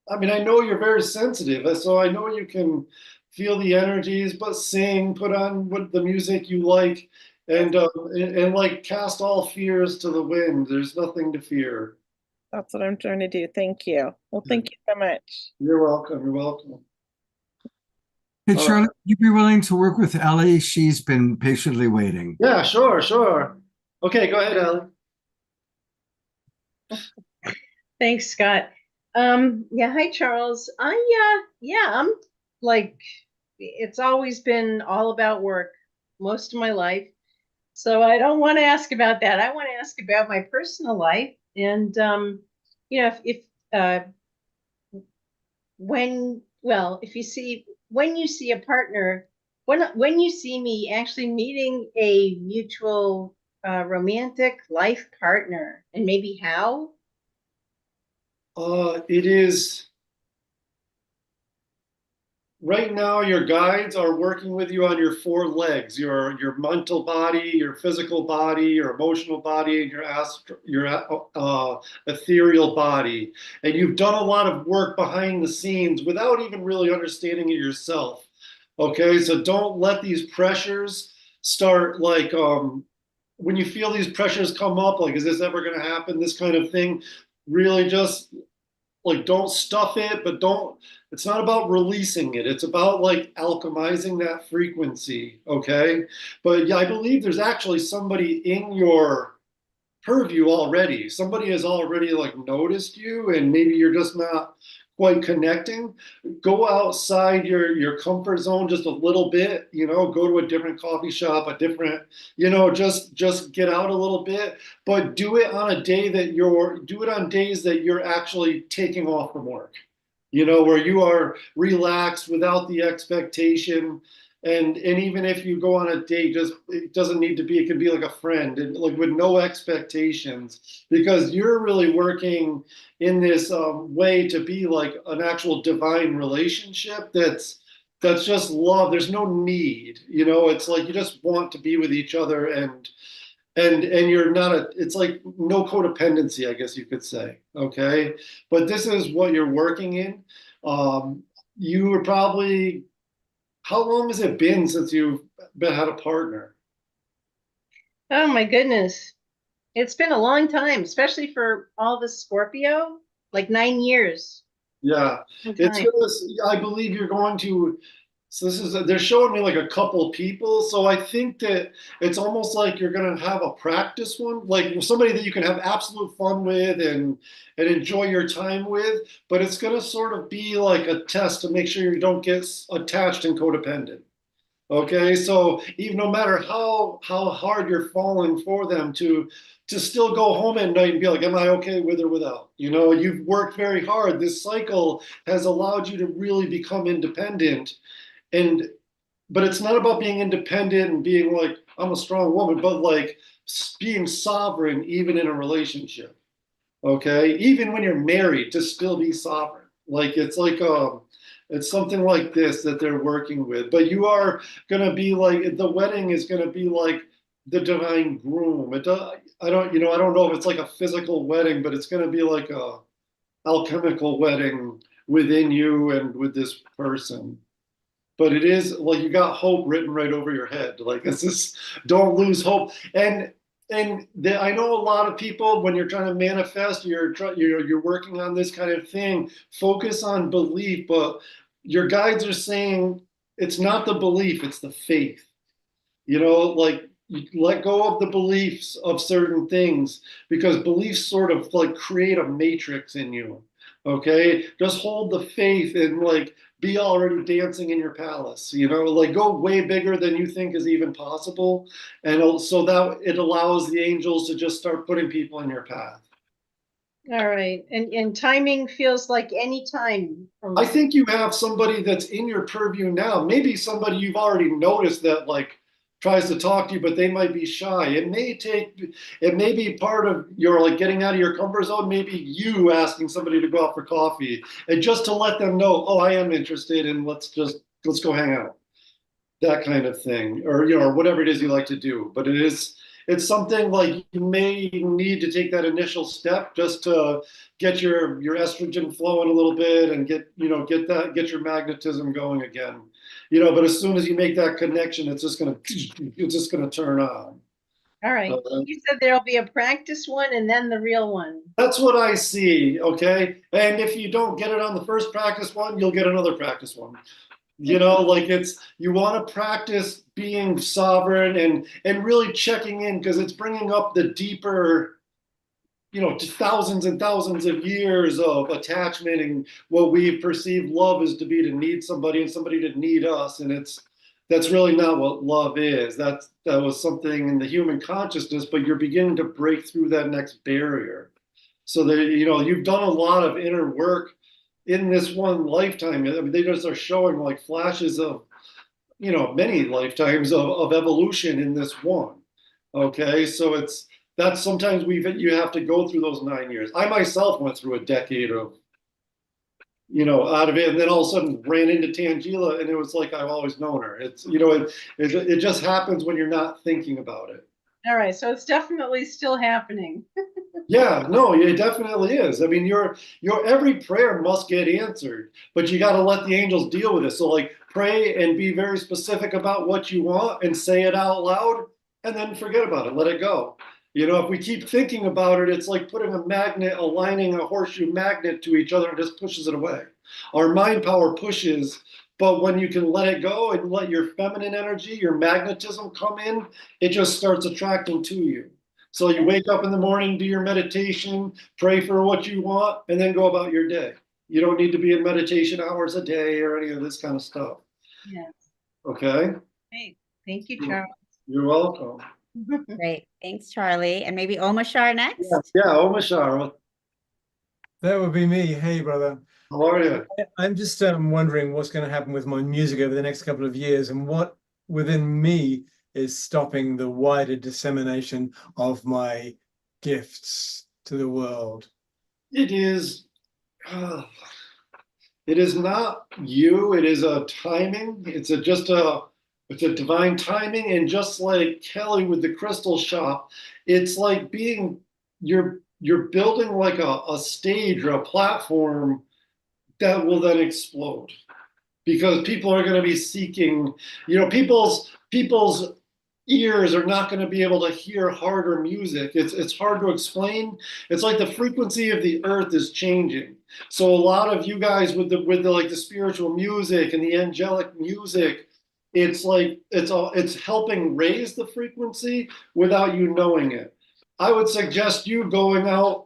I mean, I know you're very sensitive, so I know you can feel the energies, but sing, put on what the music you like, and like cast all fears to the wind. There's nothing to fear.
That's what I'm trying to do. Thank you. Well, thank you so much.
You're welcome. You're welcome.
Hey, Charlotte, would you be willing to work with Ellie? She's been patiently waiting.
Yeah, sure. Okay, go ahead, Ellie.
Thanks, Scott. Yeah, hi, Charles. I'm like, it's always been all about work most of my life. So I don't want to ask about that. I want to ask about my personal life. And, you know, when you see a partner, when you see me actually meeting a mutual romantic life partner, and maybe how?
It is right now, your guides are working with you on your 4 legs, your mental body, your physical body, your emotional body, and your ethereal body. And you've done a lot of work behind the scenes without even really understanding it yourself. Okay, so don't let these pressures start like, when you feel these pressures come up, like, is this ever going to happen? This kind of thing, really just like, don't stuff it, but it's not about releasing it. It's about like alchemizing that frequency. Okay. But yeah, I believe there's actually somebody in your purview already. Somebody has already like noticed you, and maybe you're just not quite connecting, go outside your comfort zone just a little bit, go to a different coffee shop, a different, just get out a little bit, but do it on days that you're actually taking off from work, where you are relaxed without the expectation. And even if you go on a date, it doesn't need to be, it can be like a friend, and like with no expectations, because you're really working in this way to be like an actual divine relationship that's just love. There's no need, it's like you just want to be with each other, and you're not it's like no codependency, I guess you could say. Okay. But this is what you're working in. You were probably, how long has it been since you've had a partner?
Oh my goodness. It's been a long time, especially for all the Scorpio, like 9 years.
Yeah, I believe you're going to, so they're showing me like a couple people. So I think that it's almost like you're going to have a practice one, like somebody that you can have absolute fun with and enjoy your time with, but it's going to sort of be like a test to make sure you don't get attached and codependent. Okay, so even no matter how hard you're falling for them, to still go home at night and be like, am I okay with or without? You've worked very hard. This cycle has allowed you to really become independent. But it's not about being independent and being like, I'm a strong woman, but like being sovereign even in a relationship. Okay, even when you're married, to still be sovereign. Like it's something like this that they're working with. But you are gonna be like, the wedding is gonna be like the divine groom. I don't know if it's like a physical wedding, but it's gonna be like a alchemical wedding within you and with this person. But it is like you got hope written right over your head. Like don't lose hope. And I know a lot of people, when you're trying to manifest, you're working on this kind of thing, focus on belief, but your guides are saying it's not the belief, it's the faith. Like you let go of the beliefs of certain things, because beliefs sort of like create a matrix in you. Okay, just hold the faith and like be already dancing in your palace, like go way bigger than you think is even possible. And so that it allows the angels to just start putting people in your path.
All right. And timing feels like any time.
I think you have somebody that's in your purview now, maybe somebody you've already noticed that like tries to talk to you, but they might be shy. It may be part of your like getting out of your comfort zone, maybe you asking somebody to go out for coffee, and just to let them know, oh, I am interested, and let's go hang out. That kind of thing, or or whatever it is you like to do. But it's something like you may need to take that initial step just to get your estrogen flowing a little bit and get your magnetism going again. But as soon as you make that connection, it's just gonna turn on.
All right. You said there'll be a practice one and then the real one.
That's what I see. Okay. And if you don't get it on the first practice one, you'll get another practice one. Like you want to practice being sovereign and really checking in, because it's bringing up the deeper, thousands and thousands of years of attachment and what we perceive love is to be, to need somebody and somebody to need us. And that's really not what love is. That was something in the human consciousness, but you're beginning to break through that next barrier. So that, you've done a lot of inner work in this one lifetime. I mean, they just are showing like flashes of, many lifetimes of evolution in this one. Okay. So that's sometimes you have to go through those 9 years. I myself went through a decade of, out of it, and then all of a sudden ran into Tangela, and it was like I've always known her. It's it just happens when you're not thinking about it.
All right, so it's definitely still happening.
Yeah, no, it definitely is. I mean, your every prayer must get answered, but you got to let the angels deal with it. So like pray and be very specific about what you want and say it out loud, and then forget about it. Let it go. If we keep thinking about it, it's like putting a magnet, aligning a horseshoe magnet to each other, and just pushes it away. Our mind power pushes, but when you can let it go and let your feminine energy, your magnetism come in, it just starts attracting to you. So you wake up in the morning, do your meditation, pray for what you want, and then go about your day. You don't need to be in meditation hours a day or any of this kind of stuff.
Yes.
Okay?
Hey, thank you, Charles.
You're welcome.
Great. Thanks, Charlie. And maybe Omashar next.
Yeah, Omashar,
That would be me. Hey, brother.
how are you?
I'm just wondering what's going to happen with my music over the next couple of years, and what within me is stopping the wider dissemination of my gifts to the world.
It is not you, it is a timing. It's a divine timing. And just like Kelly with the crystal shop, it's like you're building like a stage or a platform that will then explode, because people are going to be seeking, people's ears are not going to be able to hear harder music. It's hard to explain. It's like the frequency of the earth is changing. So a lot of you guys with the like the spiritual music and the angelic music, it's like it's helping raise the frequency without you knowing it. I would suggest you going out.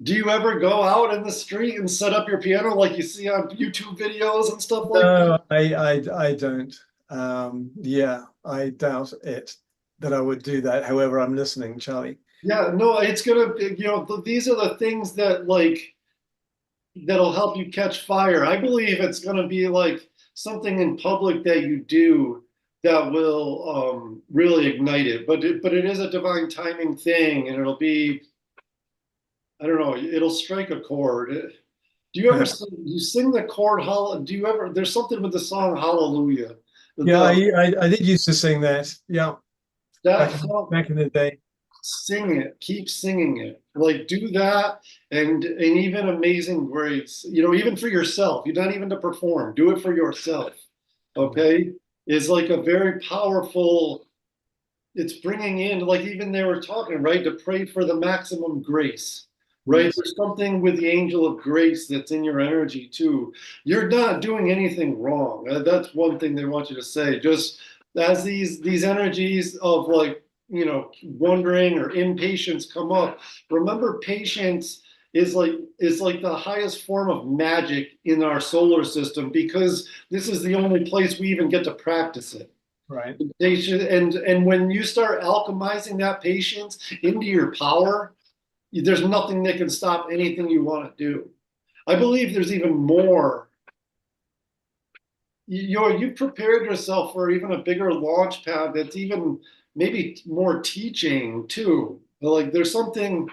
Do you ever go out in the street and set up your piano like you see on YouTube videos and stuff like that?
No, I don't. Yeah, I doubt it that I would do that. However, I'm listening, Charlie.
Yeah, no, it's gonna, these are the things that that'll help you catch fire. I believe it's gonna be like something in public that you do that will really ignite it. But it is a divine timing thing, and it'll be, I don't know, it'll strike a chord. Do you ever sing the chord? There's something with the song Hallelujah.
Yeah, I did used to sing that. Yeah. Back in the day.
Sing it, keep singing it. Like do that, and even Amazing Grace, even for yourself. You don't even to perform, do it for yourself. Okay? It's like a very powerful, it's bringing in, like even they were talking, right, to pray for the maximum grace. Right?
Yes.
There's something with the angel of grace that's in your energy too. You're not doing anything wrong. That's one thing they want you to say. Just as these energies of wondering or impatience come up, remember patience is like the highest form of magic in our solar system, because this is the only place we even get to practice it.
Right.
And when you start alchemizing that patience into your power, there's nothing that can stop anything you want to do. I believe there's even more. You've prepared yourself for even a bigger launch pad that's even maybe more teaching too. Like there's something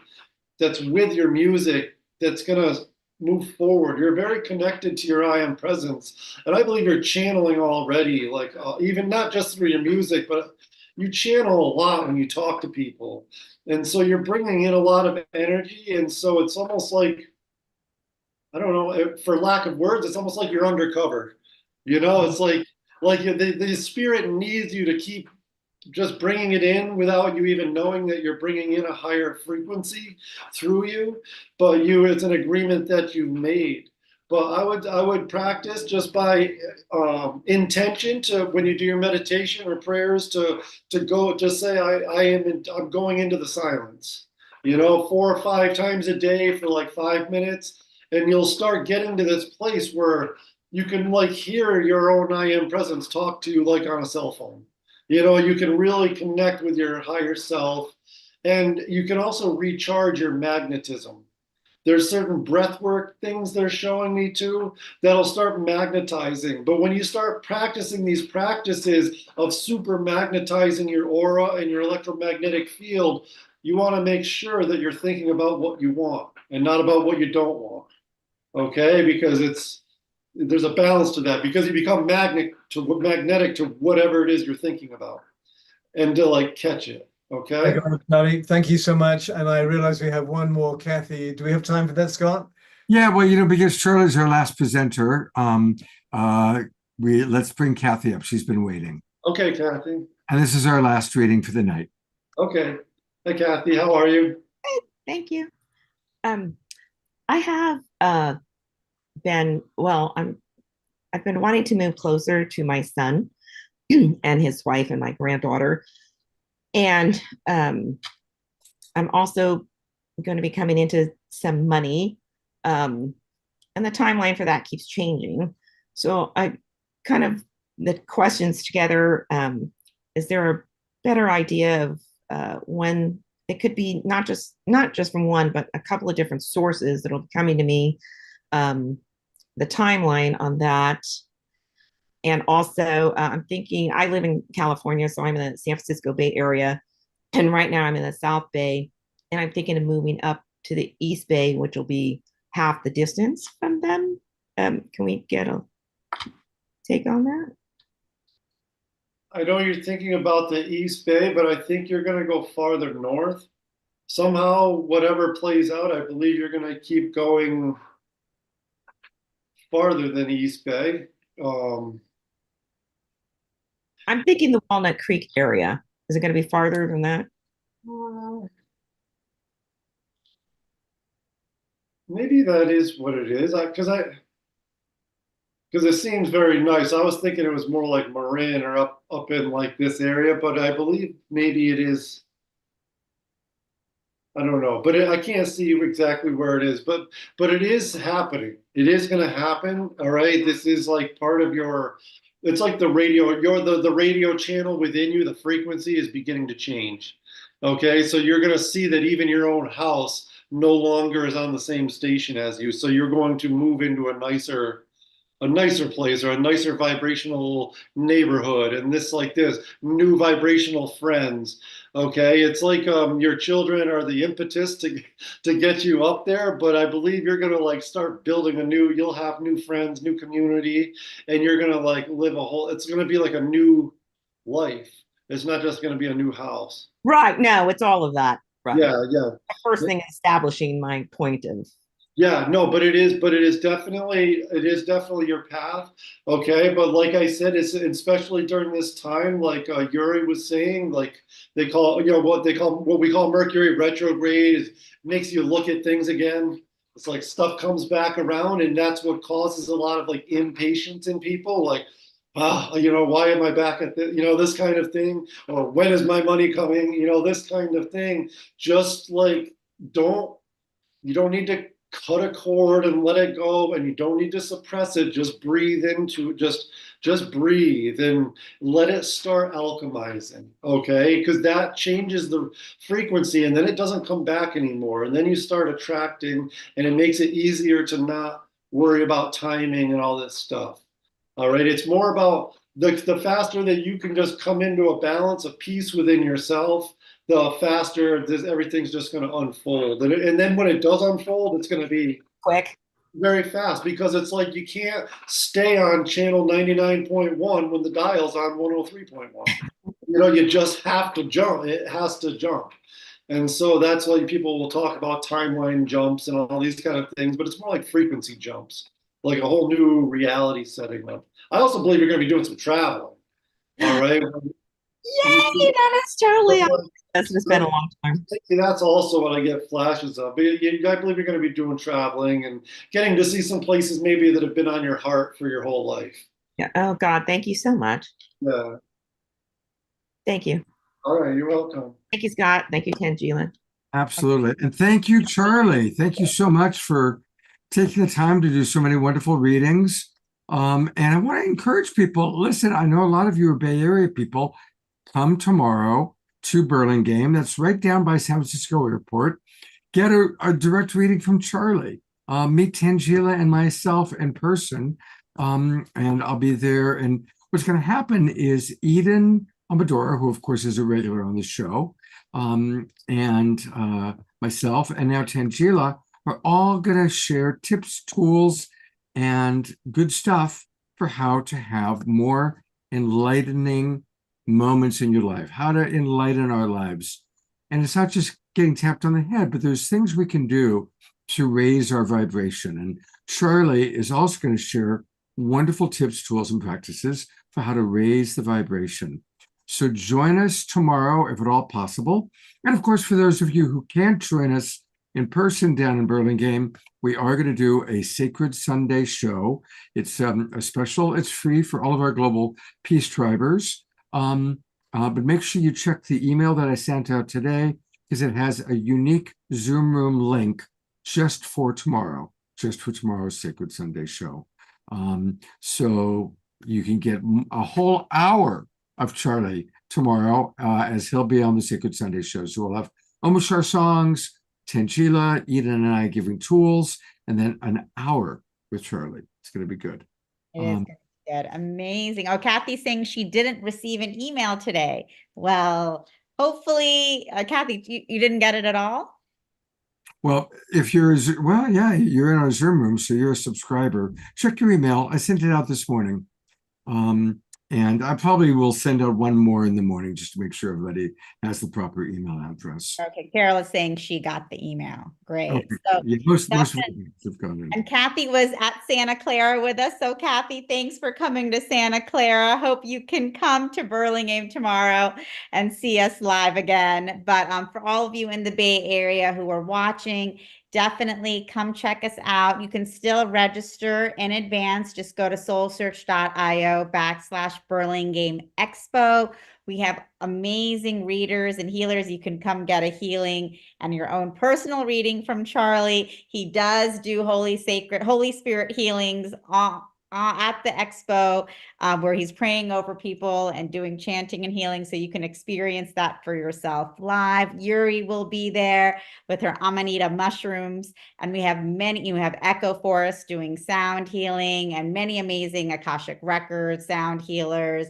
that's with your music that's going to move forward. You're very connected to your I am presence. And I believe you're channeling already, even not just through your music, but you channel a lot when you talk to people. And so you're bringing in a lot of energy. And so it's almost like, I don't know, for lack of words, it's almost like you're undercover. It's like the spirit needs you to keep just bringing it in without you even knowing that you're bringing in a higher frequency through you. But it's an agreement that you've made. But I would practice just by intention to, when you do your meditation or prayers, to go, just say I'm going into the silence, 4 or 5 times a day for like 5 minutes, and you'll start getting to this place where you can hear your own I am presence talk to you like on a cell phone. You can really connect with your higher self, and you can also recharge your magnetism. There's certain breathwork things they're showing me too that'll start magnetizing. But when you start practicing these practices of super magnetizing your aura and your electromagnetic field, you want to make sure that you're thinking about what you want and not about what you don't want. Okay? Because there's a balance to that, because you become magnetic to whatever it is you're thinking about, and to catch it. Okay.
Charlie, thank you so much. And I realize we have one more. Kathy, do we have time for that, Scott?
Yeah, well, because Charlie's our last presenter, let's bring Kathy up. She's been waiting.
Okay, Kathy.
And this is our last reading for the night.
Okay. Hi, Kathy. How are you?
Good, thank you. I have I've been wanting to move closer to my son and his wife and my granddaughter. And I'm also going to be coming into some money. And and the timeline for that keeps changing. So I kind of the questions together. Is there a better idea of when it could be not just from one, but a couple of different sources that'll be coming to me? The timeline on that. And also, I'm thinking, I live in California, so I'm in the San Francisco Bay Area. And right now I'm in the South Bay. And I'm thinking of moving up to the East Bay, which will be half the distance from them. Can we get a take on that?
I know you're thinking about the East Bay, but I think you're going to go farther north. Somehow, whatever plays out, I believe you're going to keep going farther than East Bay.
I'm thinking the Walnut Creek area. Is it going to be farther than that?
Maybe that is what it is. Because it seems very nice. I was thinking it was more like Marin or up in like this area, but I believe maybe it is. I don't know, but I can't see exactly where it is, but it is happening. It is going to happen. All right. This is like part of it's like the radio, the radio channel within you, the frequency is beginning to change. Okay. So you're going to see that even your own house no longer is on the same station as you. So you're going to move into a nicer place or a nicer vibrational neighborhood, and this new vibrational friends. Okay, it's like your children are the impetus to get you up there, but I believe you're gonna like start building you'll have new friends, new community, and you're gonna like live it's gonna be like a new life. It's not just gonna be a new house.
Right. No, it's all of that. Right.
Yeah.
The first thing is establishing my point of.
Yeah, no, but it is definitely your path. Okay. But like I said, it's especially during this time, like Yuri was saying, like they call, what we call Mercury retrograde is makes you look at things again. It's like stuff comes back around, and that's what causes a lot of like impatience in people. Like, why am I back at this kind of thing? Or when is my money coming? This kind of thing. Just like, you don't need to cut a cord and let it go, and you don't need to suppress it. Just breathe into just breathe and let it start alchemizing. Okay, because that changes the frequency, and then it doesn't come back anymore, and then you start attracting, and it makes it easier to not worry about timing and all this stuff. All right, it's more about the faster that you can just come into a balance of peace within yourself, the faster everything's just going to unfold. And then when it does unfold, it's going to be
quick,
very fast, because it's like you can't stay on channel 99.1 when the dial's on 103.1. You just have to jump. It has to jump. And so that's why people will talk about timeline jumps and all these kind of things, but it's more like frequency jumps, like a whole new reality setting up. I also believe you're going to be doing some traveling. All right.
Yay, that is totally. It's been a long time.
That's also what I get flashes of. But I believe you're going to be doing traveling and getting to see some places maybe that have been on your heart for your whole life.
Yeah. Oh God, thank you so much.
Yeah.
Thank you.
All right, you're welcome.
Thank you, Scott. Thank you, Tangela.
Absolutely. And thank you, Charlie. Thank you so much for taking the time to do so many wonderful readings. And I want to encourage people, listen, I know a lot of you are Bay Area people. Come tomorrow to Burlingame. That's right down by San Francisco Airport. Get a direct reading from Charlie. Meet Tangela and myself in person. And I'll be there. And what's going to happen is Eden Amadora, who of course is a regular on the show, and myself, and now Tangela, are all going to share tips, tools, and good stuff for how to have more enlightening moments in your life, how to enlighten our lives. And it's not just getting tapped on the head, but there's things we can do to raise our vibration. And Charlie is also going to share wonderful tips, tools, and practices for how to raise the vibration. So join us tomorrow, if at all possible. And of course, for those of you who can't join us in person down in Burlingame, we are going to do a Sacred Sunday show. It's a special, it's free for all of our global peace tribers. But make sure you check the email that I sent out today, because it has a unique Zoom room link just for tomorrow. just for tomorrow's Sacred Sunday show. So you can get a whole hour of Charlie tomorrow as he'll be on the Sacred Sunday show. So we'll have Omashar songs, Tangela, Eden, and I giving tools, and then an hour with Charlie. It's going to be good.
It is gonna be good. Amazing. Oh, Kathy's saying she didn't receive an email today. Well, hopefully, Kathy, you didn't get it at all?
Well, if you're, well, yeah, you're in our Zoom room, so you're a subscriber. Check your email. I sent it out this morning. And I probably will send out one more in the morning just to make sure everybody has the proper email address.
Okay, Carol is saying she got the email. Great.
Okay.
So
Yeah, most of
that's
them have gone in.
And Kathy was at Santa Clara with us. So Kathy, thanks for coming to Santa Clara. Hope you can come to Burlingame tomorrow and see us live again. But for all of you in the Bay Area who are watching, definitely come check us out. You can still register in advance. Just go to soulsearch.io/Burlingame Expo. We have amazing readers and healers. You can come get a healing and your own personal reading from Charlie. He does do Holy Spirit healings at the expo where he's praying over people and doing chanting and healing. So you can experience that for yourself live. Yuri will be there with her Amanita mushrooms. And we have you have Echo Forest doing sound healing and many amazing Akashic records, sound healers,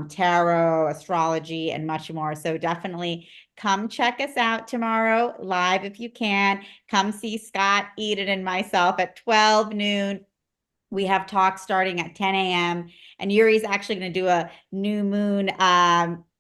tarot, astrology, and much more. So definitely come check us out tomorrow live if you can. Come see Scott, Eden, and myself at 12 noon. We have talks starting at 10 a.m. And Yuri's actually going to do a new moon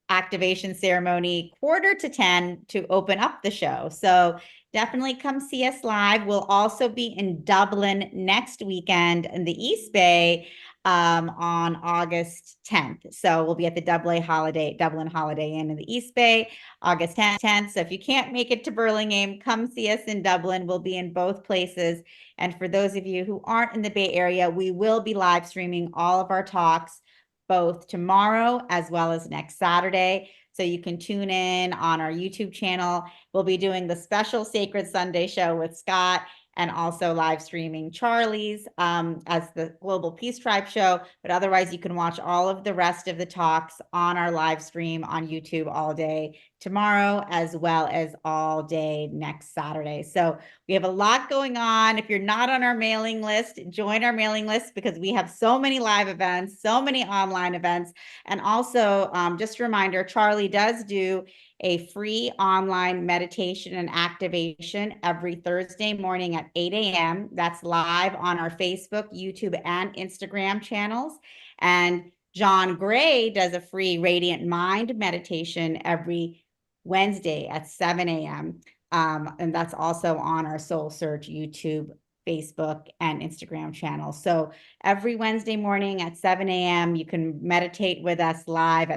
activation ceremony 9:45 to open up the show. So definitely come see us live. We'll also be in Dublin next weekend in the East Bay on August 10th. So we'll be at the Dublin Holiday Inn in the East Bay, August 10th. So if you can't make it to Burlingame, come see us in Dublin. We'll be in both places. And for those of you who aren't in the Bay Area, we will be live streaming all of our talks both tomorrow as well as next Saturday. So you can tune in on our YouTube channel. We'll be doing the special Sacred Sunday show with Scott and also live streaming Charlie's as the Global Peace Tribe show. But otherwise, you can watch all of the rest of the talks on our live stream on YouTube all day tomorrow, as well as all day next Saturday. So we have a lot going on. If you're not on our mailing list, join our mailing list because we have so many live events, so many online events. And also, just a reminder, Charlie does do a free online meditation and activation every Thursday morning at 8 a.m. That's live on our Facebook, YouTube, and Instagram channels. And John Gray does a free Radiant Mind meditation every Wednesday at 7 a.m. And that's also on our Soul Search YouTube, Facebook, and Instagram channel. So every Wednesday morning at 7 a.m., you can meditate with us live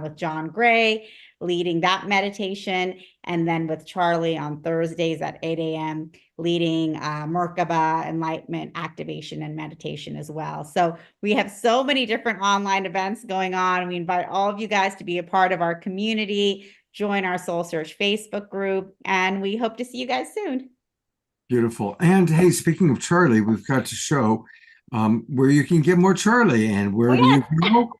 with John Gray leading that meditation. And then with Charlie on Thursdays at 8 a.m., leading Merkaba, enlightenment, activation, and meditation as well. So we have so many different online events going on. We invite all of you guys to be a part of our community, join our Soul Search Facebook group, and we hope to see you guys soon.
Beautiful. And hey, speaking of Charlie, we've got to show where you can get more Charlie. And where do you go?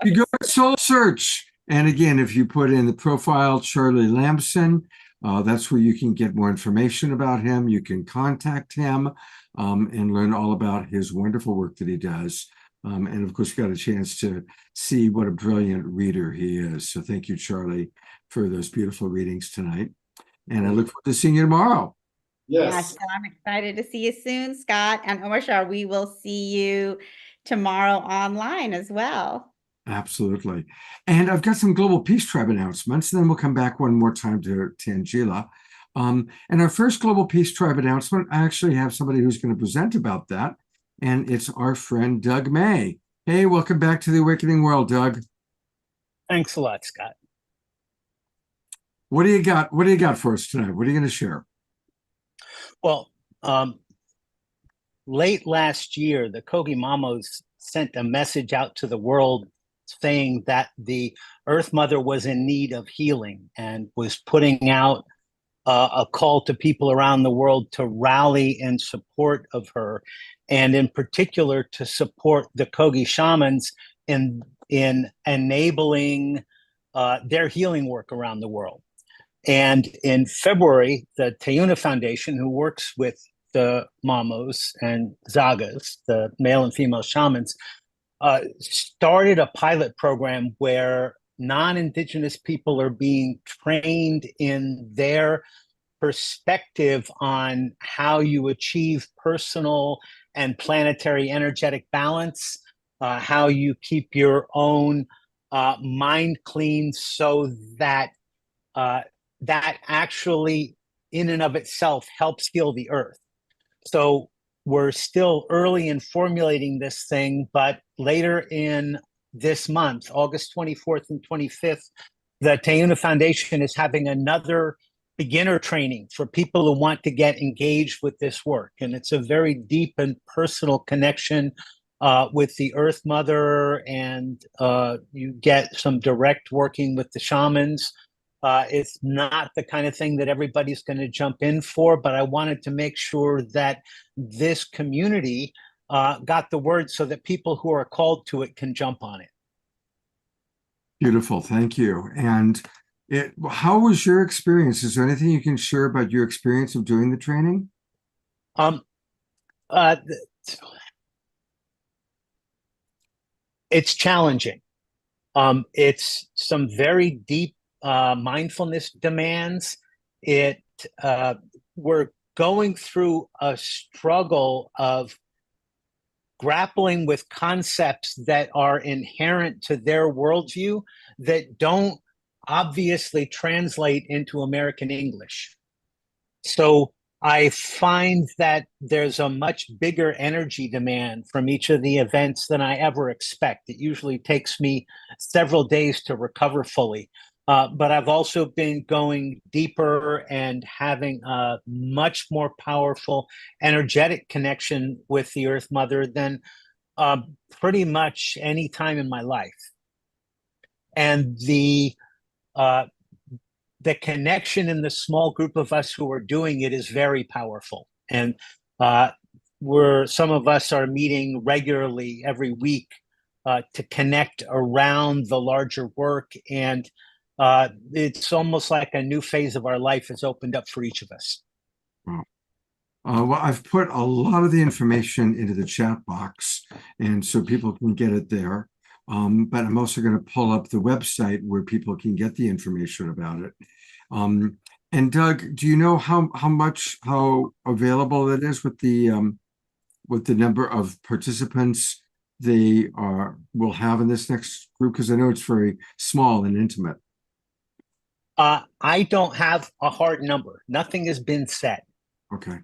You go to Soul Search. And again, if you put in the profile Charlie Lamson, that's where you can get more information about him. You can contact him and learn all about his wonderful work that he does. And of course, you got a chance to see what a brilliant reader he is. So thank you, Charlie, for those beautiful readings tonight. And I look forward to seeing you tomorrow.
Yes.
So I'm excited to see you soon, Scott. And Omashar, we will see you tomorrow online as well.
Absolutely. And I've got some Global Peace Tribe announcements, and then we'll come back one more time to Tangela. And our first Global Peace Tribe announcement, I actually have somebody who's going to present about that, and it's our friend Doug May. Hey, welcome back to the Awakening World, Doug.
Thanks a lot, Scott.
What do you got? What do you got for us tonight? What are you going to share?
Well, late last year, the Kogi Mamos sent a message out to the world saying that the Earth Mother was in need of healing and was putting out a call to people around the world to rally in support of her, and in particular to support the Kogi shamans in enabling their healing work around the world. And in February, the Tayuna Foundation, who works with the Mamos and Zagas, the male and female shamans, started a pilot program where non-Indigenous people are being trained in their perspective on how you achieve personal and planetary energetic balance, how you keep your own mind clean, so that that actually in and of itself helps heal the earth. So we're still early in formulating this thing, but later in this month, August 24th and 25th, the Tayuna Foundation is having another beginner training for people who want to get engaged with this work. And it's a very deep and personal connection with the Earth Mother, and you get some direct working with the shamans. It's not the kind of thing that everybody's going to jump in for, but I wanted to make sure that this community got the word so that people who are called to it can jump on it.
Beautiful, thank you. And how was your experience? Is there anything you can share about your experience of doing the training?
It's challenging. It's some very deep mindfulness demands. We're going through a struggle of grappling with concepts that are inherent to their worldview that don't obviously translate into American English. So I find that there's a much bigger energy demand from each of the events than I ever expect. It usually takes me several days to recover fully. But I've also been going deeper and having a much more powerful energetic connection with the Earth Mother than pretty much any time in my life. And the connection in the small group of us who are doing it is very powerful. And some of us are meeting regularly every week to connect around the larger work. And it's almost like a new phase of our life has opened up for each of us.
Wow. Well, I've put a lot of the information into the chat box, and so people can get it there. But I'm also going to pull up the website where people can get the information about it. And Doug, do you know how available it is with the number of participants they will have in this next group? Because I know it's very small and intimate.
I don't have a hard number. Nothing has been set.
Okay.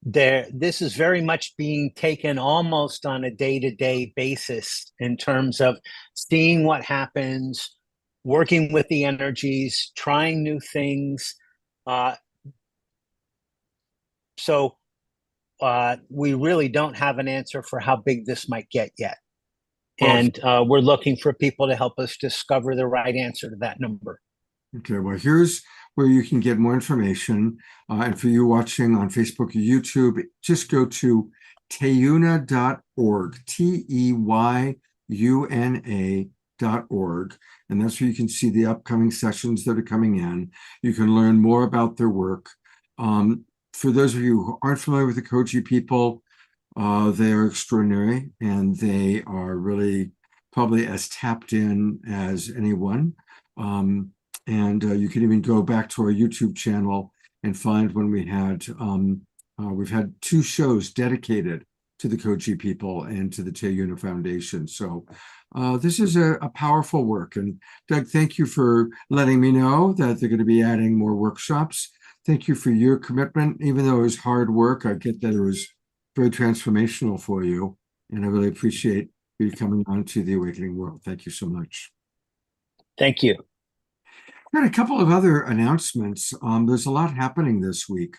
This is very much being taken almost on a day-to-day basis in terms of seeing what happens, working with the energies, trying new things. So we really don't have an answer for how big this might get yet. And we're looking for people to help us discover the right answer to that number.
Okay, well, here's where you can get more information. And for you watching on Facebook or YouTube, just go to teyuna.org, TEYUNA.org. And that's where you can see the upcoming sessions that are coming in. You can learn more about their work. For those of you who aren't familiar with the Koji people, they are extraordinary, and they are really probably as tapped in as anyone. And you can even go back to our YouTube channel and find when we've had 2 shows dedicated to the Koji people and to the Tayuna Foundation. So this is a powerful work. And Doug, thank you for letting me know that they're going to be adding more workshops. Thank you for your commitment. Even though it was hard work, I get that it was very transformational for you. And I really appreciate you coming on to the Awakening World. Thank you so much.
Thank you.
Got a couple of other announcements. There's a lot happening this week.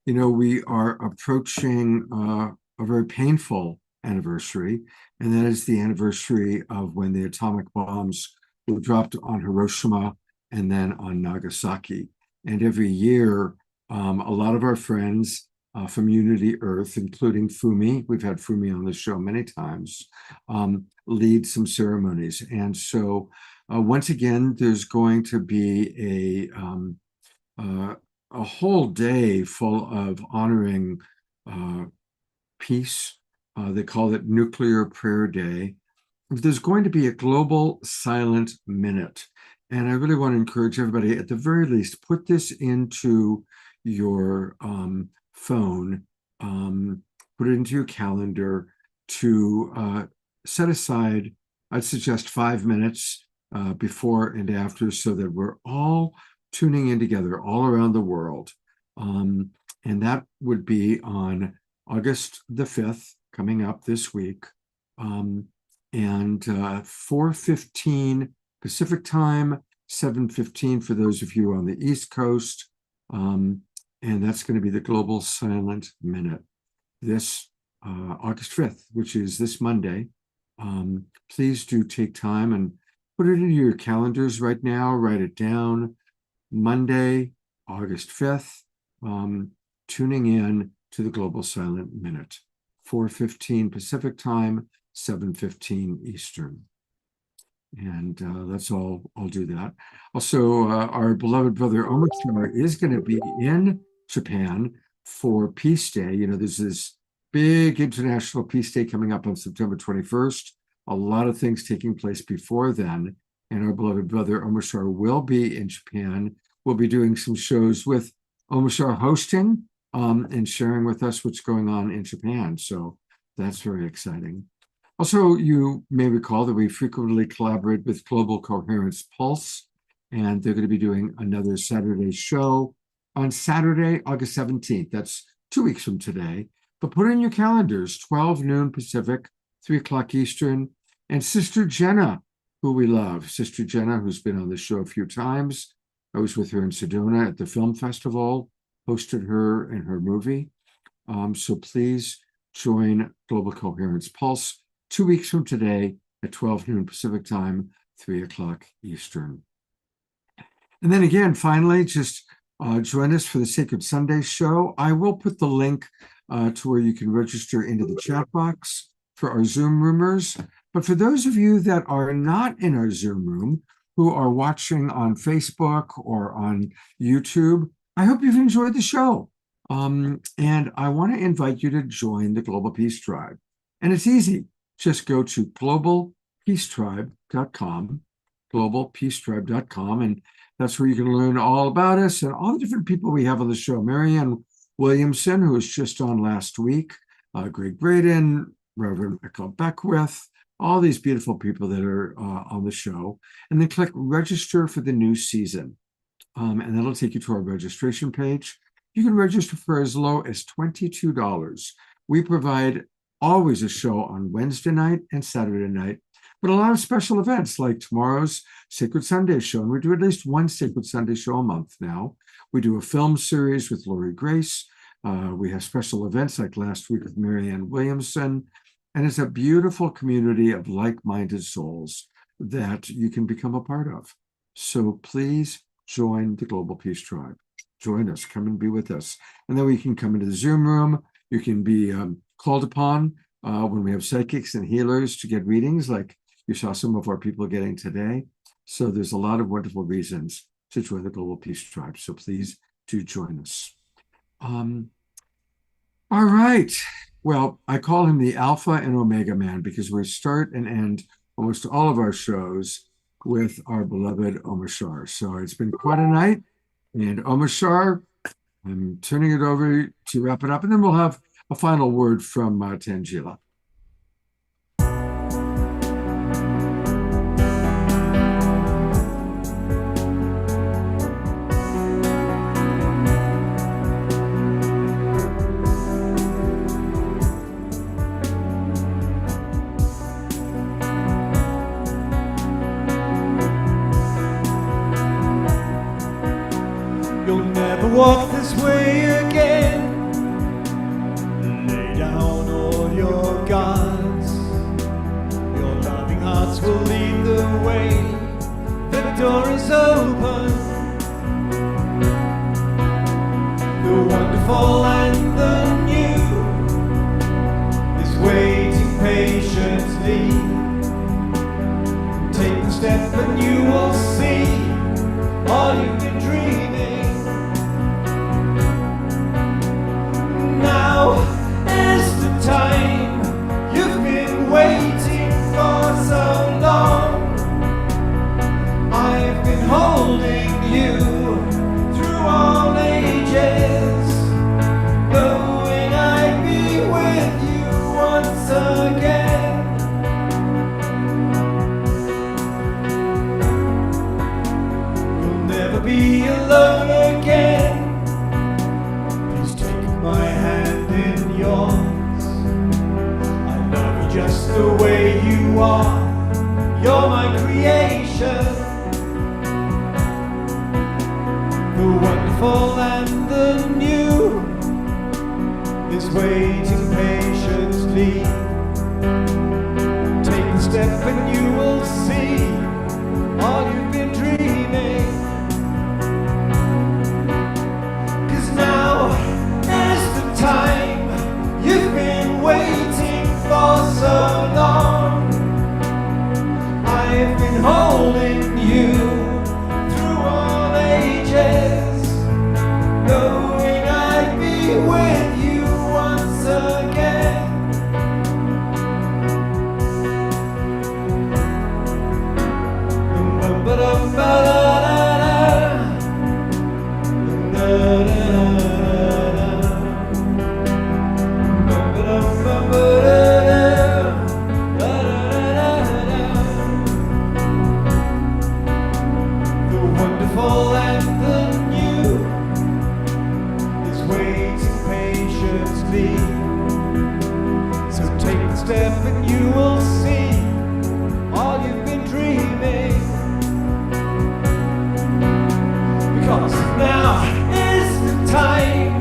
You know, we are approaching a very painful anniversary, and that is the anniversary of when the atomic bombs were dropped on Hiroshima and then on Nagasaki. And every year, a lot of our friends from Unity Earth, including Fumi, we've had Fumi on the show many times, lead some ceremonies. And so once again, there's going to be a whole day full of honoring peace. They call it Nuclear Prayer Day. There's going to be a global silent minute. And I really want to encourage everybody, at the very least, put this into your phone, put it into your calendar to set aside, I'd suggest 5 minutes before and after, so that we're all tuning in together all around the world. And that would be on August the 5th, coming up this week, and 4:15 Pacific time, 7:15 for those of you on the East Coast. And that's going to be the Global Silent Minute this August 5th, which is this Monday. Please do take time and put it into your calendars right now, write it down. Monday, August 5th, tuning in to the Global Silent Minute, 4:15 Pacific time, 7:15 Eastern. And that's all. I'll do that. Also, our beloved brother Omashar is going to be in Japan for Peace Day. You know, there's this big International Peace Day coming up on September 21st. A lot of things taking place before then. And our beloved brother Omashar will be in Japan. We'll be doing some shows with Omashar hosting and sharing with us what's going on in Japan. So that's very exciting. Also, you may recall that we frequently collaborate with Global Coherence Pulse, and they're going to be doing another Saturday show on Saturday, August 17th. That's 2 weeks from today. But put in your calendars, 12 noon Pacific, 3 o'clock Eastern. And Sister Jenna, who we love, Sister Jenna, who's been on the show a few times. I was with her in Sedona at the film festival, hosted her in her movie. So please join Global Coherence Pulse 2 weeks from today at 12 noon Pacific time, 3 o'clock Eastern. And then again, finally, just join us for the Sacred Sunday show. I will put the link to where you can register into the chat box for our Zoom roomers. But for those of you that are not in our Zoom room, who are watching on Facebook or on YouTube, I hope you've enjoyed the show. And I want to invite you to join the Global Peace Tribe. And it's easy. Just go to globalpeacetribe.com, globalpeacetribe.com, and that's where you can learn all about us and all the different people we have on the show. Marianne Williamson, who was just on last week, Greg Braden, Reverend Michael Beckwith, all these beautiful people that are on the show. And then click register for the new season. And that'll take you to our registration page. You can register for as low as $22. We provide always a show on Wednesday night and Saturday night, but a lot of special events like tomorrow's Sacred Sunday show. And we do at least one Sacred Sunday show a month now. We do a film series with Lori Grace. We have special events like last week with Marianne Williamson. And it's a beautiful community of like-minded souls that you can become a part of. So please join the Global Peace Tribe. Join us, come and be with us. And then we can come into the Zoom room. You can be called upon when we have psychics and healers to get readings like you saw some of our people getting today. So there's a lot of wonderful reasons to join the Global Peace Tribe. So please do join us. All right. Well, I call him the Alpha and Omega Man because we start and end almost all of our shows with our beloved Omashar. So it's been quite a night. And Omashar, I'm turning it over to wrap it up, and then we'll have a final word from Tangela.
You'll never walk this way again. Lay down all your guards. Your loving hearts will lead the way. The door is open. wonderful and the new is waiting patiently. Take the step and you will see all you've been dreaming. Now is the time you've been waiting for so long. I've been holding you through all ages, knowing I'd be with you once again. You'll never be alone again. Please take my hand in yours. I love you just the way you are. You're my creation. The wonderful and the new is waiting patiently. Take the step and you will see all you've been dreaming. 'Cause now is the time you've been waiting for so long. I've been holding you through all ages, knowing I'd be with you once again. The wonderful and the new is waiting patiently. So take the step and you will see all you've been dreaming. Because now is the time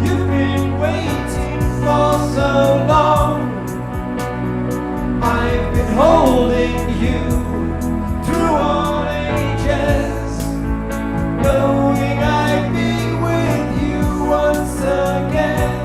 you've been waiting for so long. I've been holding you through all ages, knowing I'd be with you once again.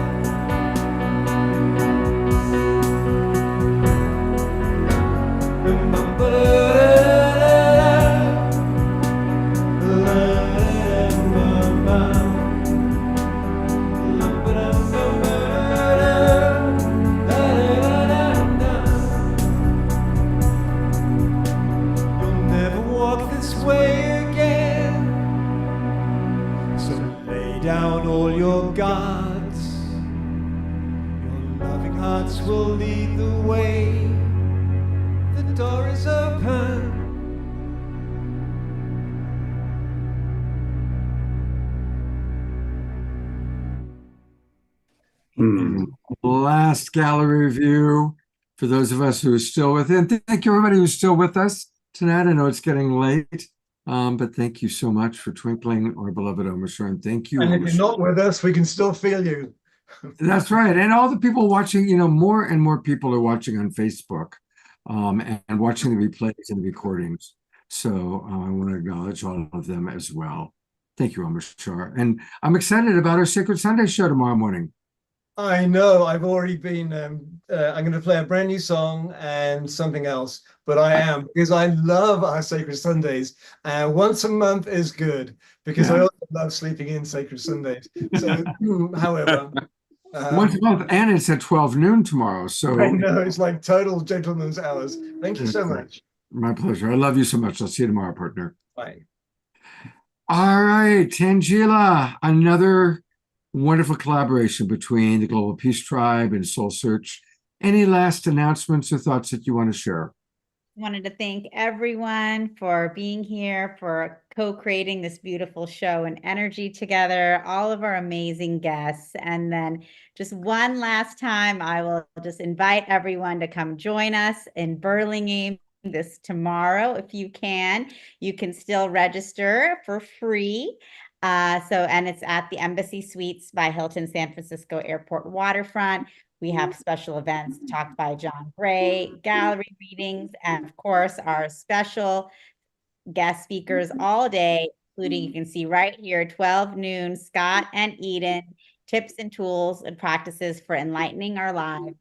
You'll never walk this way again. So lay down all your guards. Your loving hearts will lead the way. The door is open.
Last gallery review for those of us who are still within. Thank you, everybody who's still with us tonight. I know it's getting late, but thank you so much for twinkling our beloved Omar Sharn. Thank you.
And if
Omar
you're not with us, we can still feel you.
That's right. And all the people watching, more and more people are watching on Facebook and watching the replays and the recordings. So I want to acknowledge all of them as well. Thank you, Omar Shar. And I'm excited about our Sacred Sunday show tomorrow morning.
I know I've already been, I'm going to play a brand new song and something else, but I am, because I love our Sacred Sundays. Once a month is good, because I also love sleeping in Sacred Sundays. So, however.
Once a month, and it's at 12 noon tomorrow. So
I know, it's like total gentleman's hours. Thank you so much.
My pleasure. I love you so much. I'll see you tomorrow, partner.
Bye.
All right, Tangela, another wonderful collaboration between the Global Peace Tribe and Soul Search. Any last announcements or thoughts that you want to share?
Wanted to thank everyone for being here, for co-creating this beautiful show and energy together, all of our amazing guests. And then just one last time, I will just invite everyone to come join us in Burlingame this tomorrow. If you can still register for free. And it's at the Embassy Suites by Hilton San Francisco Airport Waterfront. We have special events talked by John Gray, gallery readings, and of course, our special guest speakers all day, including, you can see right here, 12 noon, Scott and Eden tips and tools and practices for enlightening our lives,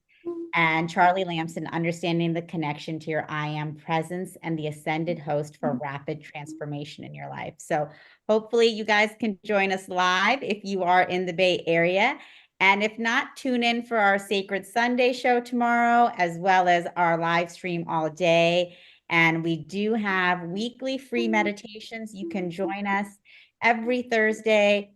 and Charlie Lamson, understanding the connection to your I am presence, and the ascended host for rapid transformation in your life. So hopefully you guys can join us live if you are in the Bay Area. And if not, tune in for our Sacred Sunday show tomorrow, as well as our live stream all day. And we do have weekly free meditations. You can join us every Thursday.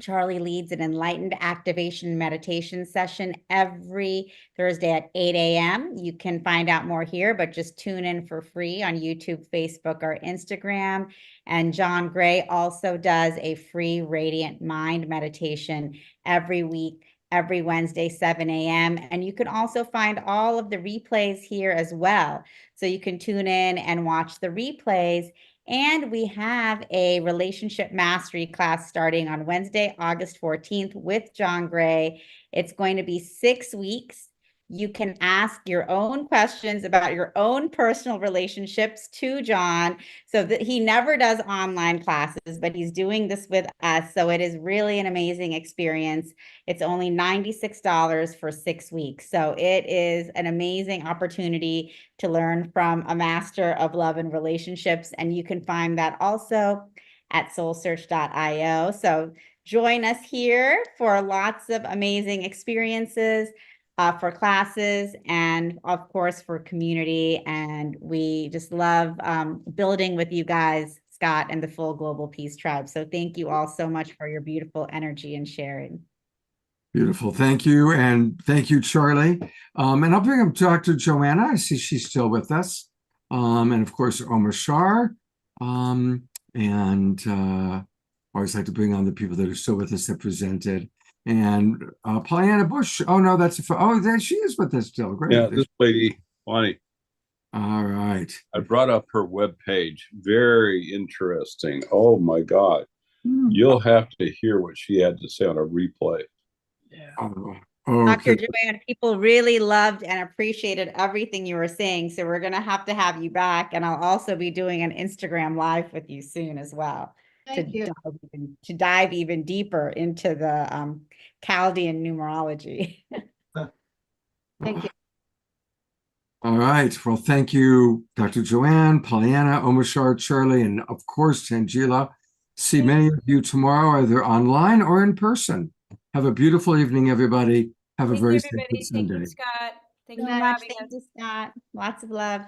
Charlie leads an enlightened activation meditation session every Thursday at 8 a.m. You can find out more here, but just tune in for free on YouTube, Facebook, or Instagram. And John Gray also does a free Radiant Mind meditation every week, every Wednesday, 7 a.m. And you can also find all of the replays here as well. So you can tune in and watch the replays. And we have a relationship mastery class starting on Wednesday, August 14th with John Gray. It's going to be 6 weeks. You can ask your own questions about your own personal relationships to John. So that he never does online classes, but he's doing this with us. So it is really an amazing experience. It's only $96 for 6 weeks. So it is an amazing opportunity to learn from a master of love and relationships. And you can find that also at soulsearch.io. So join us here for lots of amazing experiences, for classes, and of course for community. And we just love building with you guys, Scott, and the full Global Peace Tribe. So thank you all so much for your beautiful energy and sharing.
Beautiful. Thank you. And thank you, Charlie. And I'll bring up Dr. Joanna. I see she's still with us. And of course, Omar Shar. Always like to bring on the people that are still with us that presented. And Pollyanna Bush. Oh, no, there she is with us still. Great.
Yeah, this lady, Bonnie.
All right.
I brought up her webpage. Very interesting. Oh, my God. You'll have to hear what she had to say on a replay.
Dr. Joanne, people really loved and appreciated everything you were saying. So we're going to have you back. And I'll also be doing an Instagram live with you soon as well. To dive even deeper into the Chaldean numerology. Thank you.
All right. Well, thank you, Dr. Joanne, Pollyanna, Omar Shar, Charlie, and of course, Tangela. See many of you tomorrow, either online or in person. Have a beautiful evening, everybody. Have a very safe Sunday.
Thank you, Scott. Thank you for
Thank
having us.
you, Scott. Lots of love.